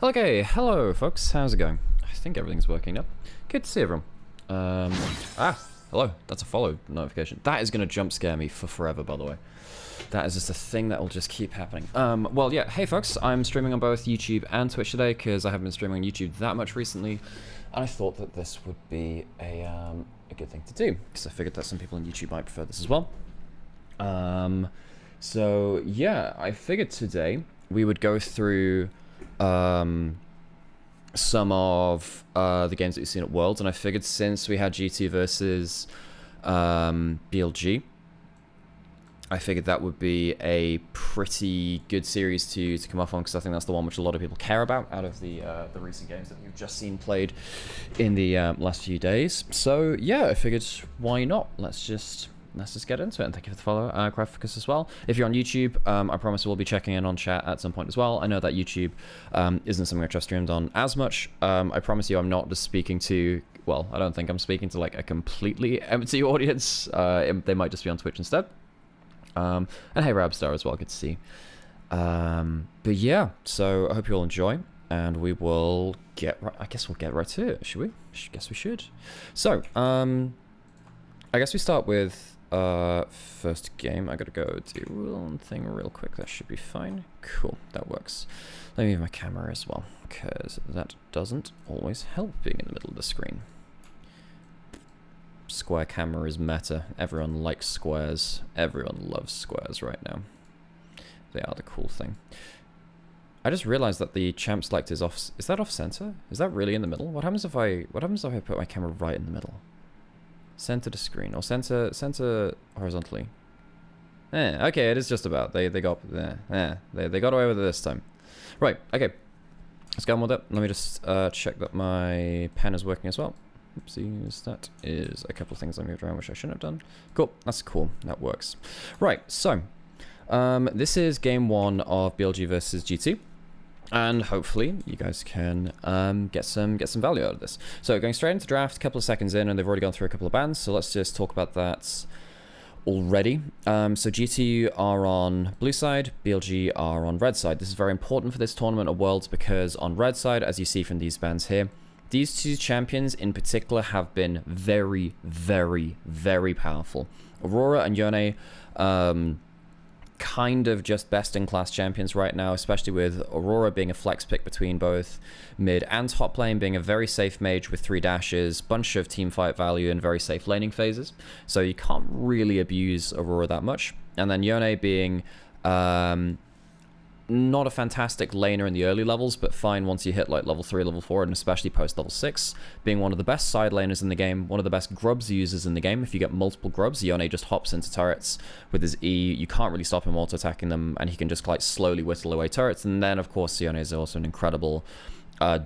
Okay, hello folks, how's it going? I think everything's working now. Good to see everyone. Hello, that's a follow notification. That is going to jump scare me for forever, by the way. That is just a thing that will just keep happening. Well, yeah, hey folks, I'm streaming on both YouTube and Twitch today because I haven't been streaming on YouTube that much recently, and I thought that this would be a good thing to do because I figured that some people on YouTube might prefer this as well. So yeah, I figured today we would go through some of the games that we've seen at Worlds, and I figured since we had GT versus BLG, I figured that would be a pretty good series to come off on, because I think that's the one which a lot of people care about out of the recent games that we've just seen played in the last few days. So yeah, I figured why not? Let's just get into it, and thank you for the follow, Graphics as well. If you're on YouTube, I promise we'll be checking in on chat at some point as well. I know that YouTube isn't something which I've streamed on as much. I promise you I'm not just speaking to, well, I don't think I'm speaking to like a completely empty audience. They might just be on Twitch instead. And hey Rabstar as well, good to see. But yeah, so I hope you all enjoy, and we will get right, I guess we'll get right to it, should we? Guess we should. So, I guess we start with first game. I gotta go do one thing real quick. That should be fine. Cool, that works. Let me move my camera as well, because that doesn't always help being in the middle of the screen. Square camera is meta. Everyone likes squares. Everyone loves squares right now. They are the cool thing. I just realized that the champ select is off. Is that off center? Is that really in the middle? What happens if I put my camera right in the middle? Center to screen, or center horizontally. Okay, it is just about. They got there. They got away with it this time. Right, okay. Let's go on with it. Let me just check that my pen is working as well. Oopsies, that is a couple of things I moved around which I shouldn't have done. Cool, that's cool. That works. Right, so this is game one of BLG versus GT. And hopefully you guys can get some value out of this. So going straight into draft, a couple of seconds in, and they've already gone through a couple of bans. So let's just talk about that already. So GT are on blue side, BLG are on red side. This is very important for this tournament of Worlds, because on red side, as you see from these bans here, these two champions in particular have been very, very, very powerful. Aurora and Yone, kind of just best-in-class champions right now, especially with Aurora being a flex pick between both mid and top lane, being a very safe mage with 3 dashes, bunch of team fight value, and very safe laning phases. So you can't really abuse Aurora that much. And then Yone being not a fantastic laner in the early levels, but fine once you hit like level 3, level 4, and especially post level 6, being one of the best side laners in the game, one of the best grubs users in the game. If you get multiple grubs, Yone just hops into turrets with his E, you can't really stop him auto-attacking them, and he can just like slowly whittle away turrets. And then of course Yone is also an incredible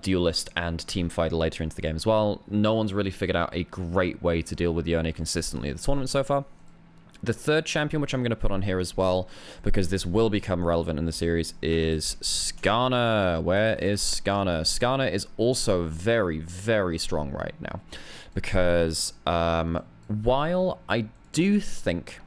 duelist and team fighter later into the game as well. No one's really figured out a great way to deal with Yone consistently in the tournament so far. The third champion, which I'm going to put on here as well, because this will become relevant in the series, is Skarner. Where is Skarner? Skarner is also very, very strong right now, because while I do think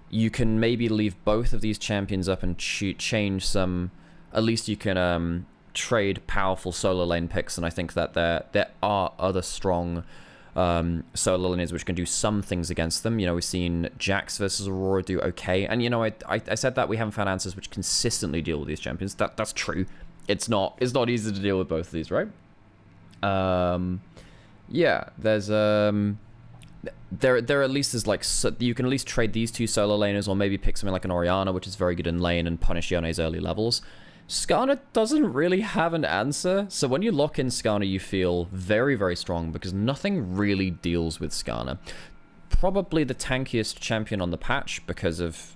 you can maybe leave both of these champions up and change some, at least you can trade powerful solo lane picks, and I think that there are other strong solo lanes which can do some things against them. You know, we've seen Jax versus Aurora do okay, and you know, I said that we haven't found answers which consistently deal with these champions. That's true. It's not easy to deal with both of these, right? Yeah, there's there at least is like, so you can at least trade these two solo laners, or maybe pick something like an Orianna, which is very good in lane, and punish Yone's early levels. Skarner doesn't really have an answer, so when you lock in Skarner, you feel very, very strong, because nothing really deals with Skarner. Probably the tankiest champion on the patch, because of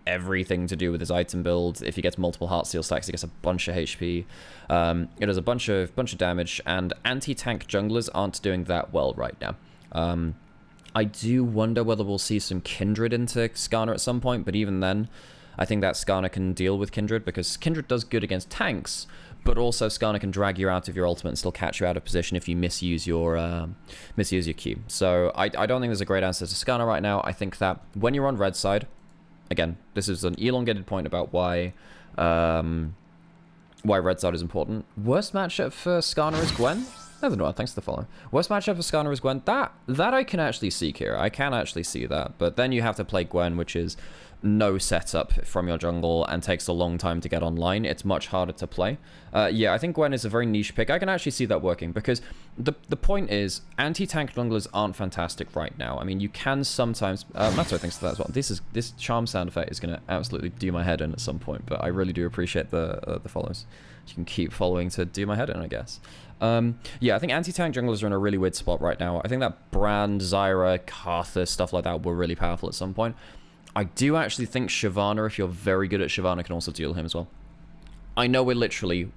everything to do with his item build. If he gets multiple heart seal stacks, he gets a bunch of HP. It does a bunch of damage, and anti-tank junglers aren't doing that well right now. I do wonder whether we'll see some Kindred into Skarner at some point, but even then, I think that Skarner can deal with Kindred, because Kindred does good against tanks, but also Skarner can drag you out of your ultimate and still catch you out of position if you misuse your Q. So I don't think there's a great answer to Skarner right now. I think that when you're on red side, again, this is an elongated point about why why red side is important. Worst matchup for Skarner is Gwen? Neither do I, thanks for the follow. Worst matchup for Skarner is Gwen? That I can actually see, Kira. I can actually see that. But then you have to play Gwen, which is no setup from your jungle and takes a long time to get online. It's much harder to play. Yeah, I think Gwen is a very niche pick. I can actually see that working because the point is anti-tank junglers aren't fantastic right now. I mean, you can sometimes... Matzo thinks that as well. This charm sound effect is going to absolutely do my head in at some point, but I really do appreciate the follows. You can keep following to do my head in, I guess. Yeah, I think anti-tank junglers are in a really weird spot right now. I think that Brand, Zyra, Karthus, stuff like that were really powerful at some point. I do actually think Shyvana, if you're very good at Shyvana, can also duel him as well. I know we're literally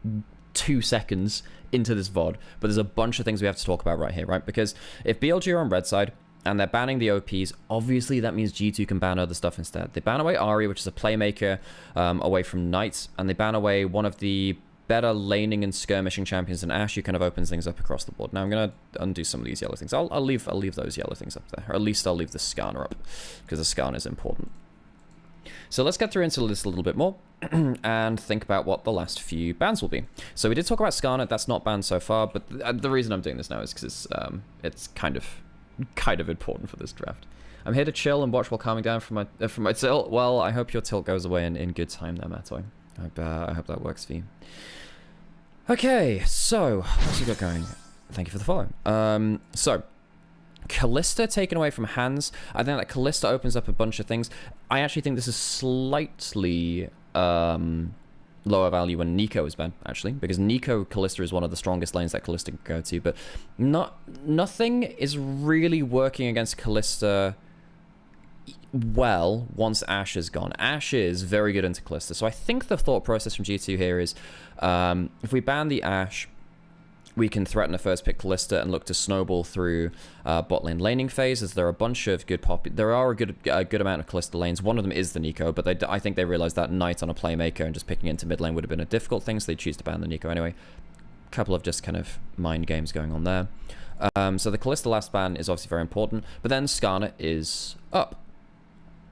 2 seconds into this VoD, but there's a bunch of things we have to talk about right here, right? Because if BLG are on red side, and they're banning the OPs, obviously that means G2 can ban other stuff instead. They ban away Ahri, which is a playmaker, away from Knights, and they ban away one of the better laning and skirmishing champions than Ashe, who kind of opens things up across the board. Now I'm going to undo some of these yellow things. I'll leave those yellow things up there, or at least I'll leave the Skarner up, because the Skarner is important. So let's get through into this a little bit more and think about what the last few bans will be. So we did talk about Skarner, that's not banned so far, but the reason I'm doing this now is because it's kind of important for this draft. I'm here to chill and watch while calming down from my tilt. Well, I hope your tilt goes away in good time there, Matoy. I hope that works for you. Okay, so what's we got going? Thank you for the follow. So Callista taken away from Hans. I think that Callista opens up a bunch of things. I actually think this is slightly lower value when Nico is banned, actually, because Nico Callista is one of the strongest lanes that Callista can go to, but nothing is really working against Callista well once Ashe is gone. Ashe is very good into Callista, so I think the thought process from G2 here is if we ban the Ashe, we can threaten a first pick Callista and look to snowball through bot lane laning phase, as there are a bunch of good there are a good amount of Callista lanes. One of them is the Nico, but I think they realized that Knight on a playmaker and just picking into mid lane would have been a difficult thing, so they choose to ban the Nico anyway. A couple of just kind of mind games going on there. So the Callista last ban is obviously very important, but then Skarner is up.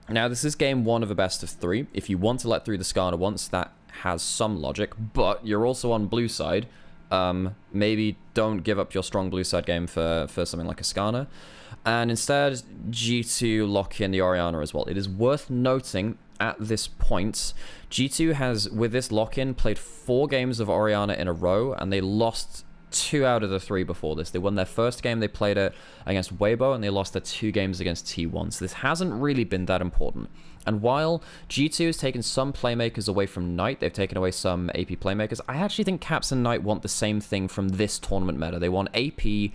Now, this is game 1 of a best of 3. If you want to let through the Skarner once, that has some logic, but you're also on blue side. Maybe don't give up your strong blue side game for something like a Skarner. And instead, G2 lock in the Orianna as well. It is worth noting at this point, G2 has, with this lock-in, played 4 games of Orianna in a row, and they lost 2 out of the 3 before this. They won their first game, they played it against Weibo, and they lost their 2 games against T1. So this hasn't really been that important. And while G2 has taken some playmakers away from Knight, they've taken away some AP playmakers, I actually think Caps and Knight want the same thing from this tournament meta. They want AP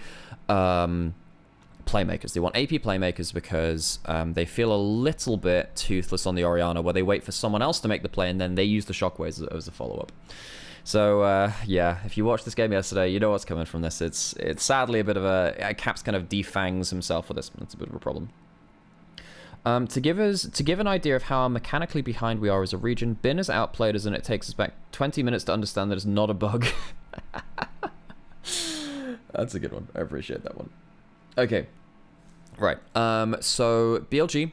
playmakers. They want AP playmakers because they feel a little bit toothless on the Orianna, where they wait for someone else to make the play, and then they use the shockwaves as a follow-up. So, yeah, if you watched this game yesterday, you know what's coming from this. It's sadly a bit of a... Caps kind of defangs himself for this. It's a bit of a problem. To give an idea of how mechanically behind we are as a region, Bin has outplayed us, and it takes us back 20 minutes to understand that it's not a bug. That's a good one. I appreciate that one. Okay. Right. So, BLG,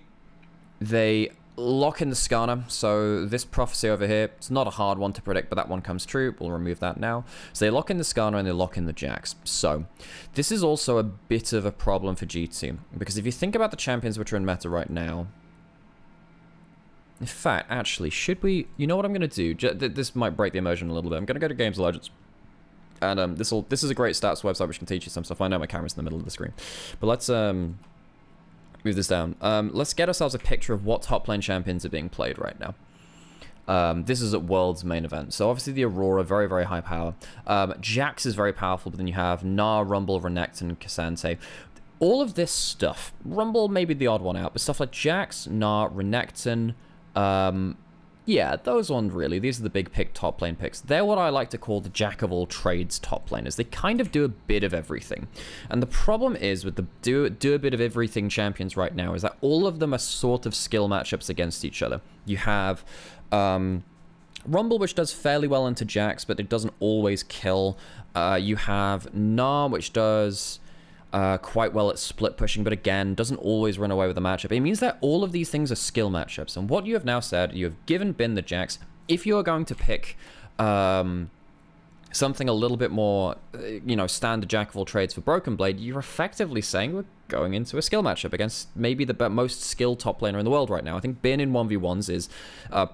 they lock in the Skarner. So this prophecy over here, it's not a hard one to predict, but that one comes true. We'll remove that now. So they lock in the Skarner and they lock in the Jax. So this is also a bit of a problem for G2, because if you think about the champions which are in meta right now, in fact, actually, should we... You know what I'm going to do? This might break the immersion a little bit. I'm going to go to Games of Legends. And this is a great stats website which can teach you some stuff. I know my camera's in the middle of the screen. But let's... move this down. Let's get ourselves a picture of what top lane champions are being played right now. This is at World's main event. So obviously the Aurora, very, very high power. Jax is very powerful, but then you have Gnar, Rumble, Renekton, Cassante. All of this stuff, Rumble may be the odd one out, but stuff like Jax, Gnar, Renekton, yeah, those ones really. These are the big pick top lane picks. They're what I like to call the jack of all trades top laners. They kind of do a bit of everything. And the problem is with the do a bit of everything champions right now is that all of them are sort of skill matchups against each other. You have Rumble, which does fairly well into Jax, but it doesn't always kill. You have Gnar, which does... quite well at split pushing, but again, doesn't always run away with the matchup. It means that all of these things are skill matchups, and what you have now said, you have given Bin the Jax. If you are going to pick something a little bit more, you know, standard jack of all trades for Broken Blade, you're effectively saying we're going into a skill matchup against maybe the most skilled top laner in the world right now. I think Bin in 1v1s is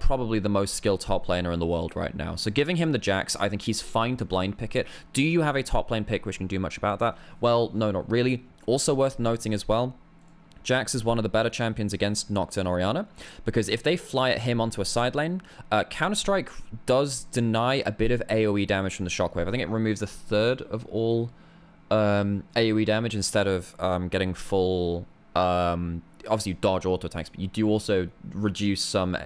probably the most skilled top laner in the world right now. So giving him the jacks, I think he's fine to blind pick it. Do you have a top lane pick which can do much about that? Well, no, not really. Also worth noting as well, Jax is one of the better champions against Nocturne Orianna, because if they fly at him onto a side lane, Counter-Strike does deny a bit of AoE damage from the Shockwave. I think it removes a third of all AoE damage instead of getting full... obviously, you dodge auto attacks, but you do also reduce some...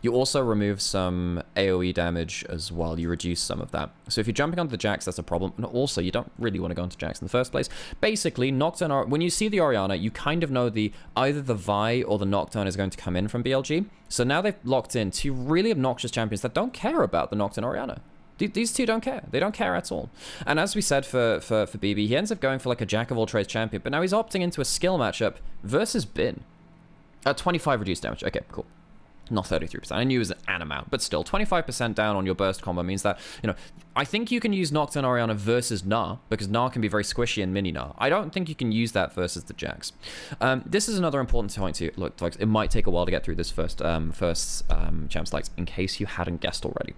you also remove some AoE damage as well. You reduce some of that. So if you're jumping onto the Jax, that's a problem. And also, you don't really want to go into Jax in the first place. Basically, Nocturne, when you see the Orianna, you kind of know either the Vi or the Nocturne is going to come in from BLG. So now they've locked in two really obnoxious champions that don't care about the Nocturne Orianna. These two don't care. They don't care at all. And as we said for BB, he ends up going for like a jack of all trades champion, but now he's opting into a skill matchup versus Bin. 25 reduced damage. Okay, cool. Not 33%. I knew it was an amount, but still, 25% down on your burst combo means that, you know, I think you can use Nocturne Orianna versus Gnar, because Gnar can be very squishy and mini Gnar. I don't think you can use that versus the Jax. This is another important point to look, folks. It might take a while to get through this first champ selects, in case you hadn't guessed already.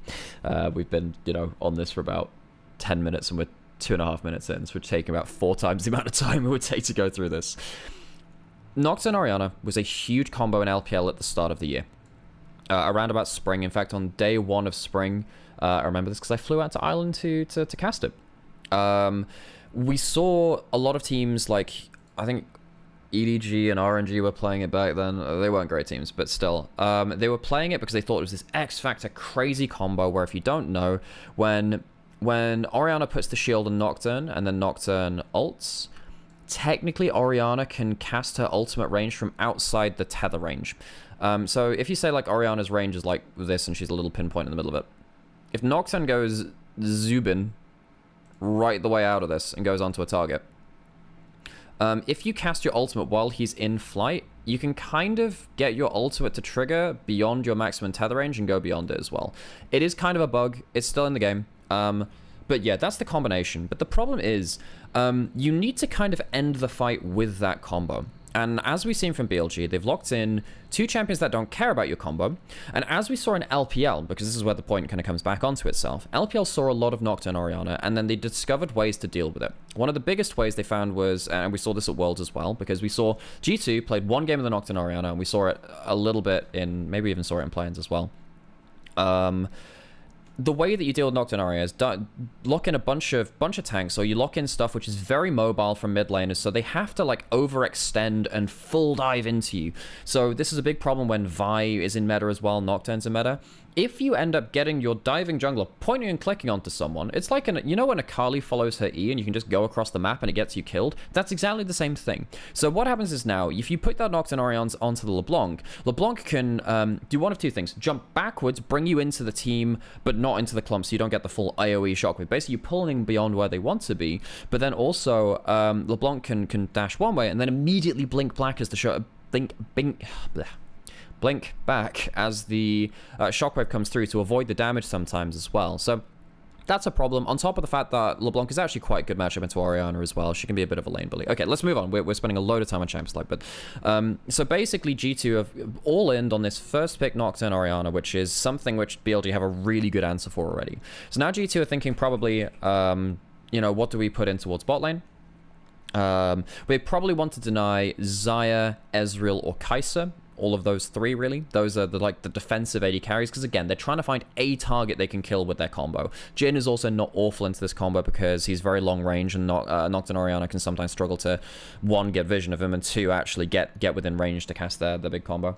We've been, you know, on this for about 10 minutes, and we're 2.5 minutes in, so we're taking about 4 times the amount of time it would take to go through this. Nocturne Orianna was a huge combo in LPL at the start of the year. Around about spring. In fact, on day 1 of spring, I remember this because I flew out to Ireland to cast it. We saw a lot of teams like, I think EDG and RNG were playing it back then. They weren't great teams, but still. They were playing it because they thought it was this X Factor crazy combo where, if you don't know, when Orianna puts the shield on Nocturne and then Nocturne ults, technically Orianna can cast her ultimate range from outside the tether range. So if you say like Orianna's range is like this and she's a little pinpoint in the middle of it, if Nocturne goes Zubin right the way out of this and goes onto a target, if you cast your ultimate while he's in flight, you can kind of get your ultimate to trigger beyond your maximum tether range and go beyond it as well. It is kind of a bug. It's still in the game. But yeah, that's the combination. But the problem is, you need to kind of end the fight with that combo. And as we've seen from BLG, they've locked in 2 champions that don't care about your combo. And as we saw in LPL, because this is where the point kind of comes back onto itself, LPL saw a lot of Nocturne Orianna, and then they discovered ways to deal with it. One of the biggest ways they found was, and we saw this at Worlds as well, because we saw G2 played 1 game of the Nocturne Orianna, and we saw it a little bit in, maybe even saw it in play-ins as well. The way that you deal with Nocturne Orianna is lock in a bunch of tanks, or you lock in stuff which is very mobile from mid laners, so they have to like overextend and full dive into you. So this is a big problem when Vi is in meta as well, Nocturne's in meta. If you end up getting your diving jungler pointing and clicking onto someone, it's like, you know when Akali follows her E and you can just go across the map and it gets you killed? That's exactly the same thing. So what happens is now, if you put that Nocturne Orianna onto the LeBlanc, LeBlanc can do one of 2 things. Jump backwards, bring you into the team, but not into the clump, so you don't get the full AoE shockwave. Basically, you're pulling beyond where they want to be, but then also LeBlanc can dash one way and then immediately blink black as the shot. Blink back as the shockwave comes through to avoid the damage sometimes as well. So that's a problem, on top of the fact that LeBlanc is actually quite a good matchup into Orianna as well. She can be a bit of a lane bully. Okay, let's move on. We're spending a load of time on Champs League, but so basically G2 have all in on this first pick Nocturne Orianna, which is something which BLG have a really good answer for already. So now G2 are thinking probably, you know, what do we put in towards bot lane? We probably want to deny Xayah, Ezreal, or Kai'Sa. All of those 3, really. Those are the defensive AD carries, because again, they're trying to find a target they can kill with their combo. Jhin is also not awful into this combo because he's very long range, and Nocturne Orianna can sometimes struggle to, 1, get vision of him, and 2, actually get within range to cast their big combo.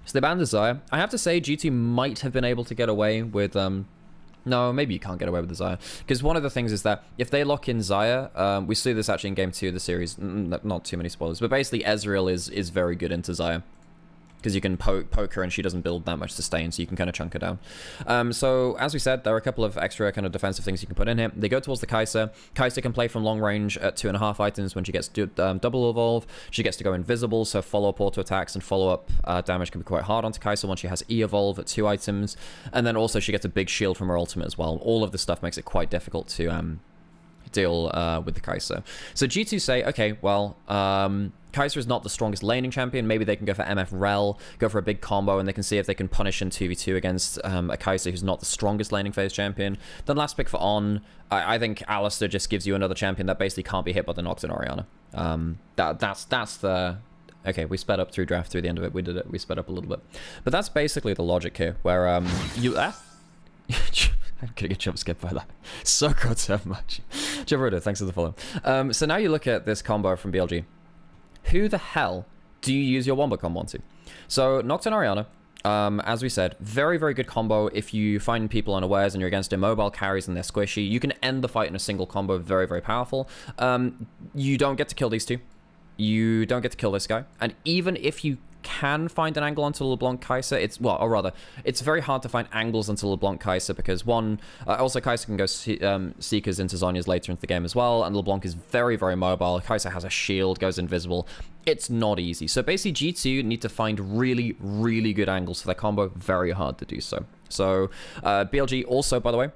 So they banned the Xayah. I have to say, G2 might have been able to get away with... No, maybe you can't get away with the Xayah. Because one of the things is that if they lock in Xayah, we see this actually in Game 2 of the series. Not too many spoilers. But basically, Ezreal is very good into Xayah. because you can poke her and she doesn't build that much sustain, so you can kind of chunk her down. So as we said, there are a couple of extra kind of defensive things you can put in here. They go towards the Kai'Sa. Kai'Sa can play from long range at 2.5 items when she gets double evolve. She gets to go invisible, so follow-up auto attacks and follow-up damage can be quite hard onto Kai'Sa once she has E-evolve at 2 items. And then also she gets a big shield from her ultimate as well. All of this stuff makes it quite difficult to deal with the Kai'Sa. So G2 say, okay, well, Kai'Sa is not the strongest laning champion. Maybe they can go for MF Rel, go for a big combo, and they can see if they can punish in 2v2 against a Kai'Sa who's not the strongest laning phase champion. Then last pick for On, I think Alistar just gives you another champion that basically can't be hit by the Nox and Orianna. That's the... Okay, we sped up through draft through the end of it. We did it. We sped up a little bit. But that's basically the logic here, where you... I'm gonna get jump skipped by that. So good so much. Jabruda, thanks for the follow. So now you look at this combo from BLG. Who the hell do you use your Wombo combo onto? So Nocturne Orianna, as we said, very, very good combo. If you find people unawares and you're against immobile carries and they're squishy, you can end the fight in a single combo. Very, very powerful. You don't get to kill these two. You don't get to kill this guy. And even if you can find an angle onto LeBlanc Kai'Sa, it's very hard to find angles onto LeBlanc Kai'Sa because also Kai'Sa can go Seekers into Zhonya's later into the game as well, and LeBlanc is very, very mobile. Kai'Sa has a shield, goes invisible. It's not easy. So basically G2 need to find really, really good angles for their combo. Very hard to do so. So BLG also, by the way,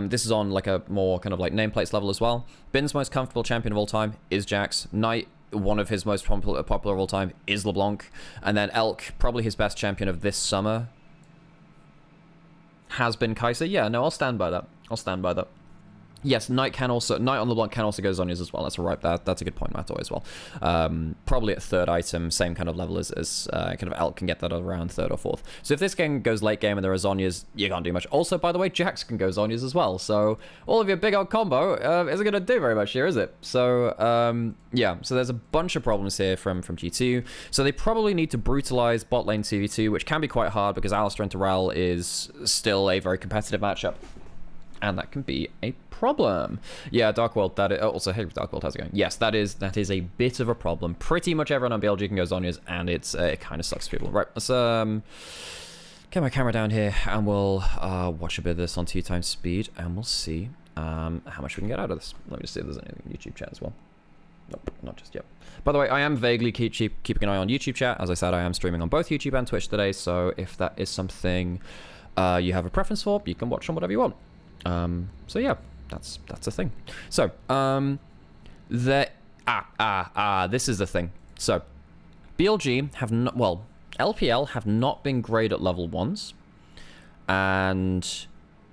this is on like a more kind of like nameplates level as well. Bin's most comfortable champion of all time is Jax. Knight, one of his most popular of all time, is LeBlanc. And then Elk, probably his best champion of this summer, has been Kai'Sa. Yeah, no, I'll stand by that. I'll stand by that. Yes, Knight on LeBlanc can also go Zhonya's as well. That's right. That's a good point, Matto, as well. Probably at 3rd item, same kind of level as kind of Elk can get that around 3rd or 4th. So if this game goes late game and there are Zhonya's, you can't do much. Also, by the way, Jax can go Zhonya's as well. So all of your big old combo isn't going to do very much here, is it? So yeah, so there's a bunch of problems here from G2. So they probably need to brutalize bot lane 2v2, which can be quite hard because Alistar into Ral is still a very competitive matchup. And that can be a problem. Yeah, Dark World, that is... Also, hey, Dark World, how's it going? Yes, that is a bit of a problem. Pretty much everyone on BLG can go Zhonya's, and it kind of sucks for people. Right, let's get my camera down here, and we'll watch a bit of this on 2x speed, and we'll see how much we can get out of this. Let me just see if there's anything in YouTube chat as well. Nope, not just yet. By the way, I am vaguely keeping an eye on YouTube chat. As I said, I am streaming on both YouTube and Twitch today, so if that is something you have a preference for, you can watch on whatever you want. So yeah, that's a thing. So this is the thing. So BLG have not, well, LPL have not been great at level 1s, and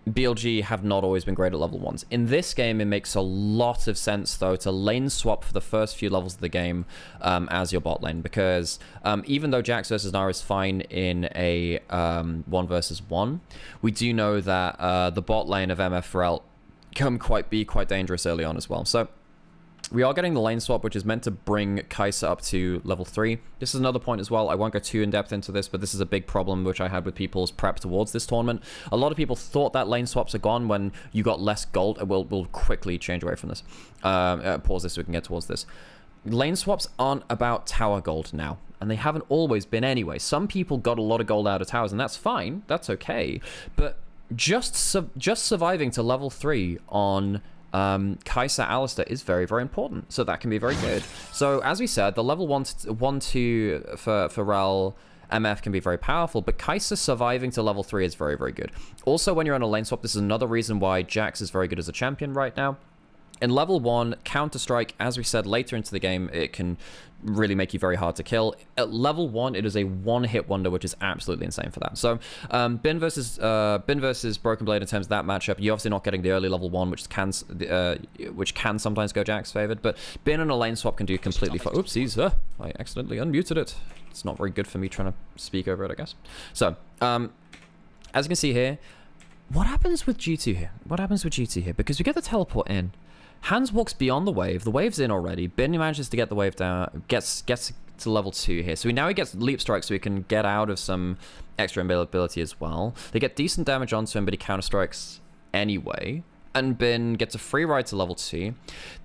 BLG have not always been great at level 1s. In this game, it makes a lot of sense, though, to lane swap for the first few levels of the game as your bot lane, because even though Jax versus Nara is fine in a 1 versus 1, we do know that the bot lane of MF can be quite dangerous early on as well. So we are getting the lane swap, which is meant to bring Kai'Sa up to level 3. This is another point as well. I won't go too in-depth into this, but this is a big problem which I had with people's prep towards this tournament. A lot of people thought that lane swaps are gone when you got less gold. We'll quickly change away from this. Pause this so we can get towards this. Lane swaps aren't about tower gold now, and they haven't always been anyway. Some people got a lot of gold out of towers, and that's fine. That's okay. But just surviving to level 3 on... Kai'Sa Alistar is very, very important, so that can be very good. So as we said, the level 1-2 for Ral MF can be very powerful, but Kai'Sa surviving to level 3 is very, very good. Also, when you're on a lane swap, this is another reason why Jax is very good as a champion right now. In level 1, Counter-Strike, as we said later into the game, it can really make you very hard to kill. At level 1, it is a one-hit wonder, which is absolutely insane for that. So, Bin versus Broken Blade in terms of that matchup, you're obviously not getting the early level 1, which can sometimes go Jax favored, but Bin on a lane swap can do completely fine. Oopsies, I accidentally unmuted it. It's not very good for me trying to speak over it, I guess. So, as you can see here, what happens with G2 here? What happens with G2 here? Because we get the teleport in. Hans walks beyond the wave. The wave's in already. Bin manages to get the wave down, gets to level 2 here. So now he gets leap strike, so he can get out of some extra ability as well. They get decent damage onto him, but he counter strikes anyway. And Bin gets a free ride to level 2.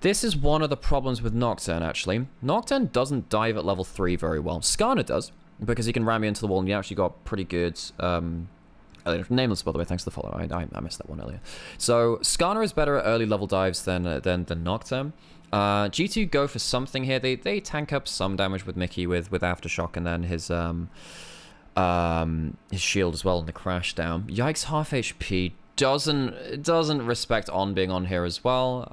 This is one of the problems with Nocturne, actually. Nocturne doesn't dive at level 3 very well. Skarner does. because he can ram you into the wall, and you actually got pretty good... Nameless, by the way, thanks for the follow. I missed that one earlier. So, Skarner is better at early level dives than Nocturne. G2 go for something here. They tank up some damage with Mickey with Aftershock, and then his shield as well in the crash down. Yikes, half HP doesn't respect On being on here as well.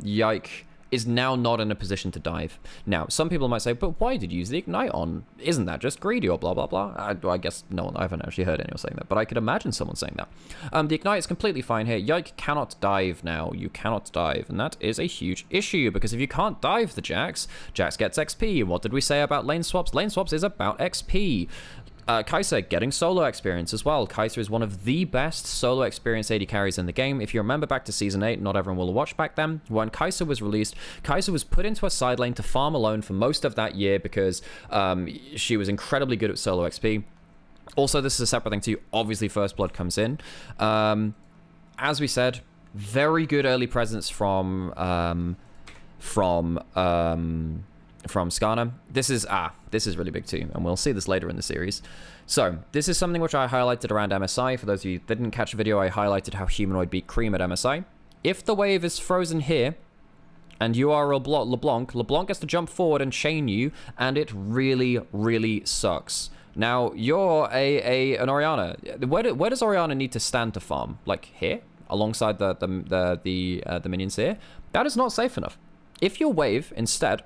Yike is now not in a position to dive. Now, some people might say, but why did you use the Ignite on? Isn't that just greedy or blah, blah, blah? I guess no one, I haven't actually heard anyone saying that, but I could imagine someone saying that. The Ignite is completely fine here. Yike cannot dive now. You cannot dive, and that is a huge issue, because if you can't dive the Jax gets XP. What did we say about lane swaps? Lane swaps is about XP. Kai'Sa getting solo experience as well. Kai'Sa is one of the best solo experience AD carries in the game. If you remember back to Season 8, not everyone will have watched back then, when Kai'Sa was released, Kai'Sa was put into a side lane to farm alone for most of that year because she was incredibly good at solo XP. Also, this is a separate thing too. Obviously, First Blood comes in. As we said, very good early presence from Skarner. This is really big too, and we'll see this later in the series. So, this is something which I highlighted around MSI. For those of you that didn't catch the video, I highlighted how Humanoid beat Cream at MSI. If the wave is frozen here, and you are LeBlanc gets to jump forward and chain you, and it really, really sucks. Now, you're an Orianna. Where does Orianna need to stand to farm? Like here? Alongside the minions here? That is not safe enough. If your wave, instead...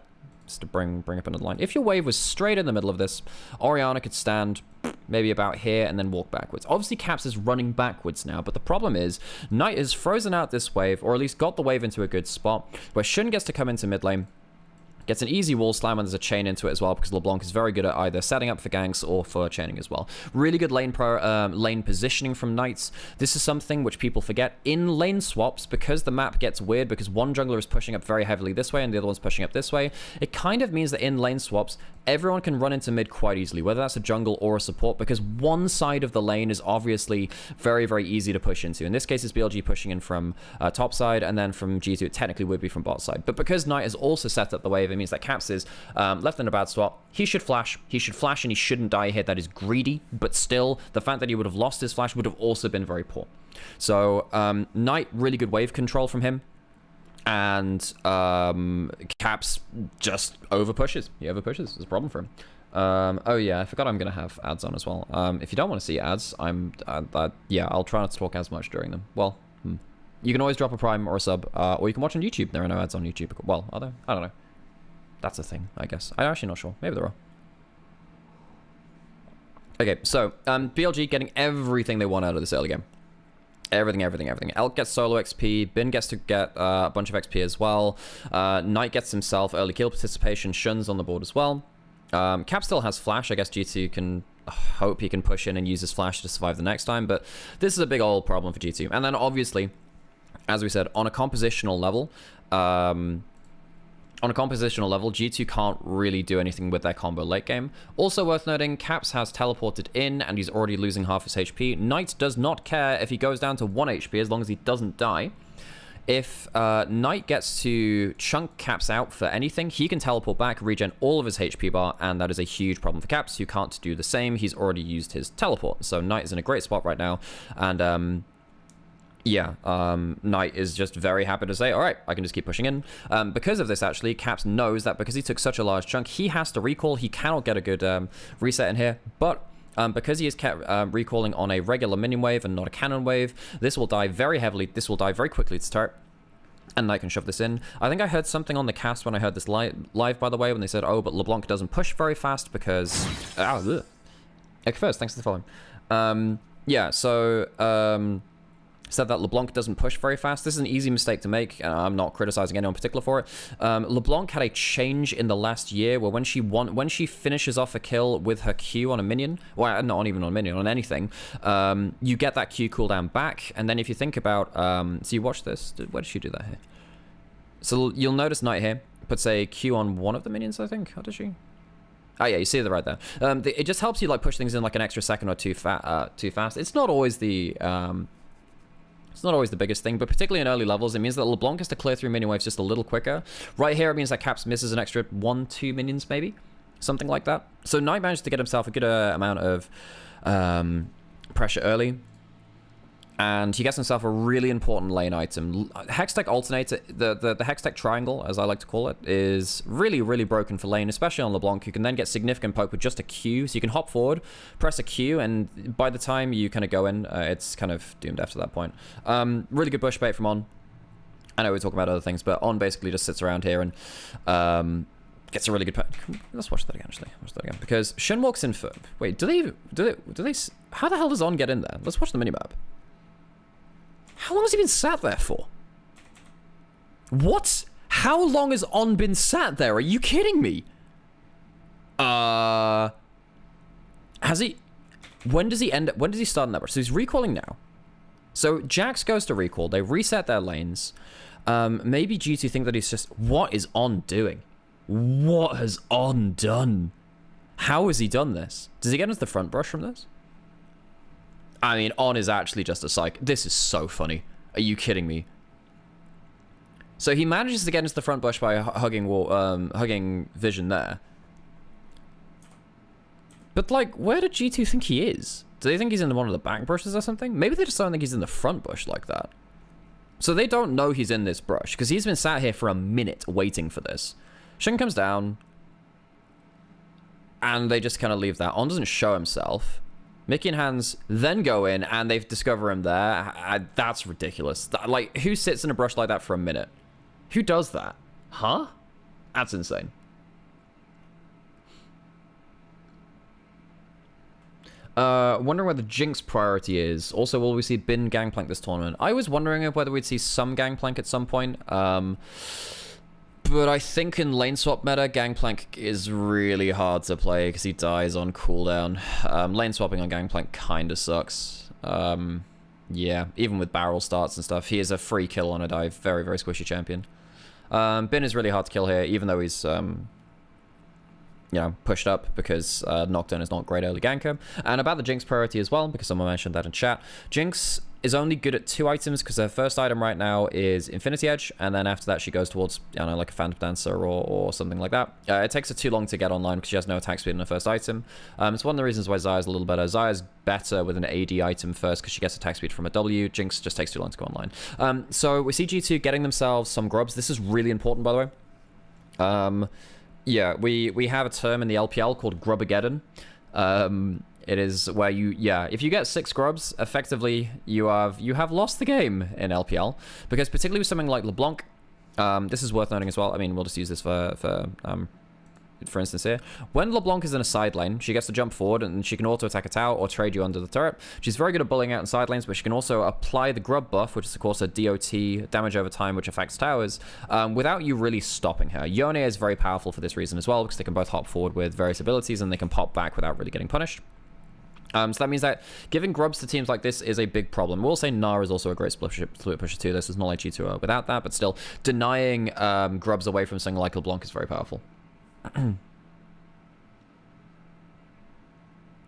just to bring up another line. If your wave was straight in the middle of this, Orianna could stand maybe about here and then walk backwards. Obviously, Caps is running backwards now, but the problem is Knight has frozen out this wave, or at least got the wave into a good spot, where Shun gets to come into mid lane, gets an easy wall slam, and there's a chain into it as well, because LeBlanc is very good at either setting up for ganks or for chaining as well. Really good lane positioning from Knights. This is something which people forget. In lane swaps, because the map gets weird, because one jungler is pushing up very heavily this way and the other one's pushing up this way, it kind of means that in lane swaps, everyone can run into mid quite easily, whether that's a jungle or a support, because one side of the lane is obviously very, very easy to push into. In this case, it's BLG pushing in from top side, and then from G2, it technically would be from bot side. But because Knight has also set up the wave, it means that Caps is left in a bad spot. He should flash, and he shouldn't die here. That is greedy, but still, the fact that he would have lost his flash would have also been very poor. So, Knight, really good wave control from him. And Caps just overpushes. He overpushes. It's a problem for him. Oh yeah, I forgot I'm going to have ads on as well. If you don't want to see ads, yeah, I'll try not to talk as much during them. Well, you can always drop a prime or a sub, or you can watch on YouTube. There are no ads on YouTube. Well, are there? I don't know. That's a thing, I guess. I'm actually not sure. Maybe there are. Okay, so BLG getting everything they want out of this early game. Everything. Elk gets solo XP. Bin gets to get a bunch of XP as well. Knight gets himself early kill participation. Shun's on the board as well. Cap still has flash. I guess G2 can hope he can push in and use his flash to survive the next time. But this is a big old problem for G2. And then obviously, as we said, on a compositional level, G2 can't really do anything with their combo late game. Also worth noting, Caps has teleported in, and he's already losing half his HP. Knight does not care if he goes down to 1 HP, as long as he doesn't die. If Knight gets to chunk Caps out for anything, he can teleport back, regen all of his HP bar, and that is a huge problem for Caps, who can't do the same. He's already used his teleport. So Knight is in a great spot right now, and yeah, Knight is just very happy to say, all right, I can just keep pushing in. Because of this, actually, Caps knows that because he took such a large chunk, he has to recall. He cannot get a good reset in here, but because he is kept recalling on a regular minion wave and not a cannon wave, this will die very heavily. This will die very quickly to start, and Knight can shove this in. I think I heard something on the cast when I heard this live, by the way, when they said, oh, but LeBlanc doesn't push very fast because... Okay, first, thanks for the following. Yeah, so... said that LeBlanc doesn't push very fast. This is an easy mistake to make. I'm not criticizing anyone in particular for it. LeBlanc had a change in the last year where when she finishes off a kill with her Q on a minion, well, not even on a minion, on anything, you get that Q cooldown back. And then if you think about, so you watch this, where did she do that here? So you'll notice Knight here puts a Q on one of the minions, I think. How does she? Oh yeah, you see it right there. It just helps you like push things in like an extra second or two fast. It's not always the biggest thing, but particularly in early levels, it means that LeBlanc has to clear through minion waves just a little quicker. Right here, it means that Caps misses an extra 1-2 minions, maybe. something like that. So Knight managed to get himself a good amount of pressure early. And he gets himself a really important lane item. Hextech Alternator, the Hextech Triangle, as I like to call it, is really, really broken for lane, especially on LeBlanc. You can then get significant poke with just a Q. So you can hop forward, press a Q, and by the time you kind of go in, it's kind of doomed after that point. Really good bush bait from On. I know we're talking about other things, but On basically just sits around here and gets a really good... Let's watch that again, actually. Watch that again. Because Shin walks in for... Wait, do they... How the hell does On get in there? Let's watch the minimap. How long has he been sat there for? What? How long has On been sat there? Are you kidding me? Has he... When does he end... When does he start in that brush? So he's recalling now. So Jax goes to recall. They reset their lanes. Maybe G2 think that he's just... What is On doing? What has On done? How has he done this? Does he get into the front brush from this? I mean, On is actually just a psych. This is so funny. Are you kidding me? So he manages to get into the front bush by hugging Vision there. But, like, where did G2 think he is? Do they think he's in one of the back brushes or something? Maybe they just don't think he's in the front bush like that. So they don't know he's in this brush, because he's been sat here for a minute waiting for this. Shin comes down, and they just kind of leave that. On doesn't show himself. Mickey and Hans then go in, and they discover him there. That's ridiculous. Like, who sits in a brush like that for a minute? Who does that? Huh? That's insane. Wondering where the Jinx priority is. Also, will we see Bin Gangplank this tournament? I was wondering whether we'd see some Gangplank at some point. But I think in lane swap meta, Gangplank is really hard to play because he dies on cooldown. Lane swapping on Gangplank kind of sucks. Yeah, even with barrel starts and stuff, he is a free kill on a dive. Very, very squishy champion. Bin is really hard to kill here, even though he's, you know, pushed up because Nocturne is not great early ganker. And about the Jinx priority as well, because someone mentioned that in chat. Jinx is only good at 2 items because her first item right now is Infinity Edge, and then after that she goes towards, I don't know, like a Phantom Dancer or something like that. It takes her too long to get online because she has no attack speed in her first item. It's one of the reasons why Xayah's a little better. Xayah's better with an AD item first because she gets attack speed from a W. Jinx just takes too long to go online. So we see G2 getting themselves some grubs. This is really important, by the way. Yeah, we have a term in the LPL called Grubageddon. It is where if you get 6 grubs, effectively you have lost the game in LPL, because particularly with something like LeBlanc, this is worth noting as well. I mean, we'll just use this for instance here. When LeBlanc is in a side lane, she gets to jump forward and she can auto attack a tower or trade you under the turret. She's very good at bullying out in side lanes, but she can also apply the grub buff, which is of course a DOT, damage over time, which affects towers, without you really stopping her. Yone is very powerful for this reason as well, because they can both hop forward with various abilities and they can pop back without really getting punished. So that means that giving grubs to teams like this is a big problem. We'll say Nara is also a great split pusher too. This is not like G2 without that, but still, denying grubs away from something like LeBlanc is very powerful.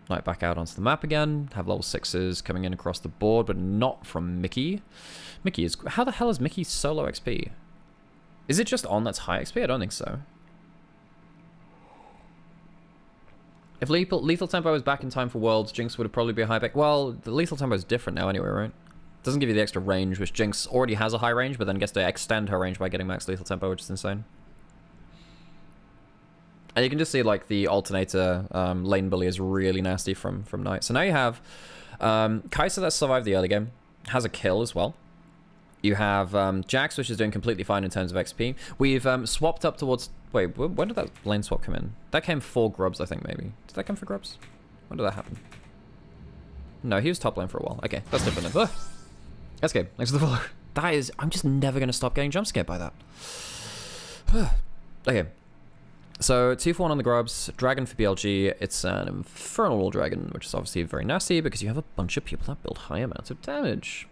Right, back out onto the map again. Have level 6s coming in across the board, but not from Mickey. Mickey is... How the hell is Mickey solo XP? Is it just On that's high XP? I don't think so. If Lethal Tempo was back in time for Worlds, Jinx would probably be a high pick. Well, the Lethal Tempo is different now anyway, right? Doesn't give you the extra range, which Jinx already has a high range, but then gets to extend her range by getting max Lethal Tempo, which is insane. And you can just see, like, the alternator lane bully is really nasty from Knight. So now you have Kai'Sa that survived the early game, has a kill as well. You have Jax, which is doing completely fine in terms of XP. We've swapped up towards... Wait, when did that lane swap come in? That came for grubs, I think, maybe. Did that come for grubs? When did that happen? No, he was top lane for a while. Okay, that's different then. Escape, thanks for the follow. That is... I'm just never going to stop getting jump scared by that. Okay. So, 2-for-1 on the grubs, dragon for BLG. It's an infernal dragon, which is obviously very nasty because you have a bunch of people that build high amounts of damage.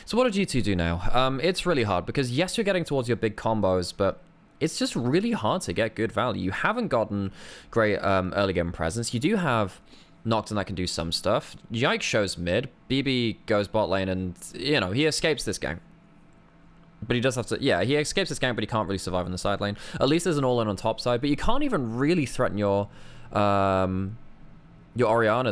So what do G2 do now? It's really hard because yes, you're getting towards your big combos, but it's just really hard to get good value. You haven't gotten great early game presence. You do have Nocturne that can do some stuff. Yike shows mid. BB goes bot lane and, you know, he escapes this game. But he does have to... Yeah, he escapes this gank, but he can't really survive on the side lane. At least there's an all-in on top side, but you can't even really threaten your Orianna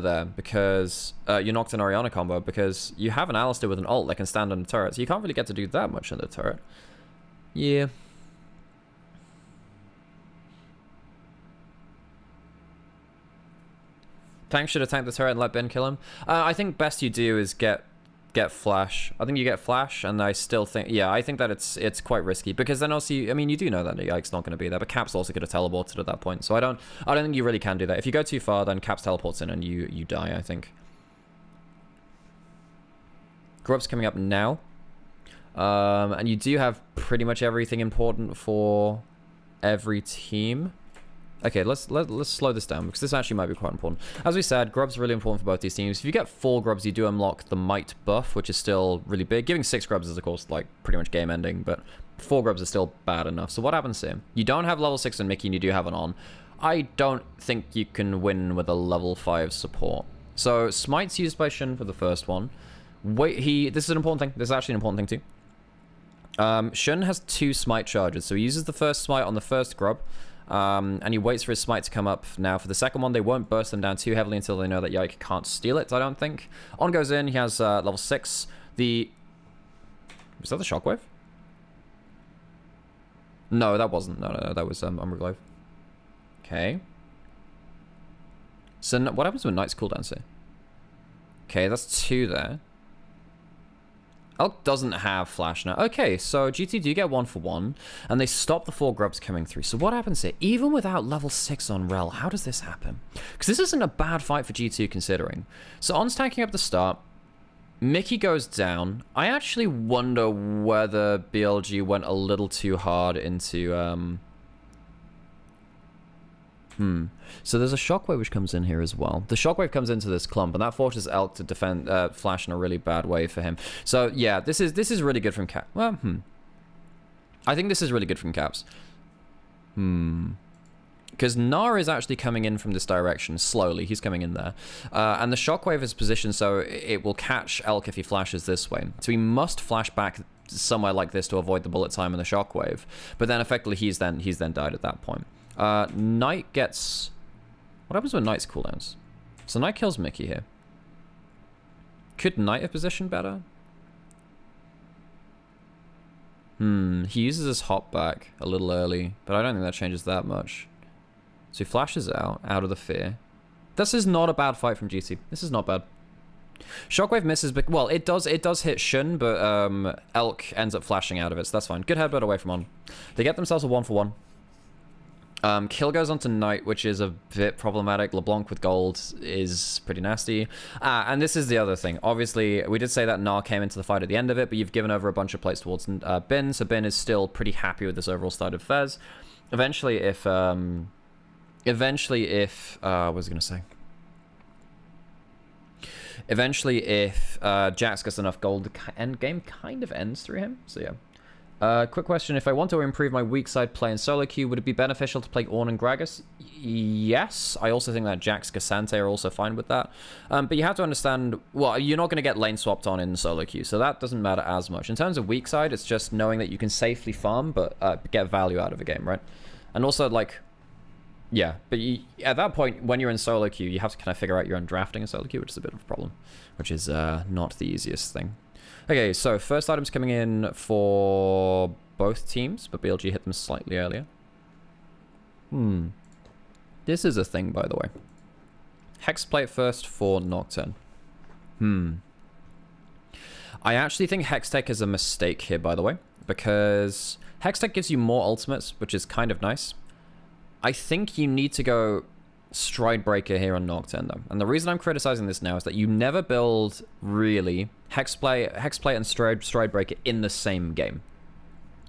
there, because... your Nocturne Orianna combo, because you have an Alistar with an ult that can stand on the turret, so you can't really get to do that much on the turret. Yeah. Tank should attack the turret and let Ben kill him. I think best you do is get flash. I think you get flash, and I still think, yeah, I think that it's quite risky, because then also I mean, you do know that Ike's not going to be there, but Caps also could have teleported at that point, so I don't think you really can do that. If you go too far, then Caps teleports in and you die, I think. Grub's coming up now, and you do have pretty much everything important for every team. Okay, let's slow this down, because this actually might be quite important. As we said, Grub's really important for both these teams. If you get 4 Grubs, you do unlock the Might buff, which is still really big. Giving 6 Grubs is, of course, like, pretty much game ending, but 4 Grubs is still bad enough. So what happens here? You don't have level 6 on Mickey, and you do have an On. I don't think you can win with a level 5 support. So Smite's used by Shin for the first one. Wait, this is an important thing. This is actually an important thing, too. Shin has 2 Smite charges, so he uses the first Smite on the first Grub, and he waits for his Smite to come up. Now, for the second one, they won't burst them down too heavily until they know that Yike can't steal it, I don't think. On goes in, he has level 6. Was that the Shockwave? No, that wasn't. No, that was Umbra. Okay. So, what happens when Knight's cooldowns here? Okay, that's 2 there. Elk doesn't have flash now. Okay, so GT do get 1 for 1, and they stop the 4 Grubs coming through. So what happens here? Even without level 6 on Rel, how does this happen? Because this isn't a bad fight for G2 considering. So On's tanking up the start. Mickey goes down. I actually wonder whether BLG went a little too hard into... So there's a Shockwave which comes in here as well. The Shockwave comes into this clump, and that forces Elk to defend Flash in a really bad way for him. So yeah, this is really good from Cap. Well, I think this is really good from Caps. Because Gnar is actually coming in from this direction slowly. He's coming in there, and the Shockwave is positioned so it will catch Elk if he flashes this way. So he must flash back somewhere like this to avoid the bullet time and the Shockwave. But then effectively he's then died at that point. Knight gets... What happens when Knight's cooldowns? So Knight kills Mickey here. Could Knight have positioned better? He uses his hop back a little early, but I don't think that changes that much. So he flashes out of the fear. This is not a bad fight from GT. This is not bad. Shockwave misses, but well, it does hit Shun, but Elk ends up flashing out of it, so that's fine. Good headbutt away from On. They get themselves a 1 for 1. Kill goes on to Knight, which is a bit problematic. LeBlanc with gold is pretty nasty. And this is the other thing. Obviously, we did say that Gnar came into the fight at the end of it, but you've given over a bunch of plates towards Bin, so Bin is still pretty happy with this overall start of Fez. Eventually, if what was I going to say? Eventually, if Jax gets enough gold, the end game kind of ends through him, so yeah. Quick question, if I want to improve my weak side play in solo queue, would it be beneficial to play Ornn and Gragas? Yes. I also think that Jax Cassante are also fine with that. But you have to understand, well, you're not going to get lane swapped on in solo queue, so that doesn't matter as much. In terms of weak side, it's just knowing that you can safely farm, but get value out of a game, right? And also, like, yeah, but at that point, when you're in solo queue, you have to kind of figure out your own drafting in solo queue, which is a bit of a problem, which is not the easiest thing. Okay, so first items coming in for both teams, but BLG hit them slightly earlier. This is a thing, by the way. Hex plate first for Nocturne. I actually think Hextech is a mistake here, by the way, because Hextech gives you more ultimates, which is kind of nice. I think you need to go Stride Breaker here on Nocturne, though. And the reason I'm criticizing this now is that you never build, really, Hexplate and Stride Breaker in the same game.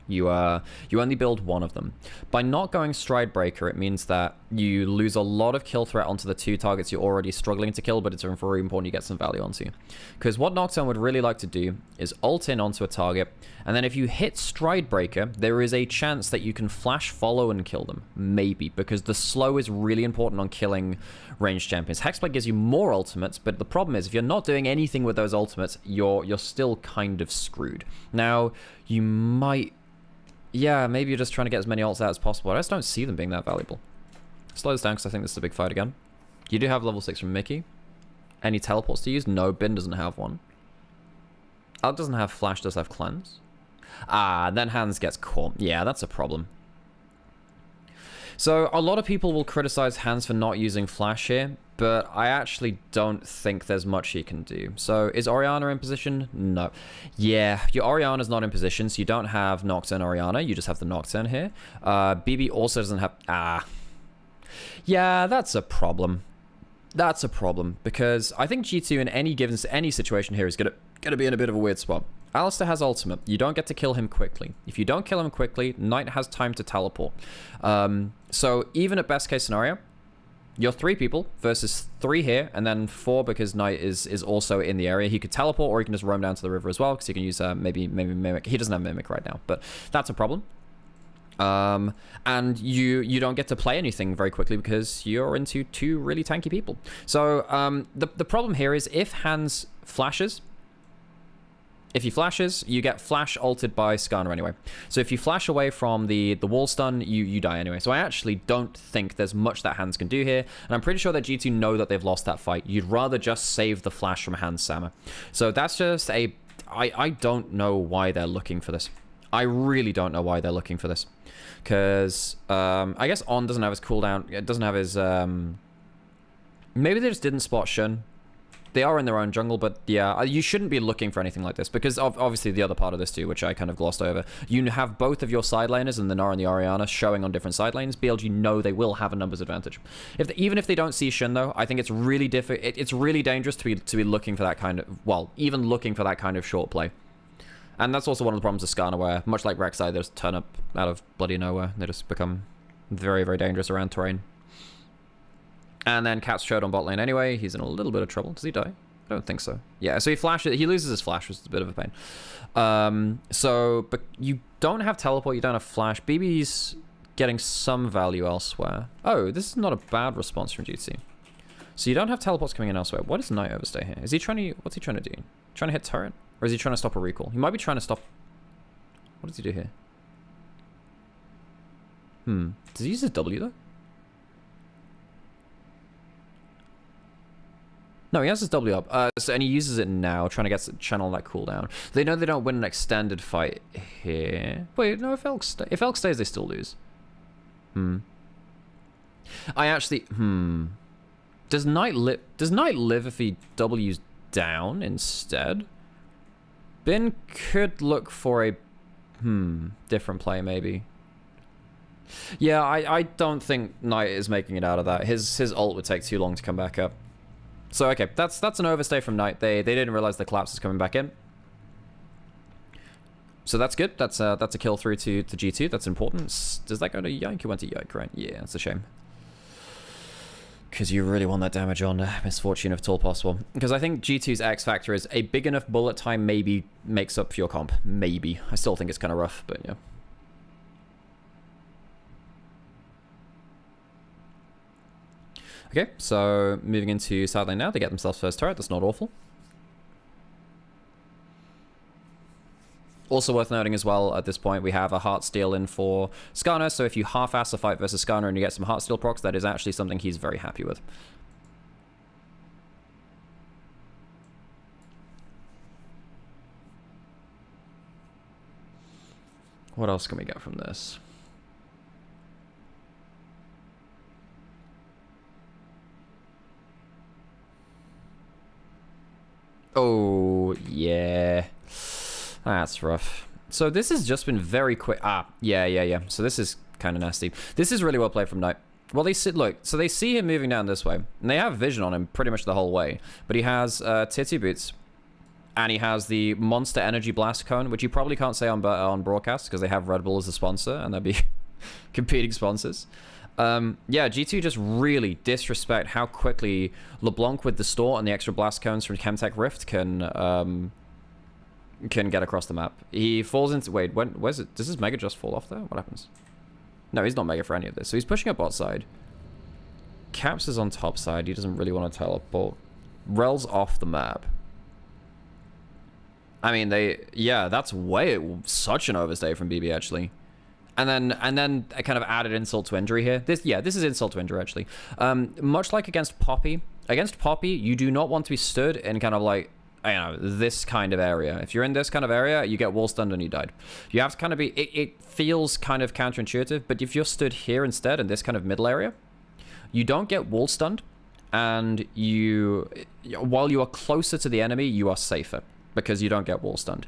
You only build one of them. By not going Stride Breaker, it means that you lose a lot of kill threat onto the 2 targets you're already struggling to kill, but it's very important you get some value onto. Because what Nocturne would really like to do is ult in onto a target, and then if you hit Stride Breaker, there is a chance that you can flash follow and kill them. Maybe, because the slow is really important on killing ranged champions. Hexblade gives you more ultimates, but the problem is if you're not doing anything with those ultimates, you're still kind of screwed. Now, you might... Yeah, maybe you're just trying to get as many ults out as possible. I just don't see them being that valuable. Slow this down because I think this is a big fight again. You do have level 6 from Mickey. Any teleports to use? No, Bin doesn't have one. Alec doesn't have Flash, does have Cleanse. Ah, then Hands gets caught. Yeah, that's a problem. So a lot of people will criticize Hands for not using Flash here, but I actually don't think there's much he can do. So is Orianna in position? No. Yeah, your Orianna's not in position, so you don't have Nocturne Orianna. You just have the Nocturne here. BB also doesn't have... Ah. Yeah, that's a problem. That's a problem, because I think G2 in any situation here is gonna be in a bit of a weird spot. Alistair has ultimate. You don't get to kill him quickly. If you don't kill him quickly, Knight has time to teleport. So even at best case scenario, you're 3 people versus 3 here, and then 4 because Knight is also in the area. He could teleport, or he can just roam down to the river as well, because he can use maybe Mimic. He doesn't have Mimic right now, but that's a problem. And you don't get to play anything very quickly because you're into 2 really tanky people. So the problem here is if Hands flashes... If he flashes, you get flash ulted by Skarner anyway. So if you flash away from the wall stun, you die anyway. So I actually don't think there's much that Hands can do here. And I'm pretty sure that G2 know that they've lost that fight. You'd rather just save the flash from Hands Sama. So that's just a... I don't know why they're looking for this. I really don't know why they're looking for this. Because I guess On doesn't have his cooldown. It doesn't have his... Maybe they just didn't spot Shun. They are in their own jungle, but yeah, you shouldn't be looking for anything like this, because obviously the other part of this too, which I kind of glossed over, you have both of your side laners and the Nara and the Orianna showing on different side lanes. BLG know they will have a numbers advantage. Even if they don't see Shin though, I think it's really it's really dangerous to be looking for that kind of, well, even looking for that kind of short play. And that's also one of the problems with Skarner, where much like Rek'Sai, they just turn up out of bloody nowhere. They just become very, very dangerous around terrain. And then Cat's showed on bot lane anyway. He's in a little bit of trouble. Does he die? I don't think so. Yeah, so he flashes. He loses his flash, which is a bit of a pain. But you don't have teleport. You don't have flash. BB's getting some value elsewhere. Oh, this is not a bad response from GT. So you don't have teleports coming in elsewhere. What is Knight Overstay here? Is he trying to... What's he trying to do? Trying to hit turret? Or is he trying to stop a recall? He might be trying to stop... What does he do here? Does he use his W though? No, he has his W up, and he uses it now, trying to channel that cooldown. They know they don't win an extended fight here. Wait, no, if Elk stays, they still lose. I actually, Does Knight live if he W's down instead? Bin could look for a, different play maybe. Yeah, I don't think Knight is making it out of that. His ult would take too long to come back up. So, okay, that's an overstay from Knight. They didn't realize the collapse is coming back in. So that's good. That's a kill through to G2. That's important. Does that go to Yike? He went to Yike, right? Yeah, that's a shame. Because you really want that damage on Misfortune if at all possible. Because I think G2's X factor is a big enough bullet time maybe makes up for your comp. Maybe. I still think it's kind of rough, but yeah. Okay, so moving into side lane now. They get themselves first turret. That's not awful. Also worth noting as well, at this point, we have a Heartsteel in for Skarner. So if you half-ass a fight versus Skarner and you get some Heartsteel procs, that is actually something he's very happy with. What else can we get from this? Oh, yeah. That's rough. So this has just been very quick. Yeah. So this is kind of nasty. This is really well played from Knight. Well, they sit. Look, so they see him moving down this way, and they have vision on him pretty much the whole way. But he has titty boots, And he has the Monster Energy Blast Cone, which you probably can't say on broadcast because they have Red Bull as a sponsor, and they'd be competing sponsors. Yeah, G2 just really disrespect how quickly LeBlanc with the Store and the extra Blast Cones from Chemtech Rift can get across the map. He falls into... Wait, where's it? Does his Mega just fall off there? What happens? No, he's not Mega for any of this. So he's pushing up bot side. Caps is on top side. He doesn't really want to teleport. Rel's off the map. I mean, yeah, that's such an overstay from BB, actually. And then I kind of added insult to injury here. This is insult to injury, actually. Much like against Poppy, you do not want to be stood in kind of like, you know, this kind of area. If you're in this kind of area, you get wall stunned and you died. You have to kind of be, it feels kind of counterintuitive, but if you're stood here instead in this kind of middle area, you don't get wall stunned, and while you are closer to the enemy, you are safer because you don't get wall stunned.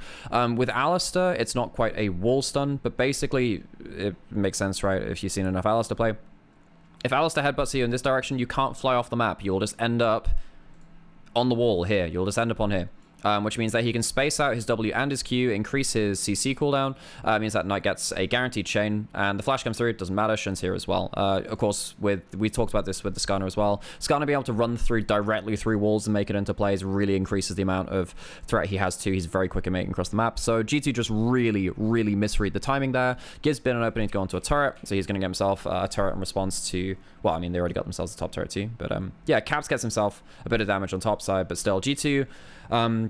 With Alistair, it's not quite a wall stun, but basically it makes sense, right? If you've seen enough Alistair play. If Alistair headbutts you in this direction, you can't fly off the map. You'll just end up on the wall here. You'll just end up on here. Which means that he can space out his W and his Q, increase his CC cooldown. Means that Knight gets a guaranteed chain, and the flash comes through. It doesn't matter. Shin's here as well. Of course, we talked about this with the Skarner as well. Skarner being able to run directly through walls and make it into plays really increases the amount of threat he has too. He's very quick at making across the map. So G2 just really, really misread the timing there. Gives Bin an opening to go into a turret, so he's going to get himself a turret in response to... Well, I mean, they already got themselves a top turret too. But yeah, Caps gets himself a bit of damage on top side, but still, G2...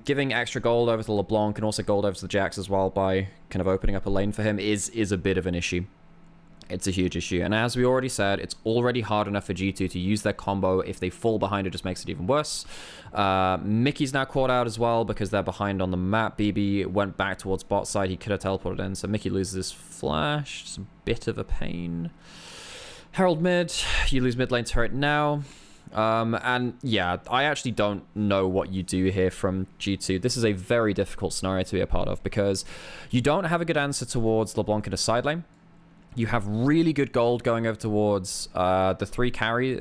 giving extra gold over to LeBlanc and also gold over to the Jax as well by kind of opening up a lane for him is a bit of an issue. It's a huge issue. And as we already said, it's already hard enough for G2 to use their combo. If they fall behind, it just makes it even worse. Mickey's now caught out as well because they're behind on the map. BB went back towards bot side. He could have teleported in. So Mickey loses his flash. It's a bit of a pain. Herald mid. You lose mid lane turret now. And yeah, I actually don't know what you do here from G2. This is a very difficult scenario to be a part of because you don't have a good answer towards LeBlanc in a side lane. You have really good gold going over towards the three carries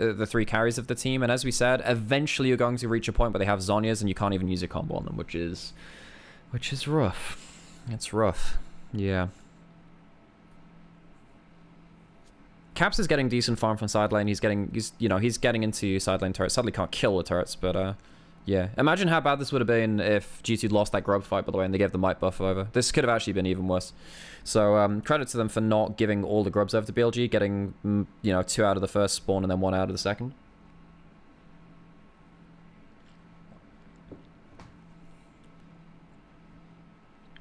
of the team, and as we said, eventually you're going to reach a point where they have Zhonya's and you can't even use a combo on them, which is rough. It's rough. Yeah. Caps is getting decent farm from side lane. He's getting into side lane turrets. Sadly can't kill the turrets, but yeah. Imagine how bad this would have been if G2 lost that grub fight, by the way, and they gave the might buff over. This could have actually been even worse. So credit to them for not giving all the grubs over to BLG, getting 2 out of the first spawn and then 1 out of the second.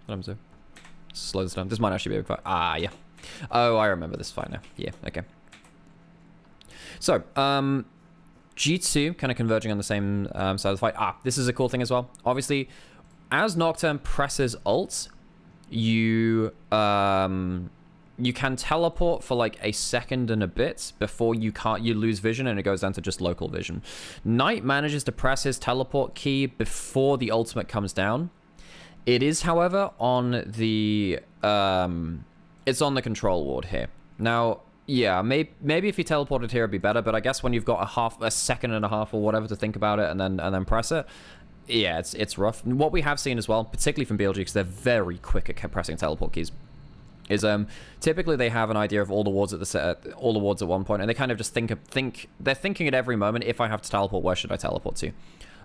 What happens here? Slow this down. This might actually be a big fight. Ah, yeah. Oh, I remember this fight now. Yeah, okay. So, G2 kind of converging on the same side of the fight. This is a cool thing as well. Obviously, as Nocturne presses ult, you can teleport for like a second and a bit before you lose vision and it goes down to just local vision. Knight manages to press his teleport key before the ultimate comes down. It is, however, on the it's on the control ward here. Now, yeah, maybe if he teleported here it'd be better, but I guess when you've got a second and a half or whatever to think about it and then press it, yeah, it's rough. And what we have seen as well, particularly from BLG, because they're very quick at pressing teleport keys, is typically they have an idea of all the wards at one point, and they kind of just they're thinking at every moment, if I have to teleport, where should I teleport to?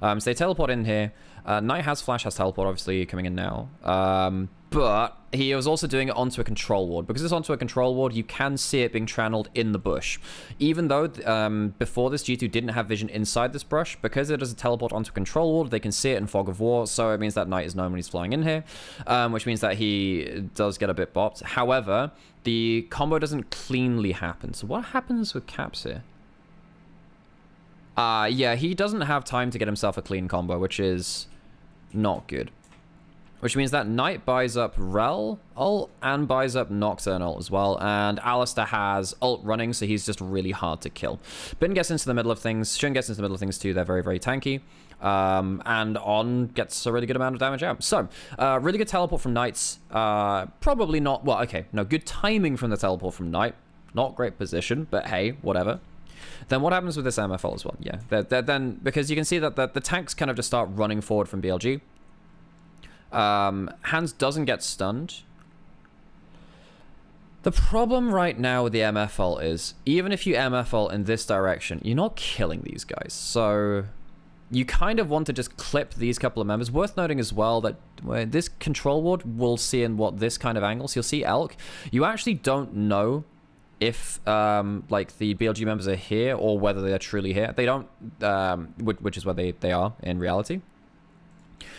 So they teleport in here. Knight has flash, has teleport, obviously coming in now. But he was also doing it onto a control ward. Because it's onto a control ward, you can see it being channeled in the bush. Even though before this, G2 didn't have vision inside this brush, because it is a teleport onto a control ward, they can see it in Fog of War, so it means that Knight is known when he's flying in here, which means that he does get a bit bopped. However, the combo doesn't cleanly happen. So what happens with Caps here? Yeah, he doesn't have time to get himself a clean combo, which is not good. Which means that Knight buys up Rel ult and buys up Nocturne ult as well. And Alistair has ult running, so he's just really hard to kill. Bin gets into the middle of things. Shin gets into the middle of things too. They're very, very tanky. And On gets a really good amount of damage out. So, really good teleport from Knights. Probably not... Well, okay. No, good timing from the teleport from Knight. Not great position, but hey, whatever. Then what happens with this MFL as well? Yeah, then because you can see that the tanks kind of just start running forward from BLG. Hans doesn't get stunned. The problem right now with the MF ult is, even if you MF ult in this direction, you're not killing these guys. So you kind of want to just clip these couple of members. Worth noting as well that this control ward we'll see in this kind of angles. You'll see Elk. You actually don't know if like the BLG members are here or whether they're truly here. They don't, which is where they are in reality.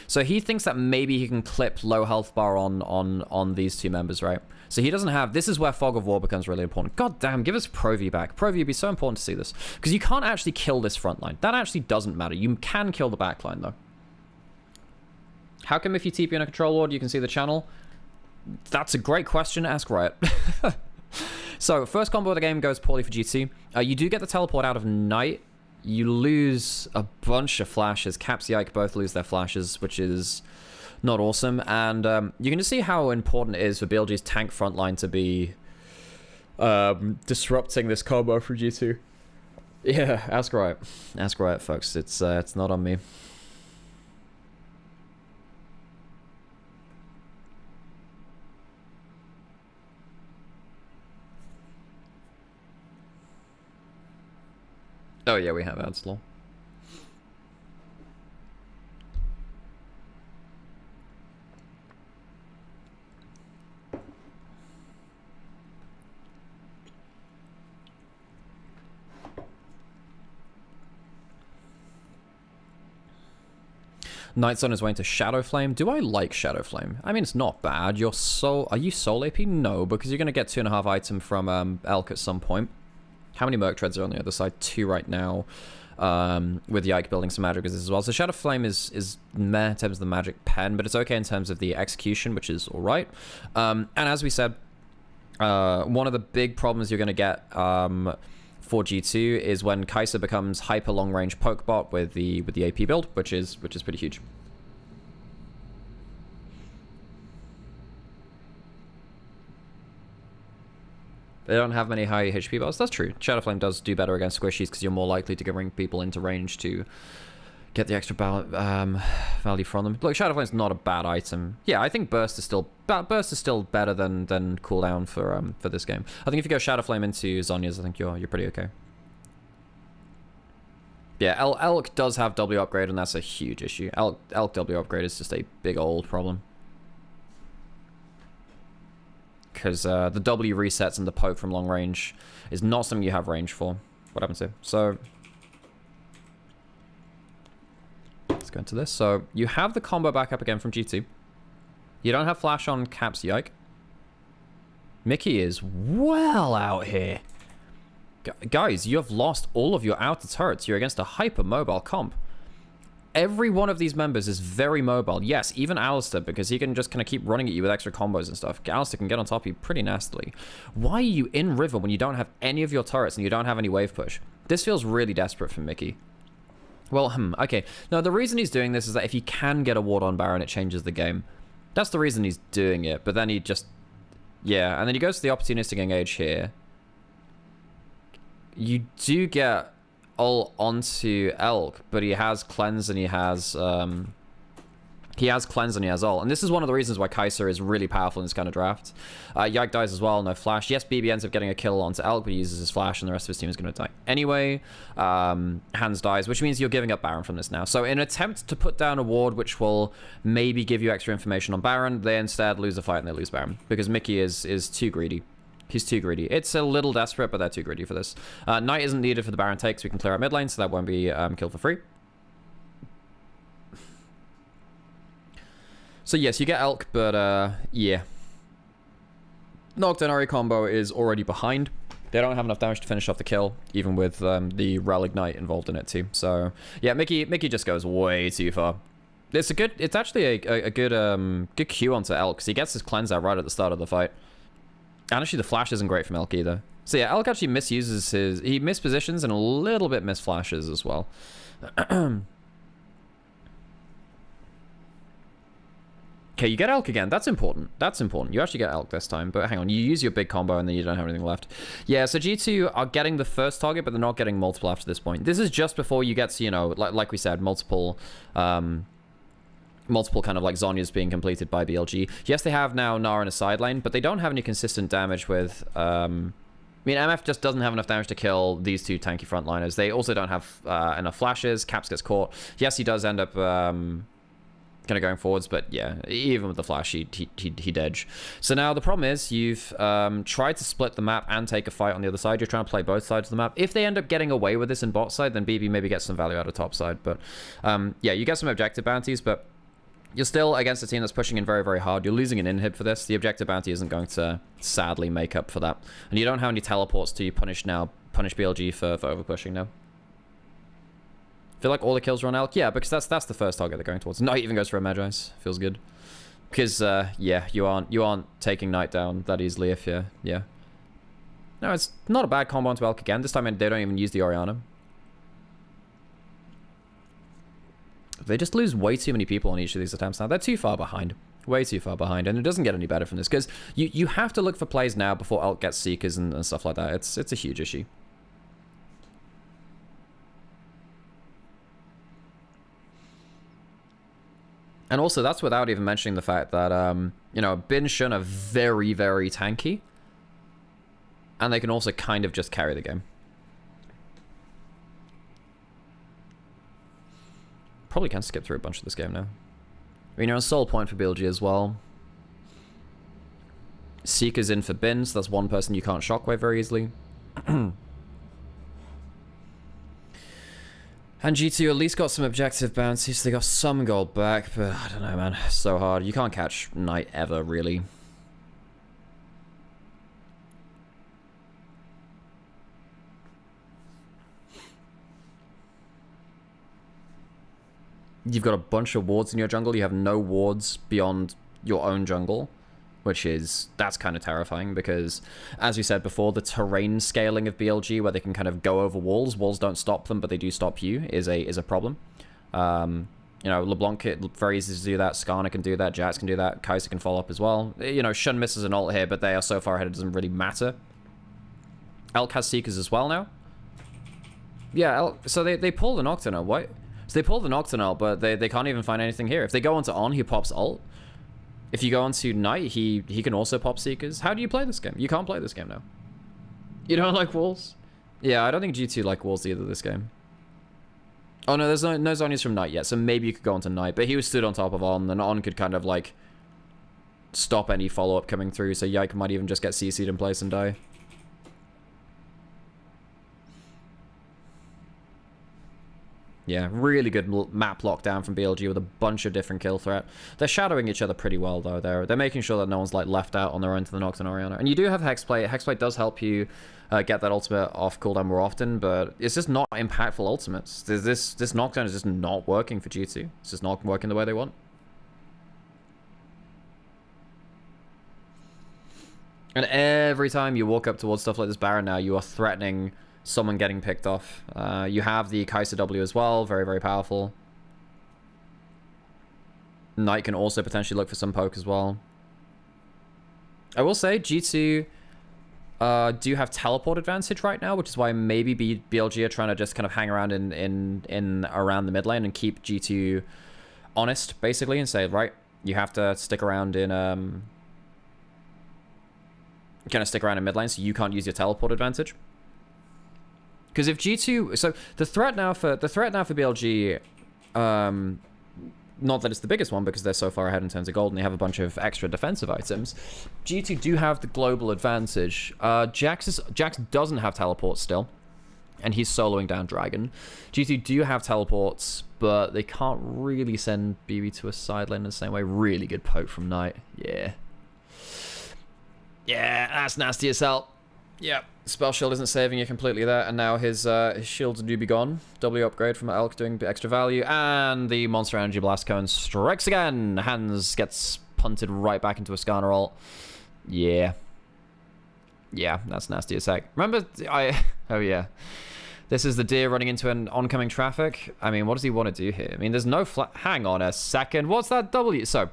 So he thinks that maybe he can clip low health bar on these two members, right? So he doesn't have... This is where Fog of War becomes really important. God damn, give us Pro V back. Pro V would be so important to see this. Because you can't actually kill this front line. That actually doesn't matter. You can kill the back line, though. How come if you TP in a control ward, you can see the channel? That's a great question. Ask Riot. So, first combo of the game goes poorly for G2. You do get the teleport out of Knight. You lose a bunch of flashes. Caps, Yike both lose their flashes, which is not awesome. And you can just see how important it is for BLG's tank frontline to be disrupting this combo for G2. Yeah, ask Riot. Ask Riot, folks. It's not on me. Oh yeah, we have Adslaw. Knight's on his way into Shadow Flame. Do I like Shadow Flame? I mean, it's not bad. Are you soul AP? No, because you're going to get 2.5 item from Elk at some point. How many Merc Treads are on the other side? 2 right now. With Yike building some magic as well. So Shadow Flame is meh in terms of the magic pen, but it's okay in terms of the execution, which is alright. And as we said, one of the big problems you're going to get for G2 is when Kai'Sa becomes hyper long range poke bot with the AP build, which is pretty huge. They don't have many high HP bars. That's true. Shadow Flame does do better against squishies because you're more likely to bring people into range to get the extra value from them. Look, Shadow Flame's not a bad item. Yeah, I think Burst is still better than cooldown for this game. I think if you go Shadow Flame into Zhonya's, I think you're pretty okay. Yeah, Elk does have W upgrade, and that's a huge issue. Elk W upgrade is just a big old problem. Because the W resets and the poke from long range is not something you have range for. What happens here? So let's go into this. So you have the combo back up again from G2. You don't have flash on Caps Yike. Mickey is well out here. Guys, you have lost all of your outer turrets. You're against a hyper mobile comp. Every one of these members is very mobile. Yes, even Alistair, because he can just kind of keep running at you with extra combos and stuff. Alistair can get on top of you pretty nastily. Why are you in River when you don't have any of your turrets and you don't have any wave push? This feels really desperate for Mickey. Well, okay. Now, the reason he's doing this is that if he can get a ward on Baron, it changes the game. That's the reason he's doing it. But then he just... Yeah, and then he goes to the opportunistic engage here. You do get all onto Elk, but he has cleanse and he has ult, and this is one of the reasons why Kai'Sa is really powerful in this kind of draft. Yike dies as well, no flash. Yes, BB ends up getting a kill onto Elk, but he uses his flash and the rest of his team is going to die anyway. Hans dies, which means you're giving up Baron from this now. So in an attempt to put down a ward which will maybe give you extra information on Baron, they instead lose the fight and they lose Baron because Mickey is too greedy. He's too greedy. It's a little desperate, but they're too greedy for this. Knight isn't needed for the Baron take, so we can clear out mid lane, so that won't be killed for free. So yes, you get Elk, but yeah. Nocturne combo is already behind. They don't have enough damage to finish off the kill, even with the Relic Knight involved in it too. So yeah, Mickey just goes way too far. It's actually a good Q onto Elk, because he gets his cleanse out right at the start of the fight. And actually, the flash isn't great from Elk either. So yeah, Elk actually misuses his... He mispositions and a little bit misflashes as well. Okay, you get Elk again. That's important. That's important. You actually get Elk this time. But hang on, you use your big combo and then you don't have anything left. Yeah, so G2 are getting the first target, but they're not getting multiple after this point. This is just before you get to, you know, like we said, multiple multiple kind of like Zhonya's being completed by BLG. Yes, they have now Nara in a side lane, but they don't have any consistent damage with... I mean, MF just doesn't have enough damage to kill these two tanky frontliners. They also don't have enough flashes. Caps gets caught. Yes, he does end up kind of going forwards, but yeah, even with the flash, he'd edge. So now the problem is you've tried to split the map and take a fight on the other side. You're trying to play both sides of the map. If they end up getting away with this in bot side, then BB maybe gets some value out of top side. But yeah, you get some objective bounties, but you're still against a team that's pushing in very, very hard. You're losing an inhib for this. The objective bounty isn't going to sadly make up for that. And you don't have any teleports to punish BLG for overpushing now. Feel like all the kills are on Elk? Yeah, because that's the first target they're going towards. Knight even goes for a Magi's. Feels good. Because, yeah, you aren't taking Knight down that easily if you're... Yeah. No, it's not a bad combo onto Elk again. This time they don't even use the Orianna. They just lose way too many people on each of these attempts now. They're too far behind. Way too far behind. And it doesn't get any better from this. Because you have to look for plays now before Elk gets Seekers and stuff like that. It's a huge issue. And also, that's without even mentioning the fact that, you know, Bin Shun are very, very tanky. And they can also kind of just carry the game. Probably can skip through a bunch of this game now. I mean, you're on soul point for BLG as well. Seeker's in for Bin, so that's one person you can't shockwave very easily. And G2 at least got some objective bounties, so they got some gold back, but I don't know, man. So hard. You can't catch Knight ever, really. You've got a bunch of wards in your jungle. You have no wards beyond your own jungle, that's kind of terrifying because, as we said before, the terrain scaling of BLG, where they can kind of go over walls don't stop them, but they do stop you, is a problem. You know, LeBlanc, very easy to do that. Skarner can do that. Jax can do that. Kai'Sa can follow up as well. You know, Shun misses an ult here, but they are so far ahead it doesn't really matter. Elk has Seekers as well now. Yeah, so they pull the Nocturne. What? So they pull the Nocturne, but they can't even find anything here. If they go onto On, he pops ult. If you go onto Knight, he can also pop Seekers. How do you play this game? You can't play this game now. You don't like walls? Yeah, I don't think G2 like walls either this game. Oh no, there's no Zhonya's from Knight yet, so maybe you could go onto Knight. But he was stood on top of On, and On could kind of like stop any follow-up coming through, so Yike might even just get CC'd in place and die. Yeah, really good map lockdown from BLG with a bunch of different kill threat. They're shadowing each other pretty well, though. They're making sure that no one's like left out on their own to the Nocturne Orianna. And you do have Hexplate. Hexplate does help you get that ultimate off cooldown more often, but it's just not impactful ultimates. This Nocturne is just not working for G2. It's just not working the way they want. And every time you walk up towards stuff like this Baron now, you are threatening someone getting picked off. You have the Kai'Sa W as well, very, very powerful. Knight can also potentially look for some poke as well. I will say G2 do have teleport advantage right now, which is why maybe BLG are trying to just kind of hang around in around the mid lane and keep G2 honest, basically, and say, right, you have to stick around in kind of stick around in mid lane, so you can't use your teleport advantage. Because if G2, so the threat now for BLG, not that it's the biggest one because they're so far ahead in terms of gold and they have a bunch of extra defensive items. G2 do have the global advantage. Jax doesn't have teleports still, and he's soloing down Dragon. G2 do have teleports, but they can't really send BB to a side lane in the same way. Really good poke from Knight. Yeah. Yeah, that's nasty as hell. Yeah, Spell Shield isn't saving you completely there, and now his shields do be gone. W upgrade from Elk doing extra value, and the Monster Energy Blast Cone strikes again. Hands gets punted right back into a Skarner ult. Yeah. Yeah, that's nasty as heck. Remember, oh yeah. This is the deer running into an oncoming traffic. I mean, what does he want to do here? I mean, there's no hang on a second. What's that W? So,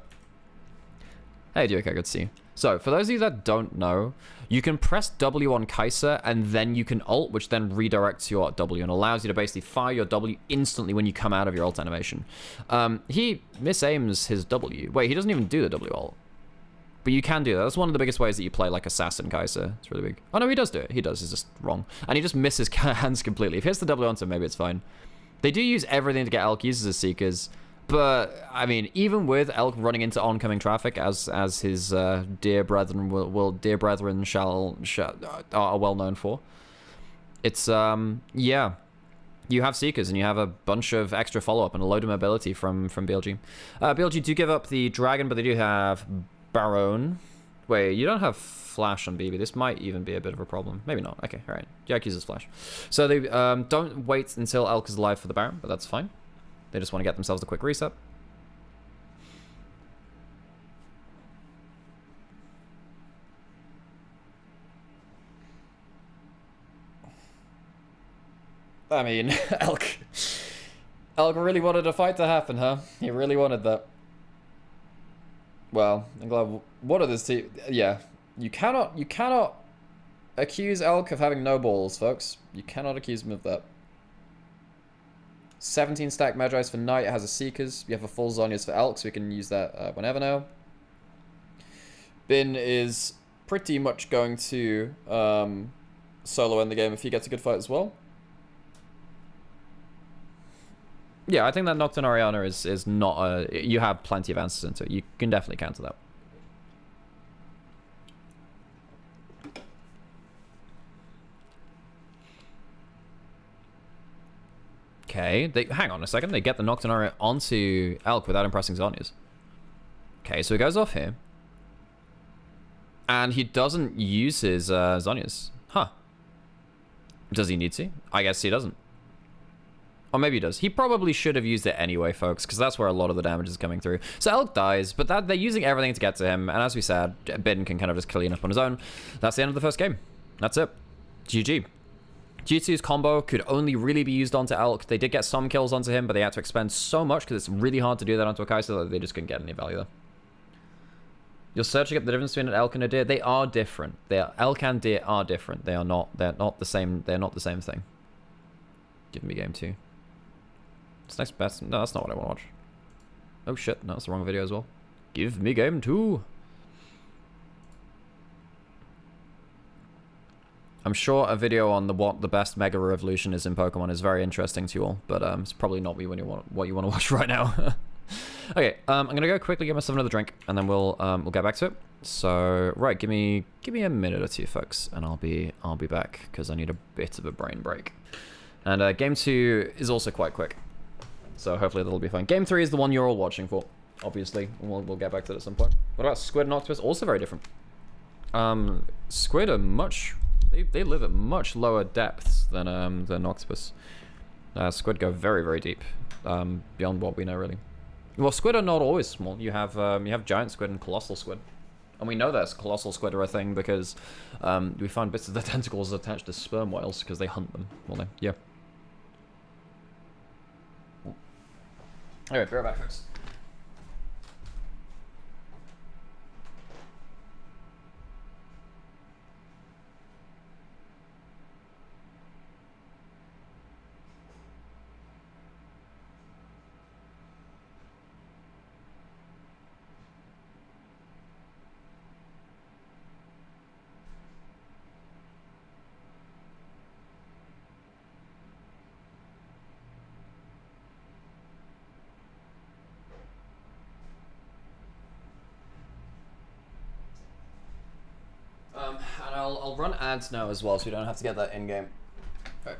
Hey, do okay, good to see you. So, for those of you that don't know, you can press W on Kai'Sa, and then you can ult, which then redirects your W and allows you to basically fire your W instantly when you come out of your ult animation. He misaims his W. Wait, he doesn't even do the W ult. But you can do that. That's one of the biggest ways that you play like Assassin Kai'Sa. It's really big. Oh no, he does do it. He does. He's just wrong. And he just misses hands completely. If he hits the W onto him, maybe it's fine. They do use everything to get Elk. Uses his Seekers. But, I mean, even with Elk running into oncoming traffic, as his dear brethren are well known for, it's, yeah. You have Seekers, and you have a bunch of extra follow-up and a load of mobility from BLG. BLG do give up the Dragon, but they do have Baron. Wait, you don't have Flash on BB. This might even be a bit of a problem. Maybe not. Okay, all right. Jack uses Flash. So they don't wait until Elk is alive for the Baron, but that's fine. They just want to get themselves a quick reset. I mean, Elk really wanted a fight to happen, huh? He really wanted that. Well, I'm glad. What are this team? Yeah, you cannot accuse Elk of having no balls, folks. You cannot accuse him of that. 17 stack Magi's for Knight. It has a Seekers. You have a full Zhonya's for Elk, so we can use that whenever now. Bin is pretty much going to solo end the game if he gets a good fight as well. Yeah, I think that Nocturne Oriana is not a... You have plenty of answers into it. You can definitely counter that. Okay, hang on a second. They get the Nocturne Oriana onto Elk without impressing Zhonya's. Okay, so he goes off here. And he doesn't use his Zhonya's. Huh. Does he need to? I guess he doesn't. Or maybe he does. He probably should have used it anyway, folks, because that's where a lot of the damage is coming through. So Elk dies, but they're using everything to get to him. And as we said, Bin can kind of just clean up on his own. That's the end of the first game. That's it. GG. G2's combo could only really be used onto Elk. They did get some kills onto him, but they had to expend so much because it's really hard to do that onto a Kai'Sa that they just couldn't get any value there. You're searching up the difference between an Elk and a Deer. They are different. Elk and Deer are different. They're not the same. They're not the same thing. Give me game 2. It's next best. No, that's not what I want to watch. Oh shit, no, that's the wrong video as well. Give me game 2. I'm sure a video on what the best Mega Revolution is in Pokemon is very interesting to you all, but it's probably not what you want to watch right now. Okay, I'm gonna go quickly get myself another drink, and then we'll get back to it. So right, give me a minute or two, folks, and I'll be back because I need a bit of a brain break. And game 2 is also quite quick. So hopefully that'll be fine. Game 3 is the one you're all watching for, obviously. And we'll get back to it at some point. What about Squid and Octopus? Also very different. Squid are much... They live at much lower depths than Octopus. Squid go very, very deep. Beyond what we know, really. Well, squid are not always small. You have giant squid and colossal squid. And we know that colossal squid are a thing because we find bits of their tentacles attached to sperm whales because they hunt them. Well, yeah. Alright, be right back, folks. And I'll run ads now as well, so you don't have to get that in-game. Okay.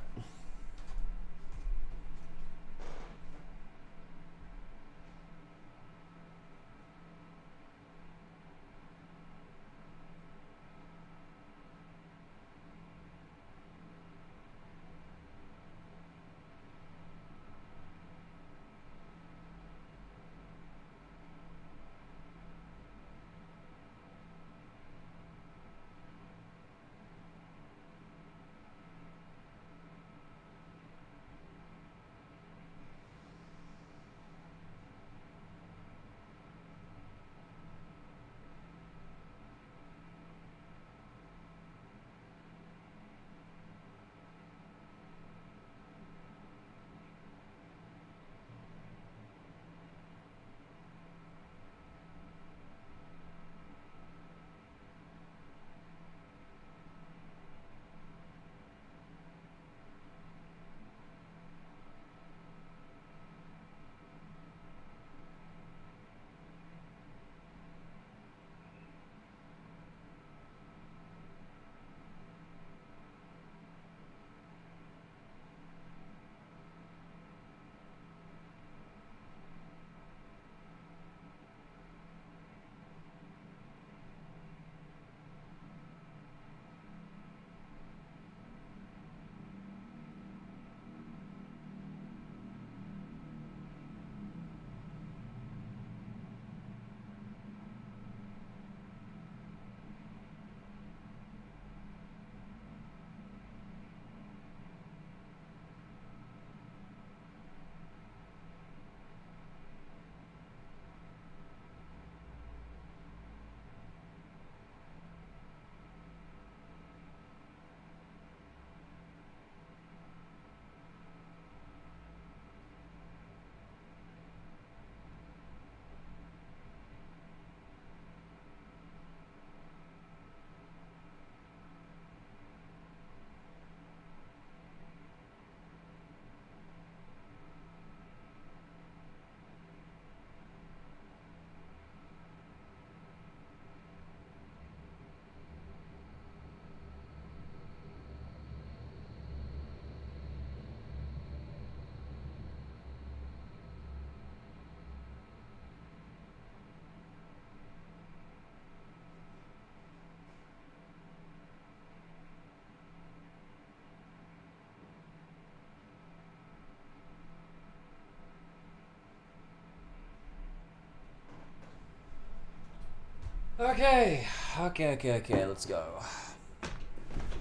Okay, let's go.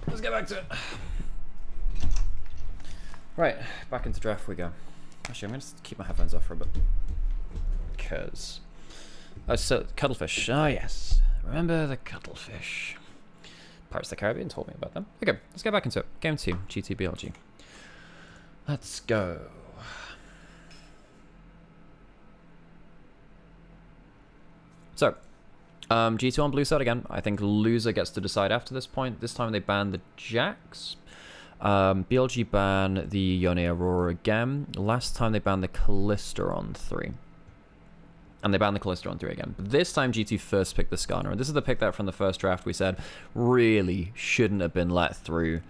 Let's get back to it. Right, back into draft we go. Actually, I'm going to keep my headphones off for a bit. Because... Oh, so, cuttlefish. Ah, yes. Remember the cuttlefish. Pirates of the Caribbean told me about them. Okay, let's get back into it. Game 2, GT BLG. Let's go. So, G2 on blue side again. I think loser gets to decide after this point. This time they ban the Jacks. BLG ban the Yone Aurora again. Last time they banned the Callista on 3. And they banned the Callista on 3 again. But this time G2 first picked the Skarner. And this is the pick that from the first draft we said really shouldn't have been let through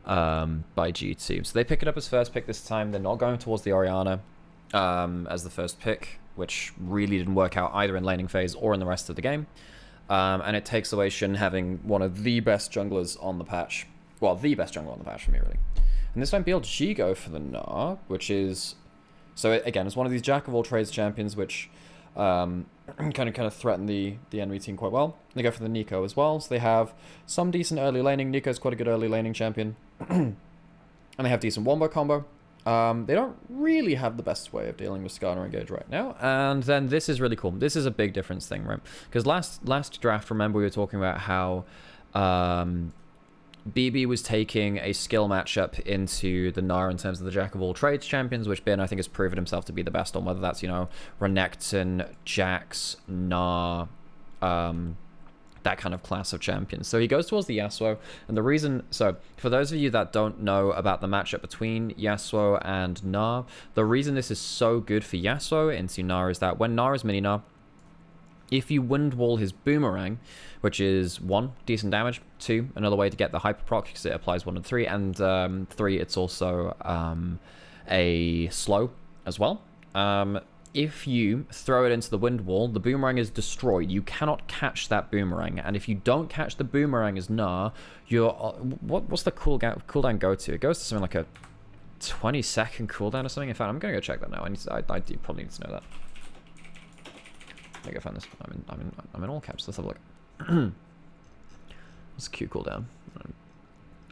by G2. So they pick it up as first pick this time. They're not going towards the Orianna as the first pick, which really didn't work out either in laning phase or in the rest of the game. And it takes away Shin having one of the best junglers on the patch. Well, the best jungler on the patch for me, really. And this time BLG go for the Gnar, which is... So, again, it's one of these jack-of-all-trades champions, which kind of threaten the enemy team quite well. They go for the Nico as well, so they have some decent early laning. Nico's quite a good early laning champion. And they have decent wombo combo. They don't really have the best way of dealing with Skarner Engage right now. And then this is really cool. This is a big difference thing, right? Because last draft, remember we were talking about how BB was taking a skill matchup into the Gnar in terms of the jack-of-all-trades champions, which Bin, I think, has proven himself to be the best on, whether that's, you know, Renekton, Jax, Gnar, that kind of class of champions. So he goes towards the Yasuo, and the reason... So, for those of you that don't know about the matchup between Yasuo and Gnar, the reason this is so good for Yasuo into Gnar is that when Gnar is mini-Gnar, if you wind wall his boomerang, which is 1, decent damage, 2, another way to get the hyper proc because it applies 1 and 3, and 3, it's also a slow as well. If you throw it into the wind wall, the boomerang is destroyed. You cannot catch that boomerang, and if you don't catch the boomerang as Gnar, you're what's the cooldown go to? It goes to something like a 20-second cooldown or something. In fact, I'm gonna go check that now. I do probably need to know that. I go find this. I'm in all caps. Let's have a look. What's the Q cooldown?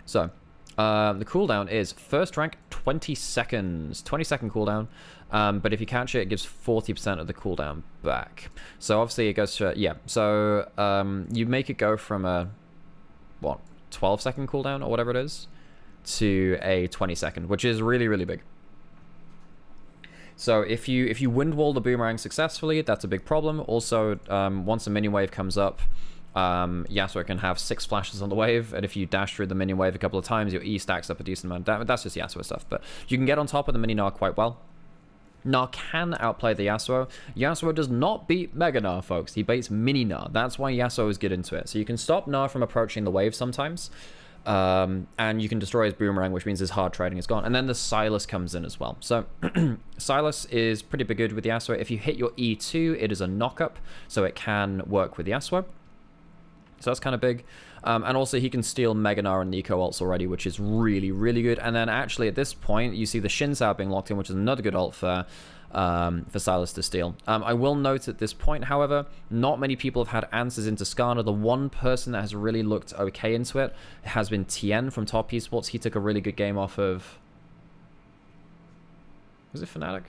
So, the cooldown is first rank 20 seconds. 20-second cooldown. But if you catch it, it gives 40% of the cooldown back. So obviously it goes to, yeah. So you make it go from a, 12-second cooldown or whatever it is, to a 20-second, which is really, really big. So if you wind wall the boomerang successfully, that's a big problem. Also, once a minion wave comes up, Yasuo can have 6 flashes on the wave, and if you dash through the minion wave a couple of times, your E stacks up a decent amount of damage. That's just Yasuo stuff, but you can get on top of the mini Gnar quite well. Gnar can outplay the Yasuo. Yasuo does not beat Mega Gnar, folks. He beats Mini Gnar. That's why Yasuo is good into it. So you can stop Gnar from approaching the wave sometimes. And you can destroy his boomerang, which means his hard trading is gone. And then the Sylas comes in as well. So Sylas is pretty good with Yasuo. If you hit your E2, it is a knock-up, so it can work with Yasuo. So that's kind of big. And also he can steal Mega Gnar and Nico ults already, which is really, really good. And then actually at this point, you see the Xin Zhao being locked in, which is another good ult for Sylas to steal. I will note at this point, however, not many people have had answers into Skarner. The one person that has really looked okay into it has been Tien from Top Esports. He took a really good game off of... Was it Fnatic?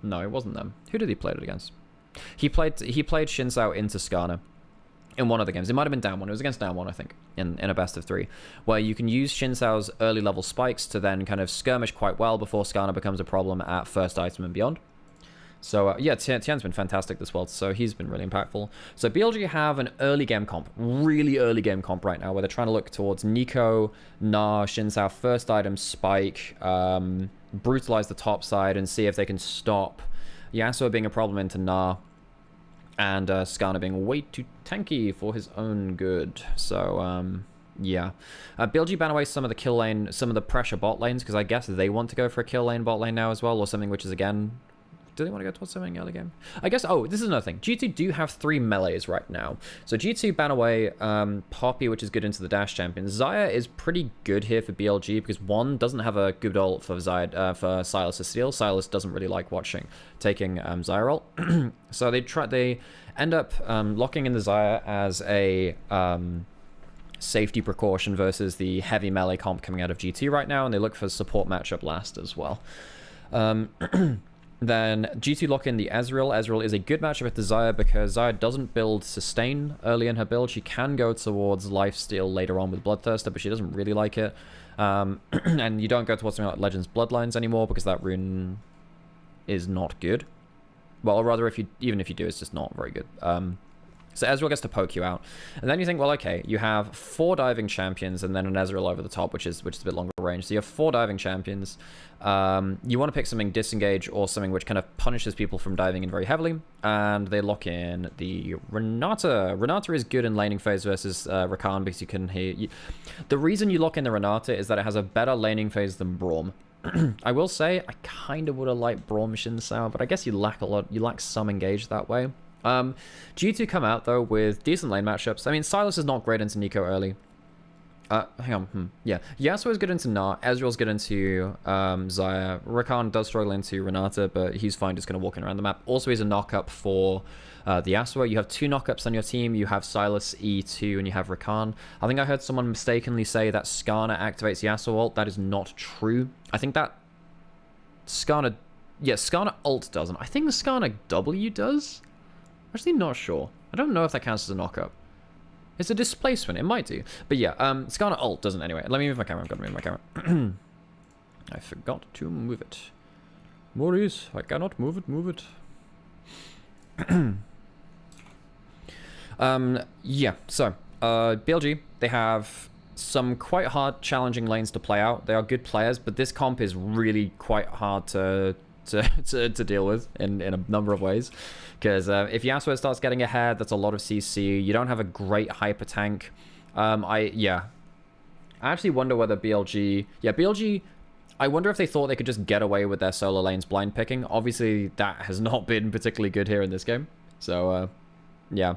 No, it wasn't them. Who did he play it against? He played Xin Zhao into Skarner in one of the games. It might have been down 1. It was against down 1, I think, in a best of 3, where you can use Xin Zhao's early level spikes to then kind of skirmish quite well before Skarner becomes a problem at first item and beyond. So yeah, Tien's been fantastic this world, so he's been really impactful. So BLG have an early game comp, really early game comp right now, where they're trying to look towards Nico, Gnar, Xin Zhao, first item, spike, brutalize the top side, and see if they can stop Yasuo being a problem into Gnar, and Skarner being way too tanky for his own good. So, yeah. BLG ban away some of the kill lane, some of the pressure bot lanes, because I guess they want to go for a kill lane bot lane now as well, or something which is, again, do they want to go towards something early game? I guess, oh, this is another thing. G2 do have 3 melees right now. So G2 ban away Poppy, which is good into the Dash champion. Xayah is pretty good here for BLG because one, doesn't have a good ult for for Silas to steal. Silas doesn't really like taking Xayah ult. So they end up locking in the Xayah as a safety precaution versus the heavy melee comp coming out of GT right now, and they look for support matchup last as well. Then GT lock in the Ezreal. Ezreal is a good matchup with the Xayah because Xayah doesn't build sustain early in her build. She can go towards lifesteal later on with Bloodthirster, but she doesn't really like it. And you don't go towards something like Legends Bloodlines anymore because that rune is not good. Well, or rather, even if you do, it's just not very good. So Ezreal gets to poke you out. And then you think, well, okay, you have 4 diving champions and then an Ezreal over the top, which is a bit longer range. So you have 4 diving champions. You want to pick something disengage or something which kind of punishes people from diving in very heavily. And they lock in the Renata. Renata is good in laning phase versus Rakan because you can hear... The reason you lock in the Renata is that it has a better laning phase than Braum. I will say, I kind of would have liked Braum Shin Sao, but I guess you lack some engage that way. G2 come out, though, with decent lane matchups. I mean, Silas is not great into Nico early. Hang on. Yeah. Yasuo is good into Gnar. Ezreal's good into Xayah. Rakan does struggle into Renata, but he's fine just kind of walking around the map. Also, he's a knock-up for the Yasuo. You have 2 knockups on your team. You have Silas, E2, and you have Rakan. I think I heard someone mistakenly say that Skarner activates Yasuo ult. That is not true. I think that Skarner... Yeah, Skarner ult doesn't. I think the Skarner W does? Actually not sure. I don't know if that counts as a knockup. It's a displacement. It might do. But yeah, Skarner ult doesn't anyway. Let me move my camera. I've got to move my camera. I forgot to move it. Maurice, I cannot move it. Move it. Yeah, so, BLG, they have some quite hard, challenging lanes to play out. They are good players, but this comp is really quite hard to deal with in a number of ways. Because if Yasuo starts getting ahead, that's a lot of CC. You don't have a great hyper tank. I actually wonder whether BLG... Yeah, BLG... I wonder if they thought they could just get away with their solo lanes blind picking. Obviously, that has not been particularly good here in this game. So, yeah.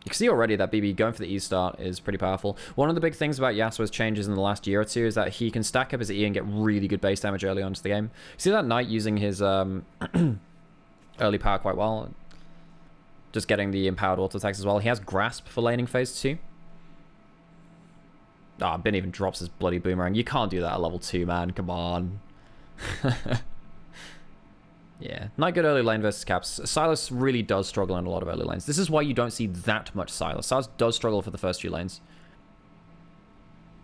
You can see already that BB going for the E start is pretty powerful. One of the big things about Yasuo's changes in the last year or two is that he can stack up his E and get really good base damage early on into the game. See that Knight using his early power quite well. Just getting the empowered auto attacks as well. He has Grasp for laning phase 2. Ah, Ben even drops his bloody boomerang. You can't do that at level 2, man. Come on. Yeah, not good early lane versus Caps. Silas really does struggle in a lot of early lanes. This is why you don't see that much Silas. Silas does struggle for the first few lanes.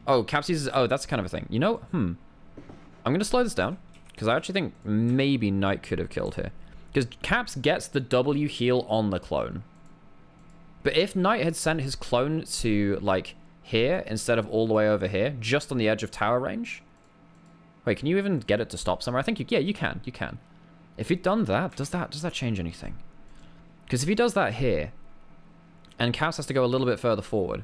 Oh, Caps uses... Oh, that's kind of a thing. You know, I'm going to slow this down, because I actually think maybe Knight could have killed here. Because Caps gets the W heal on the clone. But if Knight had sent his clone to, like, here, instead of all the way over here, just on the edge of tower range... Wait, can you even get it to stop somewhere? I think yeah, you can. You can. If he'd done that, does that change anything? Because if he does that here, and Caps has to go a little bit further forward.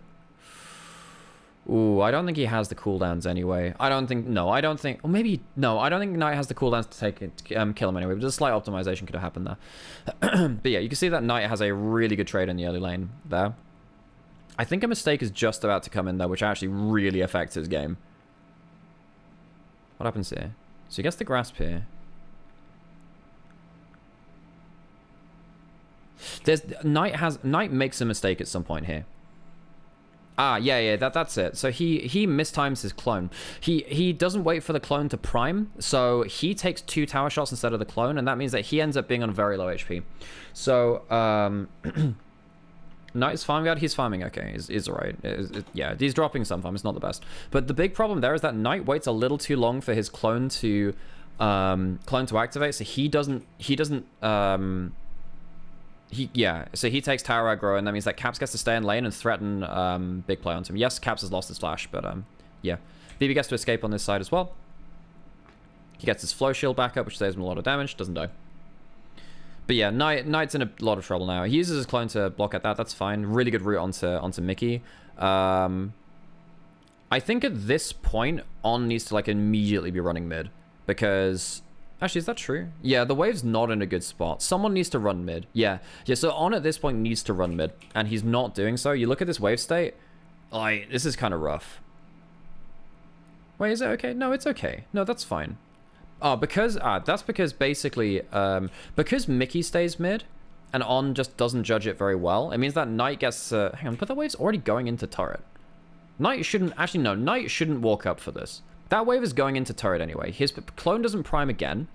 Ooh, I don't think he has the cooldowns anyway. I don't think Knight has the cooldowns to take it, kill him anyway. But just a slight optimization could have happened there. But yeah, you can see that Knight has a really good trade in the early lane there. I think a mistake is just about to come in though, which actually really affects his game. What happens here? So he gets the Grasp here. Knight makes a mistake at some point here. Ah, yeah, that's it. So he mistimes his clone. He doesn't wait for the clone to prime, so he takes 2 tower shots instead of the clone, and that means that he ends up being on very low HP. So Knight is farming out. He's farming okay. He's alright. Yeah, he's dropping some farm. It's not the best. But the big problem there is that Knight waits a little too long for his clone to activate. So he takes tower aggro, and that means that Caps gets to stay in lane and threaten big play onto him. Yes, Caps has lost his flash, but yeah. BB gets to escape on this side as well. He gets his flow shield back up, which saves him a lot of damage, doesn't die. But yeah, Knight's in a lot of trouble now. He uses his clone to block at that, that's fine. Really good route onto Mickey. I think at this point, On needs to like immediately be running mid, because Actually, is that true? Yeah, the wave's not in a good spot. Someone needs to run mid. Yeah, so On at this point needs to run mid, and he's not doing so. You look at this wave state, like, this is kind of rough. Wait, is it okay? No, it's okay. No, that's fine. Oh, that's because basically, because Mickey stays mid, and On just doesn't judge it very well, it means that Knight gets, hang on, but the wave's already going into turret. Knight shouldn't, actually no, Knight shouldn't walk up for this. That wave is going into turret anyway. His clone doesn't prime again.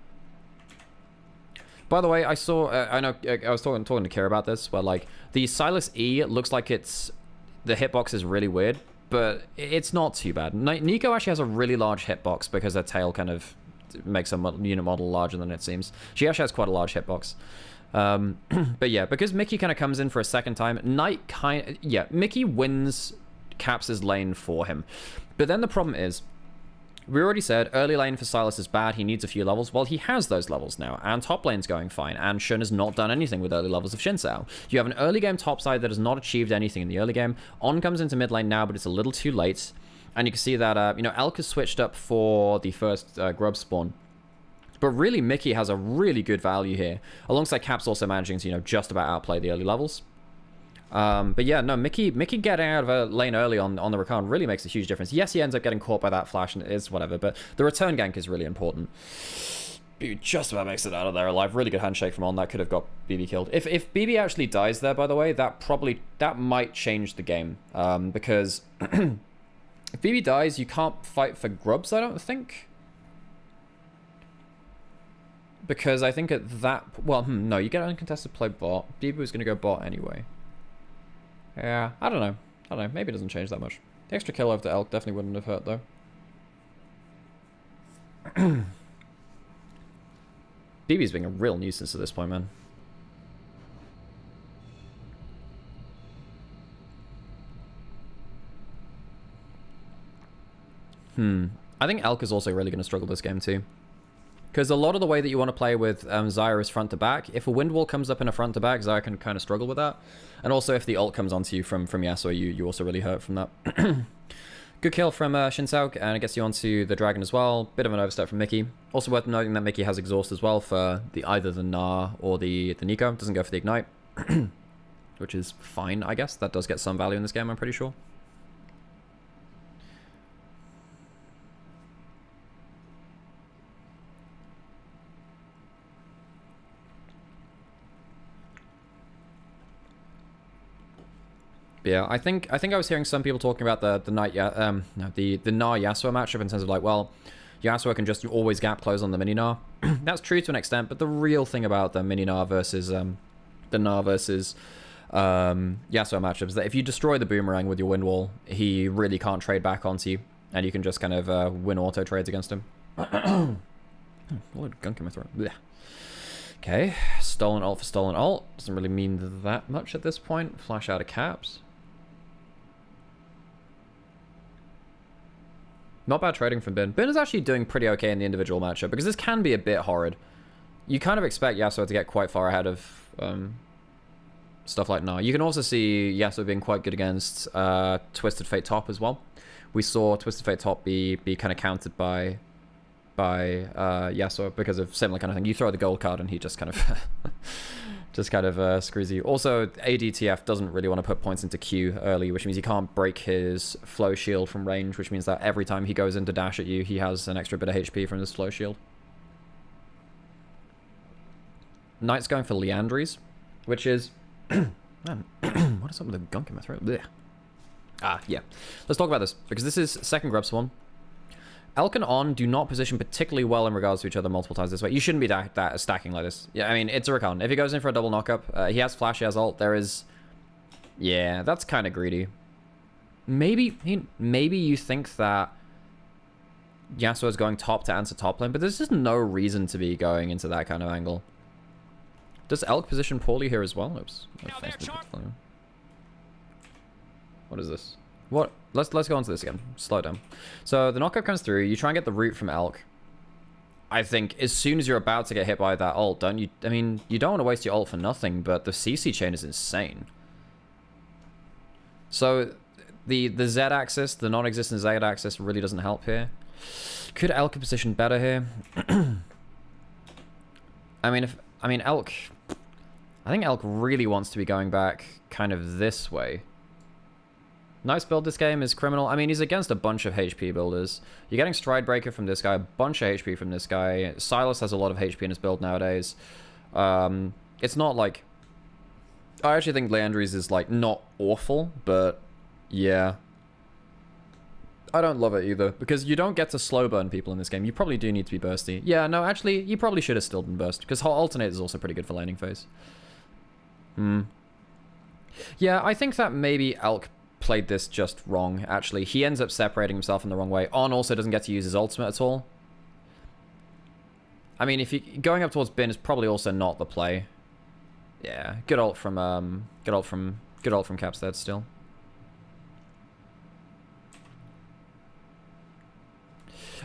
By the way, I saw, I know, I was talking to Kira about this, where like, the Silas E looks like it's, the hitbox is really weird, but it's not too bad. Nico actually has a really large hitbox because her tail kind of makes a unit model larger than it seems. She actually has quite a large hitbox. But yeah, because Mickey kind of comes in for a second time, Knight Mickey wins Caps' lane for him. But then the problem is, we already said early lane for Silas is bad, he needs a few levels. Well, he has those levels now, and top lane's going fine, and Shun has not done anything with early levels of Xin Sao. You have an early game top side that has not achieved anything in the early game. On comes into mid lane now, but it's a little too late. And you can see that, you know, Elk has switched up for the first grub spawn. But really, Mickey has a really good value here, alongside Caps also managing to, you know, just about outplay the early levels. But yeah, no, Mickey getting out of a lane early on the Rakan really makes a huge difference. Yes, he ends up getting caught by that flash, and it is whatever, but the return gank is really important. BB just about makes it out of there alive. Really good handshake from On. That could have got BB killed. If BB actually dies there, by the way, that might change the game. Because if BB dies, you can't fight for grubs, I don't think. Because I think at that... Well, no, you get uncontested play bot. BB was going to go bot anyway. Yeah, I don't know. Maybe it doesn't change that much. The extra kill over the Elk definitely wouldn't have hurt, though. BB's being a real nuisance at this point, man. I think Elk is also really going to struggle this game, too. Because a lot of the way that you want to play with Zyra is front to back. If a wind wall comes up in a front to back, Zyra can kind of struggle with that. And also if the ult comes onto you from Yasuo, you also really hurt from that. Good kill from Xin Sao, and it gets you onto the dragon as well. Bit of an overstep from Mickey. Also worth noting that Mickey has exhaust as well for either the Gnar or the Nico. Doesn't go for the ignite. Which is fine, I guess. That does get some value in this game, I'm pretty sure. Yeah, I think I was hearing some people talking about the Gnar Yasuo matchup in terms of like, well, Yasuo can just always gap close on the mini Gnar. That's true to an extent, but the real thing about the mini Gnar versus the Gnar versus Yasuo matchup is that if you destroy the boomerang with your wind wall, he really can't trade back onto you, and you can just kind of win auto trades against him. What a gunk in my throat. Blech. Okay, stolen ult for stolen ult. Doesn't really mean that much at this point. Flash out of Caps. Not bad trading from Bin. Bin is actually doing pretty okay in the individual matchup, because this can be a bit horrid. You kind of expect Yasuo to get quite far ahead of stuff like Gnar. You can also see Yasuo being quite good against Twisted Fate top as well. We saw Twisted Fate top be kind of countered by Yasuo because of similar kind of thing. You throw the gold card and he just kind of screws you. Also, ADTF doesn't really want to put points into Q early, which means he can't break his flow shield from range, which means that every time he goes in to dash at you, he has an extra bit of HP from his flow shield. Knight's going for Leandries, which is... Man, what is up with the gunk in my throat? Blech. Yeah. Let's talk about this, because this is second grub spawn. Elk and On do not position particularly well in regards to each other multiple times this way. You shouldn't be that stacking like this. Yeah, I mean, it's a Rakan. If he goes in for a double knockup, he has flash, he has ult. There is... Yeah, that's kind of greedy. Maybe you think that Yasuo is going top to answer top lane, but there's just no reason to be going into that kind of angle. Does Elk position poorly here as well? Oops. What is this? What? Let's go on to this again. Slow down. So the knockup comes through. You try and get the root from Elk. I think as soon as you're about to get hit by that ult, don't you? I mean, you don't want to waste your ult for nothing, but the CC chain is insane. So the Z axis, the non-existent Z axis, really doesn't help here. Could Elk position better here? I mean, Elk... I think Elk really wants to be going back kind of this way. Nice build this game is criminal. I mean, he's against a bunch of HP builders. You're getting Stride Breaker from this guy, a bunch of HP from this guy. Silas has a lot of HP in his build nowadays. It's not like... I actually think Leandry's is, like, not awful, but yeah. I don't love it either, because you don't get to slow burn people in this game. You probably do need to be bursty. Yeah, no, actually, you probably should have still been burst, because Alternate is also pretty good for laning phase. Yeah, I think that maybe Elk played this just wrong, actually. He ends up separating himself in the wrong way. On also doesn't get to use his ultimate at all. I mean, if you going up towards Bin is probably also not the play. Yeah, good ult from Capstead still.